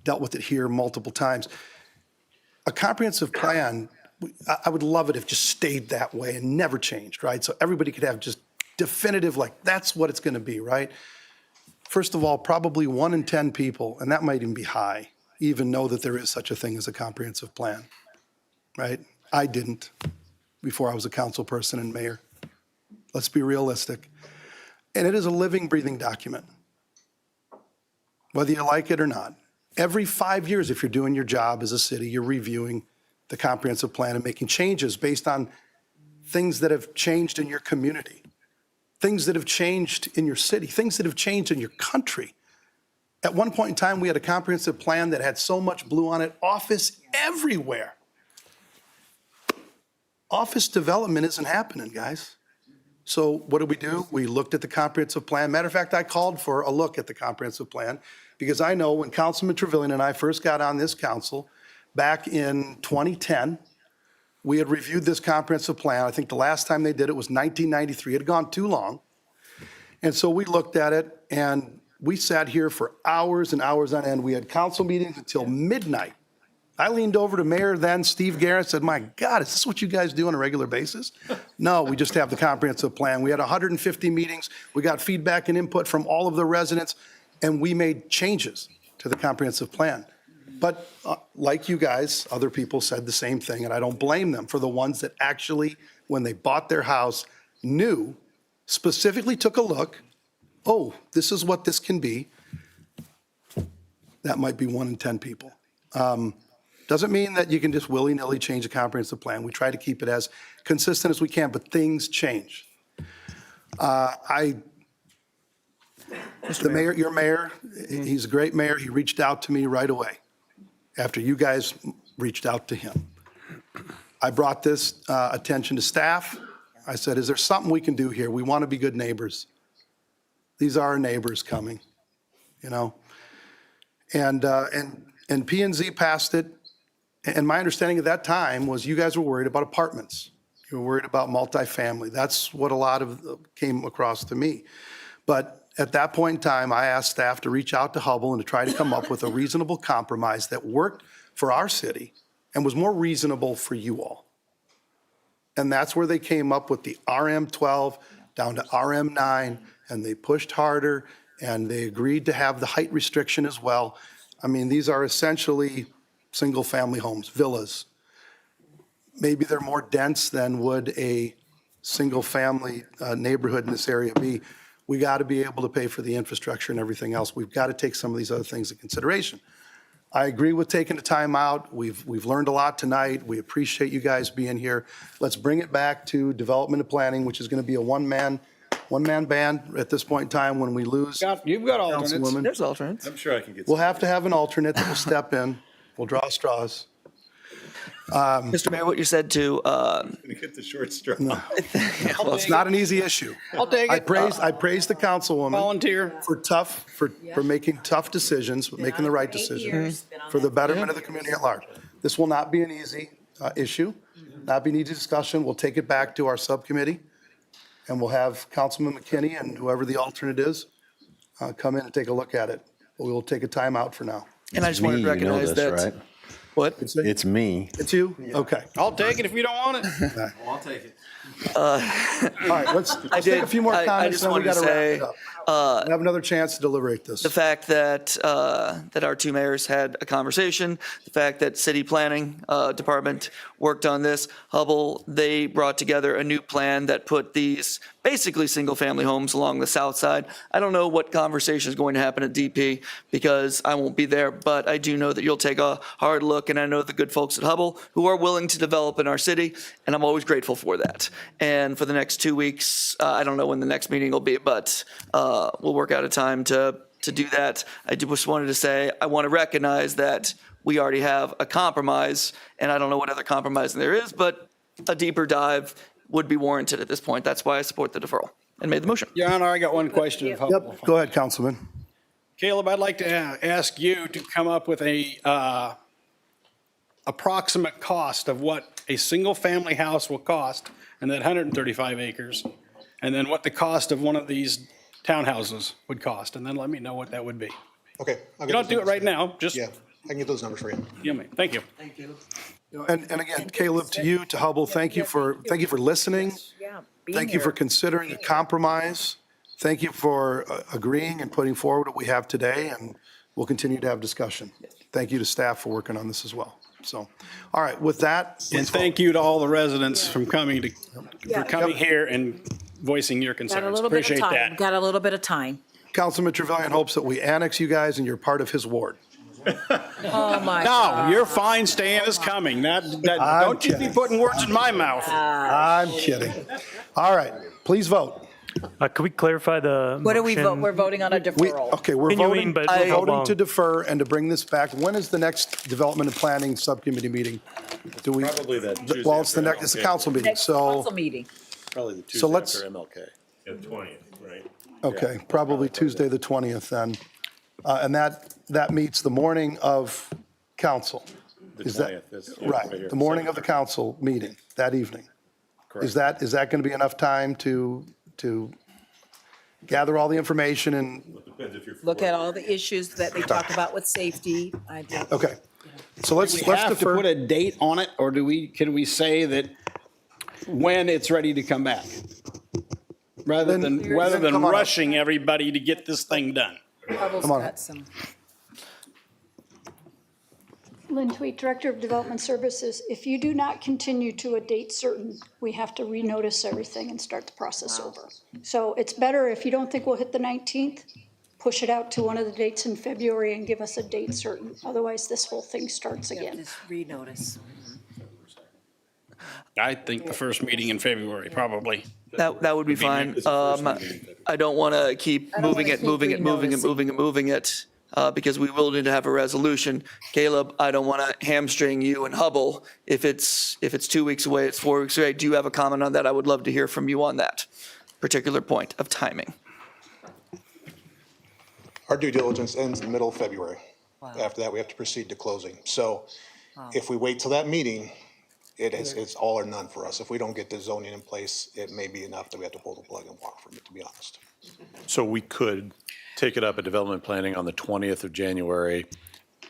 dealt with it here multiple times. A comprehensive plan, I would love it if it just stayed that way and never changed, right? So everybody could have just definitive, like, that's what it's going to be, right? First of all, probably 1 in 10 people, and that might even be high, even know that there is such a thing as a comprehensive plan, right? I didn't. before I was a council person and mayor. Let's be realistic. And it is a living, breathing document, whether you like it or not. Every 5 years, if you're doing your job as a city, you're reviewing the comprehensive plan and making changes based on things that have changed in your community, things that have changed in your city, things that have changed in your country. At one point in time, we had a comprehensive plan that had so much blue on it, office everywhere. Office development isn't happening, guys. So what do? We looked at the comprehensive plan. Matter of fact, I called for a look at the comprehensive plan because I know when Councilman Trevilian and I first got on this council back in 2010, we had reviewed this comprehensive plan. I think the last time they did it was 1993. It had gone too long. And so we looked at it and we sat here for hours and hours on end. We had council meetings until midnight. I leaned over to Mayor then, Steve Garrett, said, my God, is this what you guys do on a regular basis? No, we just have the comprehensive plan. We had 150 meetings. We got feedback and input from all of the residents, and we made changes to the comprehensive plan. But like you guys, other people said the same thing, and I don't blame them for the ones that actually, when they bought their house, knew, specifically took a look, oh, this is what this can be. That might be 1 in 10 people. Doesn't mean that you can just willy-nilly change a comprehensive plan. We try to keep it as consistent as we can, but things change. The mayor, your mayor, he's a great mayor. He reached out to me right away after you guys reached out to him. I brought this attention to staff. I said, is there something we can do here? We want to be good neighbors. These are our neighbors coming, you know? And P&Z passed it. And my understanding at that time was you guys were worried about apartments. You were worried about multifamily. That's what a lot of came across to me. But at that point in time, I asked staff to reach out to Hubble and to try to come up with a reasonable compromise that worked for our city and was more reasonable for you all. And that's where they came up with the RM12 down to RM9, and they pushed harder, and they agreed to have the height restriction as well. I mean, these are essentially single-family homes, villas. Maybe they're more dense than would a single-family neighborhood in this area be. We got to be able to pay for the infrastructure and everything else. We've got to take some of these other things into consideration. I agree with taking the time out. We've learned a lot tonight. We appreciate you guys being here. Let's bring it back to development and planning, which is going to be a one-man band at this point in time when we lose. You've got alternates. Councilwoman. There's alternates. I'm sure I can get We'll have to have an alternate that will step in. We'll draw straws. Mr. Mayor, what you said to, to get the short straw. Well, it's not an easy issue. I'll take I it. praise the councilwoman Volunteer. for making tough decisions, making the right decisions for the betterment of the community at large. This will not be an easy issue, not be an easy discussion. We'll take it back to our subcommittee, and we'll have Councilman McKinney and whoever the alternate is come in and take a look at it. But we will take a time out for now. and I just wanted to recognize that. Right? What? It's me. It's you? Okay. I'll take it if you don't want it. I'll take it. All right, let's take a few more I comments, just then we wanted got to to wrap say, it up. We'll have another chance to deliberate this. the fact that that our two mayors had a conversation, the fact that city planning department worked on this, Hubble, they brought together a new plan that put these basically single-family homes along the south side. I don't know what conversation is going to happen at DP because I won't be there, but I do know that you'll take a hard look, and I know the good folks at Hubble who are willing to develop in our city, and I'm always grateful for that. And for the next 2 weeks, I don't know when the next meeting will be, but we'll work out a time to do that. I just wanted to say, I want to recognize that we already have a compromise, and I don't know what other compromise there is, but a deeper dive would be warranted at this point. That's why I support the deferral and made the motion. Your Honor, I got one question of Hubble. Yep, go ahead, Councilman. Caleb, I'd like to ask you to come up with a approximate cost of what a single-family house will cost in that 135 acres, and then what the cost of one of these townhouses would cost, and then let me know what that would be. Okay. You don't do it right now, just. Yeah, I can get those numbers for you. Yeah, mate. Thank you. And again, Caleb, to you, to Hubble, thank you for listening. Thank you for considering the compromise. Thank you for agreeing and putting forward what we have today, and we'll continue to have discussion. Thank you to staff for working on this as well. So, all right, with that. And thank you to all the residents for coming here and voicing your Got a concerns. little bit of Appreciate time. that. Got a little bit of time. Councilman Trevelyan hopes that we annex you guys and you're part of his ward. Oh, my No, God. you're fine. Stan is coming. I'm Don't you be kidding. putting words in my mouth. I'm kidding. All right, please vote. Could we clarify the What do we vote? motion? We're voting on a deferral. Okay, we're Continuing, voting, but we're how voting long? to defer and to bring this back. When is the next Development and Planning Subcommittee meeting? Do we? Probably that Tuesday Well, it's the after next, it's a MLK. council meeting, Next so, council meeting. Probably the So Tuesday let's- after MLK. The 20th, right? okay, probably Tuesday, the 20th then. And that meets the morning of council. The Is that 20th is right? here. The morning of the council meeting that evening. Is that going to be enough time to gather all the information and, Depends if you're. Look at all the issues that they talk about with safety. okay. So let's Do we have to defer. put a date on it, or can we say that when it's ready to come back? Rather Then than come on up. rushing everybody to get this thing done. Hubble's Come on. got some. Lynn Tweet, Director of Development Services. If you do not continue to a date certain, we have to renotice everything and start the process over. So it's better if you don't think we'll hit the 19th, push it out to one of the dates in February and give us a date certain. Otherwise, this whole thing starts again. Just renotice. I think the first meeting in February, probably. That would be fine. I don't want to keep moving it, because we will need to have a resolution. Caleb, I don't want to hamstring you and Hubble. If it's 2 weeks away, it's 4 weeks away. Do you have a comment on that? I would love to hear from you on that particular point of timing. Our due diligence ends in the middle of February. After that, we have to proceed to closing. So if we wait till that meeting, it's all or none for us. If we don't get the zoning in place, it may be enough that we have to pull the plug and walk from it, to be honest. So we could take it up at development planning on the 20th of January.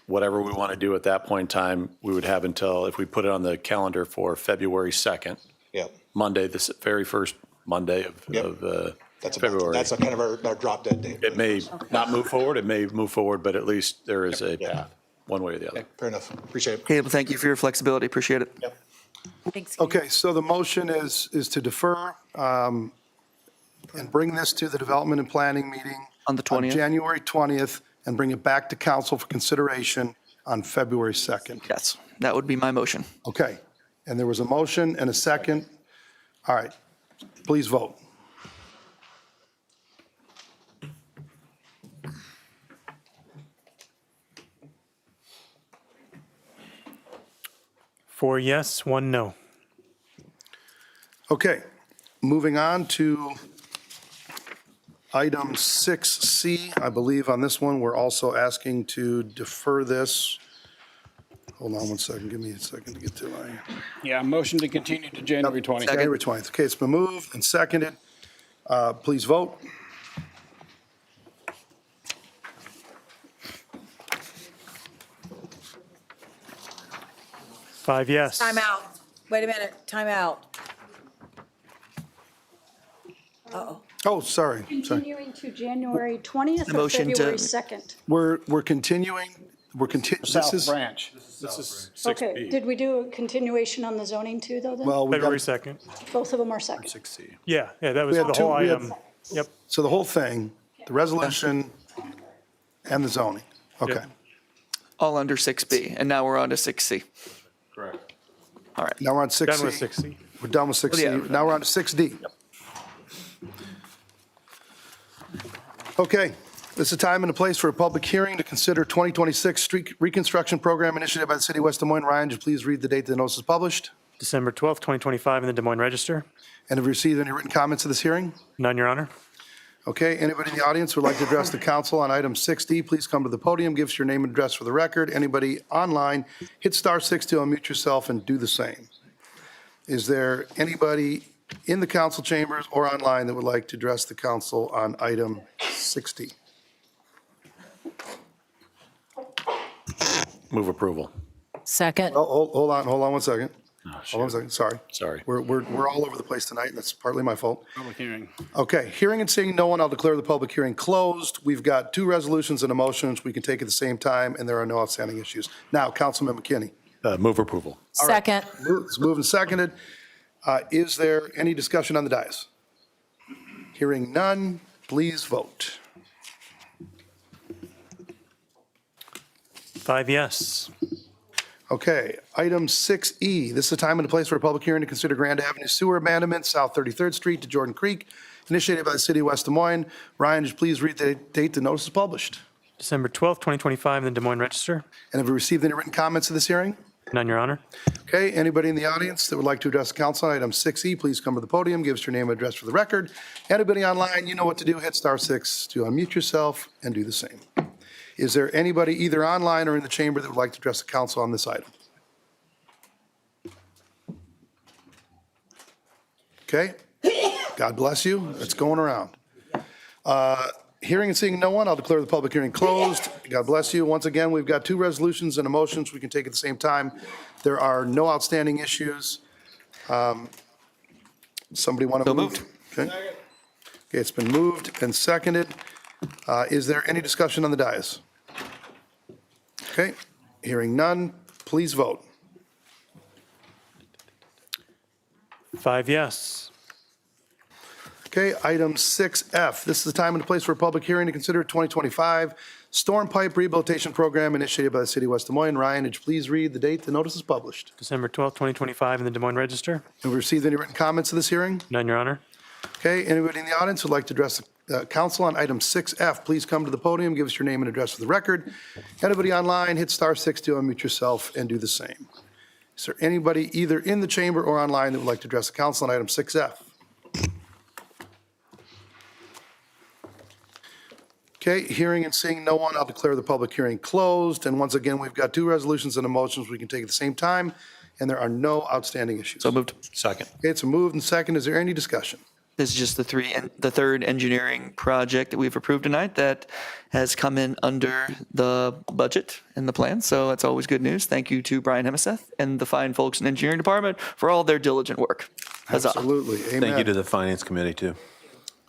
Whatever we want to do at that point in time, we would have until, if we put it on the calendar for February 2nd, Yep. Monday, the very first Monday of February. That's a kind of our drop dead date. It may not move forward, it may move forward, but at least there is a path, one way or the other. Fair enough. Appreciate it. Caleb, thank you for your flexibility. Appreciate it. Thanks. Okay, so the motion is to defer and bring this to the Development and Planning meeting. On the 20th? January 20th, and bring it back to council for consideration on February 2nd. Yes, that would be my motion. Okay, and there was a motion and a second. All right, please vote. Four yes, one no. Okay, moving on to item 6C. I believe on this one, we're also asking to defer this. Hold on one second, give me a second to get to my. Yeah, motion to continue to January 20th. January 20th. Okay, it's been moved and seconded. Please vote. Five yes. Time out. Wait a minute. Time out. Uh-oh. Oh, sorry. Continuing to January 20th or Motion to- February 2nd? We're continuing, this South is, Branch. This is Okay, 6B. did we do a continuation on the zoning too, though, then? well, we February got, 2nd. Both of them are second. 6C. Yeah, that was We have the two- whole we have- item. Yep. so the whole thing, the resolution and the zoning. Okay. Yep. All under 6B, and now we're on to 6C. Correct. All right. Now we're on 6C. Done with 6C. We're done with 6C. Yeah. Now we're on to 6D. Okay, this is a time and a place for a public hearing to consider 2026 street reconstruction program initiated by the city of West Des Moines. Ryan, would you please read the date the notice is published? December 12th, 2025 in the Des Moines Register. And have you received any written comments to this hearing? None, Your Honor. Okay, anybody in the audience who would like to address the council on item 6D, please come to the podium, give us your name and address for the record. Anybody online, hit *6 to unmute yourself and do the same. Is there anybody in the council chambers or online that would like to address the council on item 6D? Move approval. Second. Oh, hold on one second. Hold on one second, sorry. Sorry. We're all over the place tonight, and that's partly my fault. Public hearing. Okay, hearing and seeing no one, I'll declare the public hearing closed. We've got two resolutions and a motion which we can take at the same time, and there are no outstanding issues. Now, Councilman McKinney. Move approval. Second. It's moved and seconded. Is there any discussion on the dais? Hearing none, please vote. 5 yes. Okay, item 6E, this is the time and the place for a public hearing to consider Grand Avenue Sewer Abandonment, South 33rd Street to Jordan Creek, initiated by the City of West Des Moines. Ryan, would you please read the date the notice is published? December 12th, 2025, in the Des Moines Register. And have we received any written comments to this hearing? None, Your Honor. Okay, anybody in the audience that would like to address the council on item 6E, please come to the podium, give us your name and address for the record. Anybody online, you know what to do, hit *6 to unmute yourself and do the same. Is there anybody either online or in the chamber that would like to address the council on this item? Okay, God bless you, it's going around. Hearing and seeing no one, I'll declare the public hearing closed. God bless you. Once again, we've got 2 resolutions and a motion we can take at the same time. There are no outstanding issues. Somebody want to So move? moved. Okay. Okay, it's been moved and seconded. Is there any discussion on the dais? Okay, hearing none, please vote. 5 yes. Okay, item 6F. This is the time and the place for a public hearing to consider 2025 Storm Pipe Rehabilitation Program initiated by the City of West Des Moines. Ryan, would you please read the date the notice is published? December 12th, 2025, in the Des Moines Register. Have we received any written comments to this hearing? None, Your Honor. Okay, anybody in the audience who'd like to address the council on item 6F, please come to the podium, give us your name and address for the record. Anybody online, hit *6 to unmute yourself and do the same. Is there anybody either in the chamber or online that would like to address the council on item 6F? Okay, hearing and seeing no one, I'll declare the public hearing closed. And once again, we've got 2 resolutions and a motion we can take at the same time, and there are no outstanding issues. So moved. Second. Okay, it's a move and second. Is there any discussion? This is just the third engineering project that we've approved tonight that has come in under the budget and the plan. So that's always good news. Thank you to Brian Hemeseth and the fine folks in the engineering department for all their diligent work. Huzzah. Absolutely, amen. Thank you to the Finance Committee, too.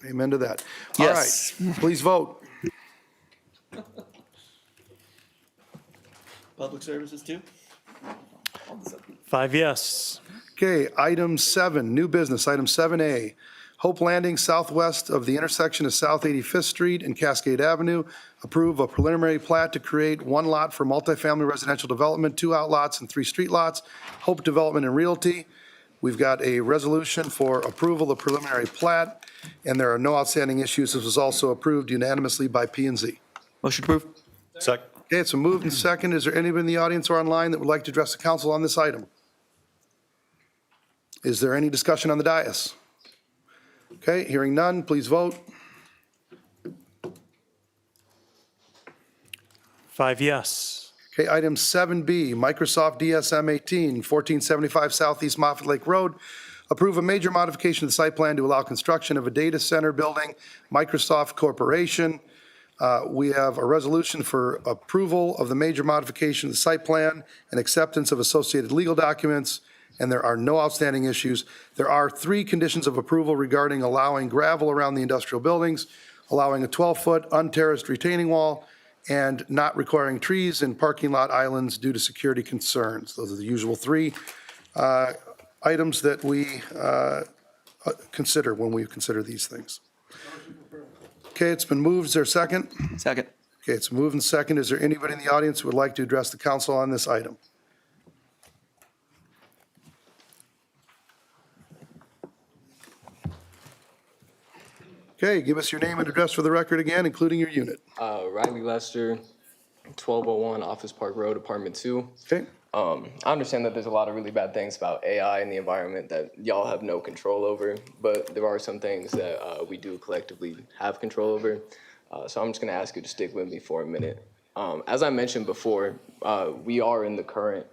Amen to that. All right, Yes. please vote. Public services too? 5 yes. Okay, item 7, new business, item 7A. Hope Landing southwest of the intersection of South 85th Street and Cascade Avenue. Approve a preliminary plat to create 1 lot for multifamily residential development, 2 outlots and 3 street lots. Hope Development and Realty. We've got a resolution for approval of preliminary plat, and there are no outstanding issues. This was also approved unanimously by P&Z. Motion approved. Second. Okay, it's a move and second. Is there anybody in the audience or online that would like to address the council on this item? Is there any discussion on the dais? Okay, hearing none, please vote. 5 yes. Okay, item 7B, Microsoft DSM 18, 1475 Southeast Moffett Lake Road. Approve a major modification of the site plan to allow construction of a data center building, Microsoft Corporation. We have a resolution for approval of the major modification of the site plan and acceptance of associated legal documents, and there are no outstanding issues. There are 3 conditions of approval regarding allowing gravel around the industrial buildings, allowing a 12-foot unterraced retaining wall, and not requiring trees and parking lot islands due to security concerns. Those are the usual 3 items that we consider when we consider these things. Okay, it's been moved. Is there a second? Second. Okay, it's moved and second. Is there anybody in the audience who would like to address the council on this item? Okay, give us your name and address for the record again, including your unit. Riley Lester, 1201 Office Park Road, Apartment 2. Okay. I understand that there's a lot of really bad things about AI in the environment that y'all have no control over, but there are some things that we do collectively have control over. So I'm just going to ask you to stick with me for a minute. As I mentioned before, we are in the current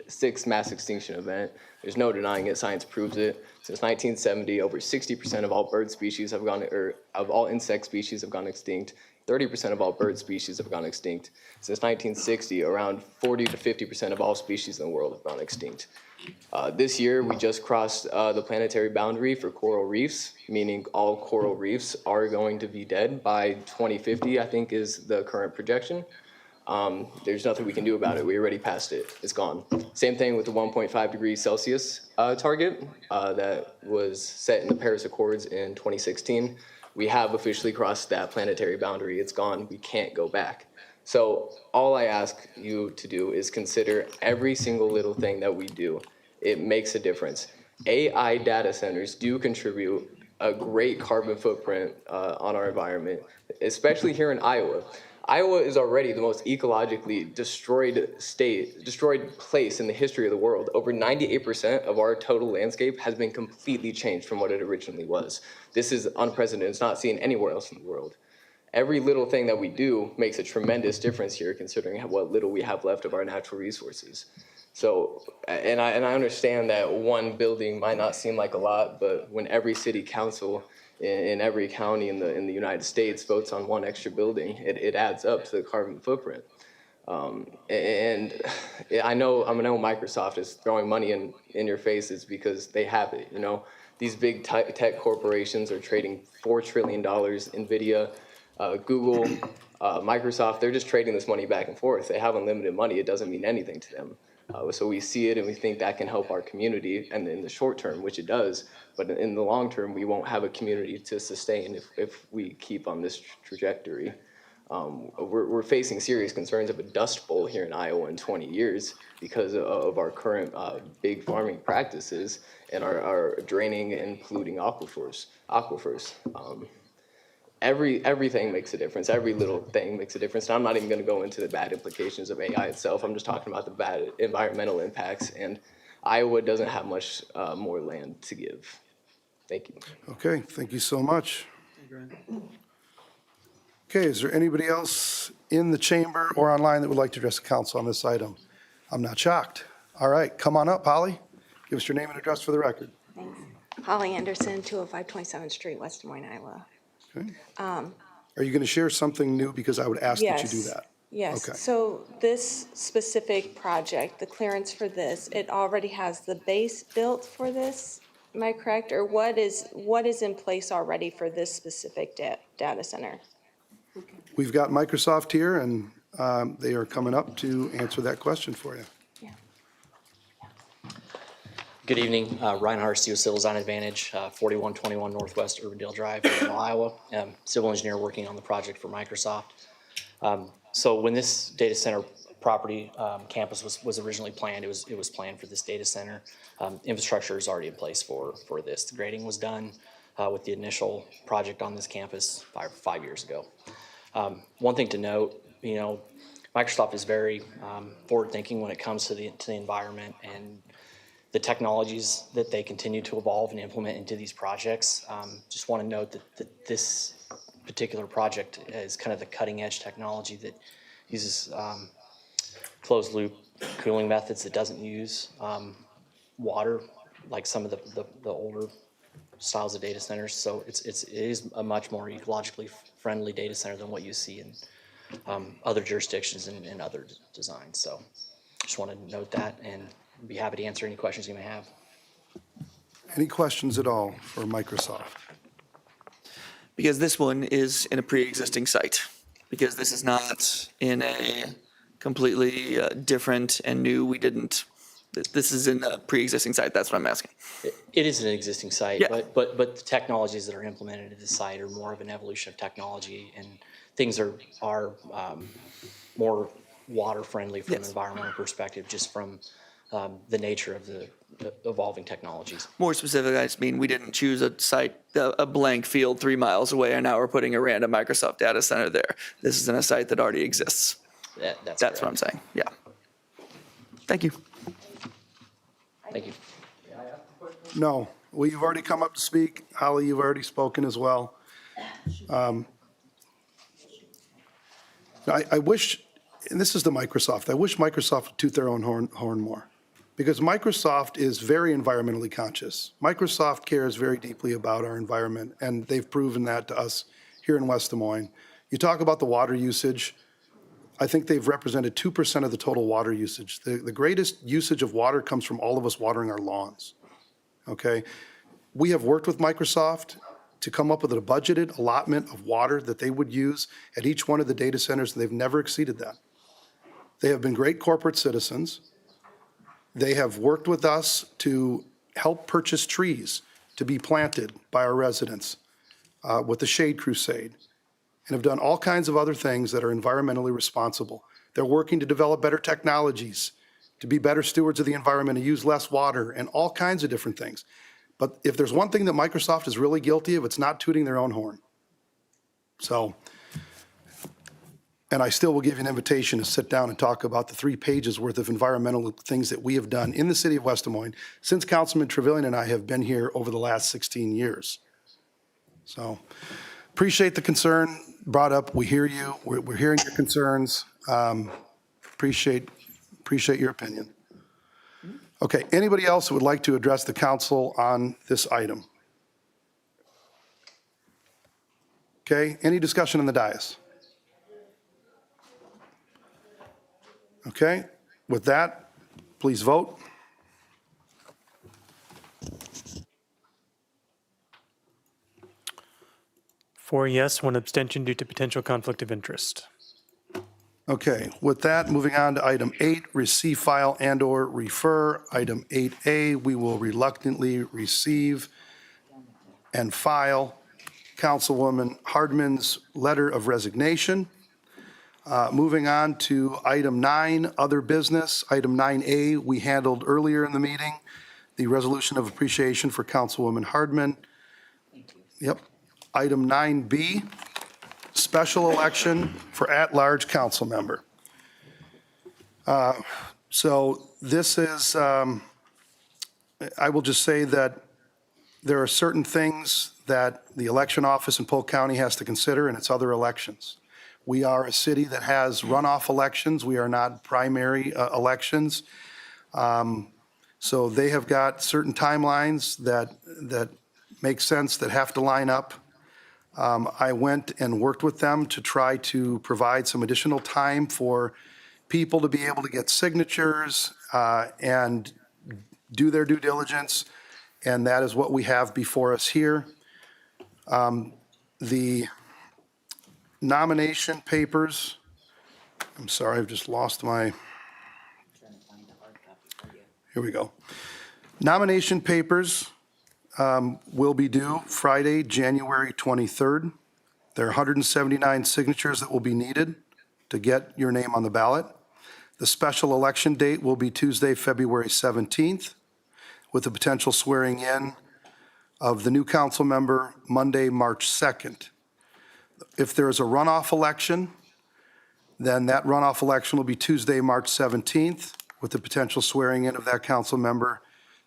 6th mass extinction event. There's no denying it. Science proves it. Since 1970, over 60% of all bird species have gone, or of all insect species have gone extinct. 30% of all bird species have gone extinct. Since 1960, around 40 to 50% of all species in the world have gone extinct. This year, we just crossed the planetary boundary for coral reefs, meaning all coral reefs are going to be dead by 2050, I think is the current projection. There's nothing we can do about it. We already passed it. It's gone. Same thing with the 1.5 degrees Celsius target that was set in the Paris Accords in 2016. We have officially crossed that planetary boundary. It's gone. We can't go back. So all I ask you to do is consider every single little thing that we do. It makes a difference. AI data centers do contribute a great carbon footprint on our environment, especially here in Iowa. Iowa is already the most ecologically destroyed place in the history of the world. Over 98% of our total landscape has been completely changed from what it originally was. This is unprecedented. It's not seen anywhere else in the world. Every little thing that we do makes a tremendous difference here, considering what little we have left of our natural resources. So, and I understand that one building might not seem like a lot, but when every city council in every county in the United States votes on one extra building, it adds up to the carbon footprint. And I know Microsoft is throwing money in your faces because they have it. You know, these big tech corporations are trading $4 trillion. NVIDIA, Google, Microsoft, they're just trading this money back and forth. They have unlimited money. It doesn't mean anything to them. So we see it and we think that can help our community, and in the short term, which it does, but in the long term, we won't have a community to sustain if we keep on this trajectory. We're facing serious concerns of a dust bowl here in Iowa in 20 years because of our current big farming practices and our draining and polluting aquifers. Everything makes a difference. Every little thing makes a difference. And I'm not even going to go into the bad implications of AI itself. I'm just talking about the bad environmental impacts. And Iowa doesn't have much more land to give. Thank you. Okay, thank you so much. Okay, is there anybody else in the chamber or online that would like to address the council on this item? I'm not shocked. All right, come on up, Holly. Give us your name and address for the record. Thanks. Holly Anderson, 205 27th Street, West Des Moines, Iowa. Okay. Are you going to share something new? Because I would ask that you do that. Yes. Okay. So this specific project, the clearance for this, it already has the base built for this. Am I correct? Or what is in place already for this specific data center? We've got Microsoft here, and they are coming up to answer that question for you. Good evening, Reinhardt Steel Civil Design Advantage, 4121 Northwest Urbandale Drive, Iowa. Civil engineer working on the project for Microsoft. So when this data center property campus was originally planned, it was planned for this data center. Infrastructure is already in place for this. The grading was done with the initial project on this campus 5 years ago. One thing to note, you know, Microsoft is very forward-thinking when it comes to the environment and the technologies that they continue to evolve and implement into these projects. Just want to note that this particular project is kind of the cutting edge technology that uses closed loop cooling methods that doesn't use water like some of the older styles of data centers. So it is a much more ecologically friendly data center than what you see in other jurisdictions and other designs. So just want to note that and be happy to answer any questions you may have. Any questions at all for Microsoft? Because this one is in a pre-existing site. Because this is not in a completely different and new, this is in a pre-existing site, that's what I'm asking. It is an existing site, Yeah. but the technologies that are implemented at the site are more of an evolution of technology, and things are more water friendly from an environmental perspective, just from the nature of the evolving technologies. More specifically, I just mean we didn't choose a site, a blank field 3 miles away, and now we're putting a random Microsoft data center there. This is in a site that already exists. That's what I'm saying, yeah. Thank you. Thank you. No. Well, you've already come up to speak. Holly, you've already spoken as well. I wish, and this is the Microsoft, I wish Microsoft would toot their own horn more. Because Microsoft is very environmentally conscious. Microsoft cares very deeply about our environment, and they've proven that to us here in West Des Moines. You talk about the water usage. I think they've represented 2% of the total water usage. The greatest usage of water comes from all of us watering our lawns, okay? We have worked with Microsoft to come up with a budgeted allotment of water that they would use at each one of the data centers, and they've never exceeded that. They have been great corporate citizens. They have worked with us to help purchase trees to be planted by our residents with the Shade Crusade, and have done all kinds of other things that are environmentally responsible. They're working to develop better technologies, to be better stewards of the environment, to use less water, and all kinds of different things. But if there's one thing that Microsoft is really guilty of, it's not tooting their own horn. So, and I still will give you an invitation to sit down and talk about the 3 pages worth of environmental things that we have done in the city of West Des Moines since Councilman Trevilian and I have been here over the last 16 years. So, appreciate the concern brought up. We hear you. We're hearing your concerns. Appreciate your opinion. Okay, anybody else who would like to address the council on this item? Okay, any discussion on the dais? Okay, with that, please vote. Four yes, one abstention due to potential conflict of interest. Okay, with that, moving on to item 8, receive, file, and/or refer. Item 8A, we will reluctantly receive and file Councilwoman Hardman's letter of resignation. Moving on to item 9, other business. Item 9A, we handled earlier in the meeting, the resolution of appreciation for Councilwoman Hardman. Yep. Item 9B, special election for at-large council member. So this is, I will just say that there are certain things that the election office in Polk County has to consider in its other elections. We are a city that has runoff elections. We are not primary elections. So they have got certain timelines that make sense, that have to line up. I went and worked with them to try to provide some additional time for people to be able to get signatures and do their due diligence, and that is what we have before us here. The nomination papers, I'm sorry, I've just lost my, here we go. Nomination papers will be due Friday, January 23rd. There are 179 signatures that will be needed to get your name on the ballot. The special election date will be Tuesday, February 17th, with the potential swearing in of the new council member Monday, March 2nd. If there is a runoff election, then that runoff election will be Tuesday, March 17th, with the potential swearing in of that council member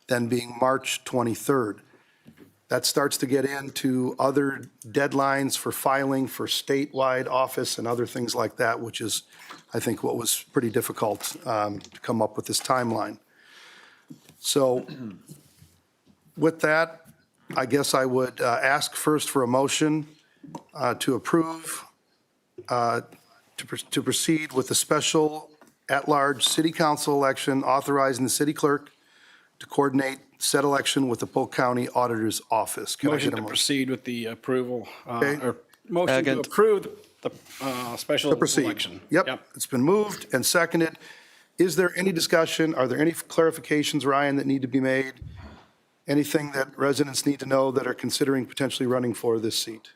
then being March 23rd. That starts to get into other deadlines for filing for statewide office and other things like that, which is, I think, what was pretty difficult to come up with this timeline. So with that, I guess I would ask first for a motion to approve, to proceed with the special at-large city council election, authorizing the city clerk to coordinate said election with the Polk County Auditor's Office. Can I get Motion a to motion? proceed with the approval, Okay. or motion to Second. approve the special To proceed. election. Yep, it's been moved and seconded. Is there any discussion? Are there any clarifications, Ryan, that need to be made? Anything that residents need to know that are considering potentially running for this seat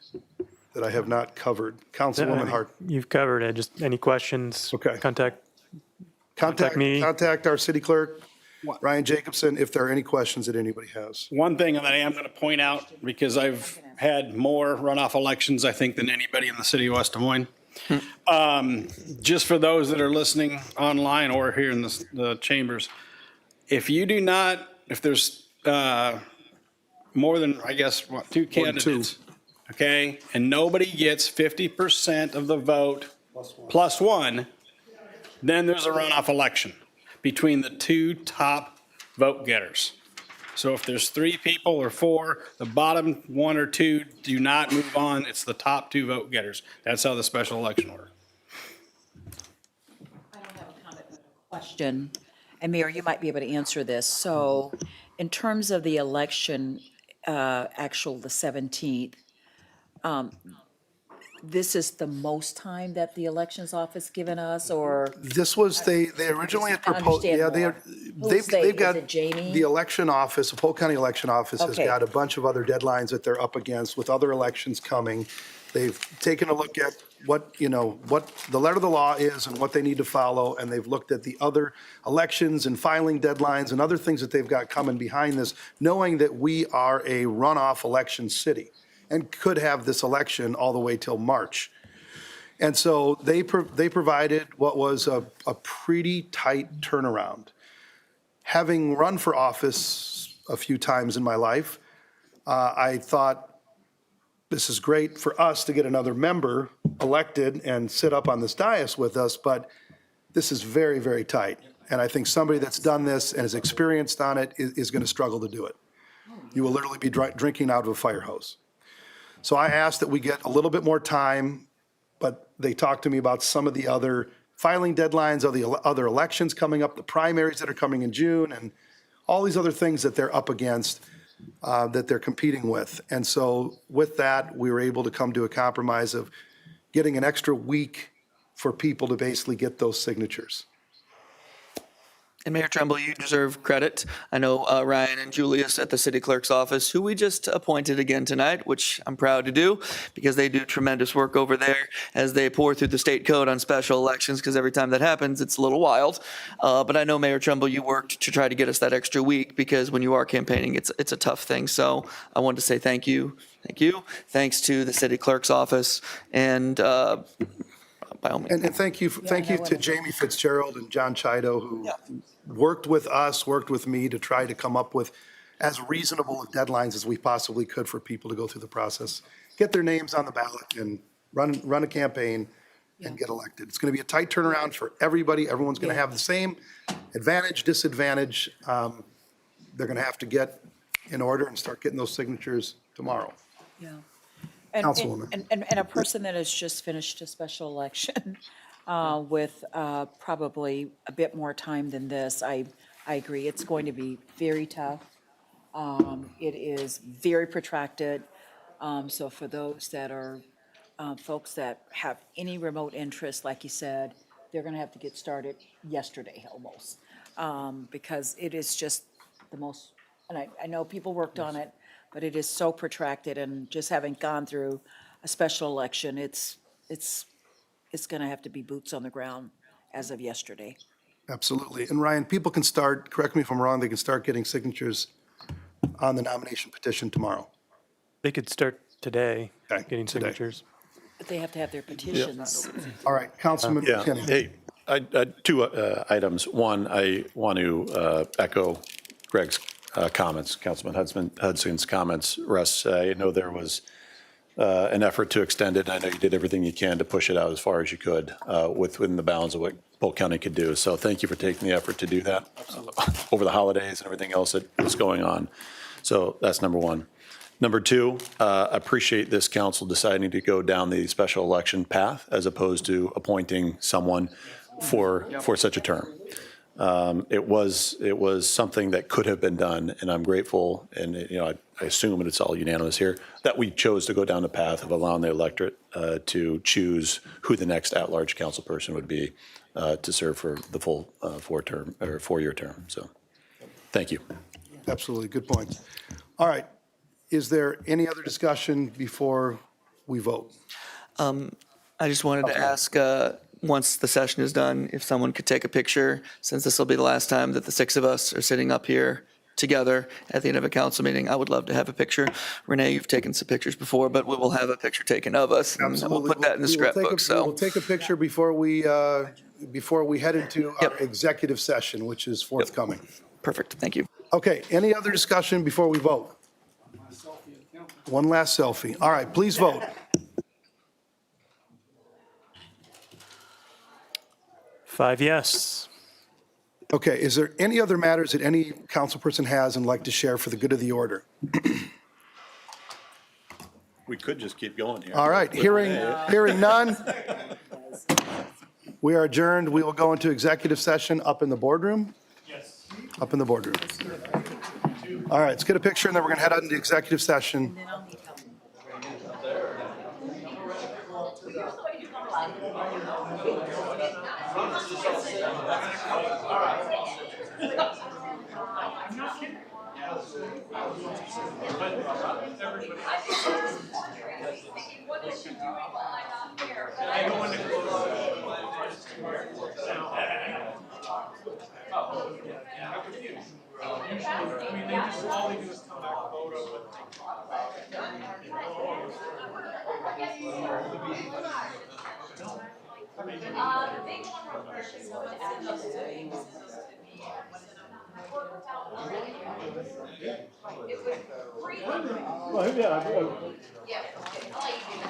that I have not covered? Councilwoman Hart. You've covered it. Just any questions? Okay. Contact me. Contact our city clerk, Ryan Jacobson, if there are any questions that anybody has. One thing that I am going to point out, because I've had more runoff elections, I think, than anybody in the city of West Des Moines. Just for those that are listening online or here in the chambers, if you do not, if there's more than, I guess, what, 2 candidates, okay, and nobody gets 50% of the vote plus one, then there's a runoff election between the 2 top vote getters. So if there's 3 people or 4, the bottom 1 or 2 do not move on. It's the top 2 vote getters. That's how the special election works. I don't have a comment, but a question. And Mayor, you might be able to answer this. So in terms of the election, the 17th, this is the most time that the elections office given us, or? This was, they originally had proposed, Understand yeah, more. they've Who's they? they've Is got, it Jamie? the election office, the Polk County Election Office has Okay. got a bunch of other deadlines that they're up against with other elections coming. They've taken a look at what the letter of the law is and what they need to follow, and they've looked at the other elections and filing deadlines and other things that they've got coming behind this, knowing that we are a runoff election city and could have this election all the way till March. And so they provided what was a pretty tight turnaround. Having run for office a few times in my life, I thought this is great for us to get another member elected and sit up on this dais with us, but this is very, very tight. And I think somebody that's done this and is experienced on it is going to struggle to do it. You will literally be drinking out of a fire hose. So I asked that we get a little bit more time, but they talked to me about some of the other filing deadlines, of the other elections coming up, the primaries that are coming in June, and all these other things that they're up against, that they're competing with. And so with that, we were able to come to a compromise of getting an extra week for people to basically get those signatures. And Mayor Tremble, you deserve credit. I know Ryan and Julius at the city clerk's office, who we just appointed again tonight, which I'm proud to do because they do tremendous work over there as they pour through the state code on special elections, because every time that happens, it's a little wild. But I know, Mayor Tremble, you worked to try to get us that extra week because when you are campaigning, it's a tough thing. So I wanted to say thank you. Thank you. Thanks to the city clerk's office and by all means. And thank you to Jamie Fitzgerald and John Chido, who worked with us, worked with me to try to come up with as reasonable of deadlines as we possibly could for people to go through the process, get their names on the ballot and run a campaign and get elected. It's going to be a tight turnaround for everybody. Everyone's going to have the same advantage, disadvantage. They're going to have to get in order and start getting those signatures tomorrow. Yeah. Councilwoman. And a person that has just finished a special election with probably a bit more time than this, I agree. It's going to be very tough. It is very protracted. So for those that are, folks that have any remote interest, like you said, they're going to have to get started yesterday almost. Because it is just the most, and I know people worked on it, but it is so protracted, and just having gone through a special election, it's going to have to be boots on the ground as of yesterday. Absolutely. And Ryan, people can start, correct me if I'm wrong, they can start getting signatures on the nomination petition tomorrow. They could start today, Okay, getting today. signatures. But they have to have their petitions. All right, Councilman Yeah, McKinney. hey, two items. One, I want to echo Greg's comments, Councilman Hudson's comments. Russ, I know there was an effort to extend it. I know you did everything you can to push it out as far as you could within the bounds of what Polk County could do. So thank you for taking the effort to do that over the holidays and everything else that was going on. So that's number one. Number two, appreciate this council deciding to go down the special election path as opposed to appointing someone for such a term. It was something that could have been done, and I'm grateful, and I assume, and it's all unanimous here, that we chose to go down the path of allowing the electorate to choose who the next at-large council person would be to serve for the full 4-year term. So, thank you. Absolutely, good point. All right, is there any other discussion before we vote? I just wanted to ask, once the session is done, if someone could take a picture, since this will be the last time that the six of us are sitting up here together at the end of a council meeting. I would love to have a picture. Renee, you've taken some pictures before, but we will have a picture taken of us. And we'll put that in the scrapbook, so. We'll take a picture before we head into our executive session, which is forthcoming. Perfect, thank you. Okay, any other discussion before we vote? One last selfie. All right, please vote. 5 yes. Okay, is there any other matters that any council person has and like to share for the good of the order? We could just keep going here. All right, hearing none. We are adjourned. We will go into executive session up in the boardroom. Yes. Up in the boardroom. All right, let's get a picture and then we're going to head out into executive session. Yeah, okay, I'll let you do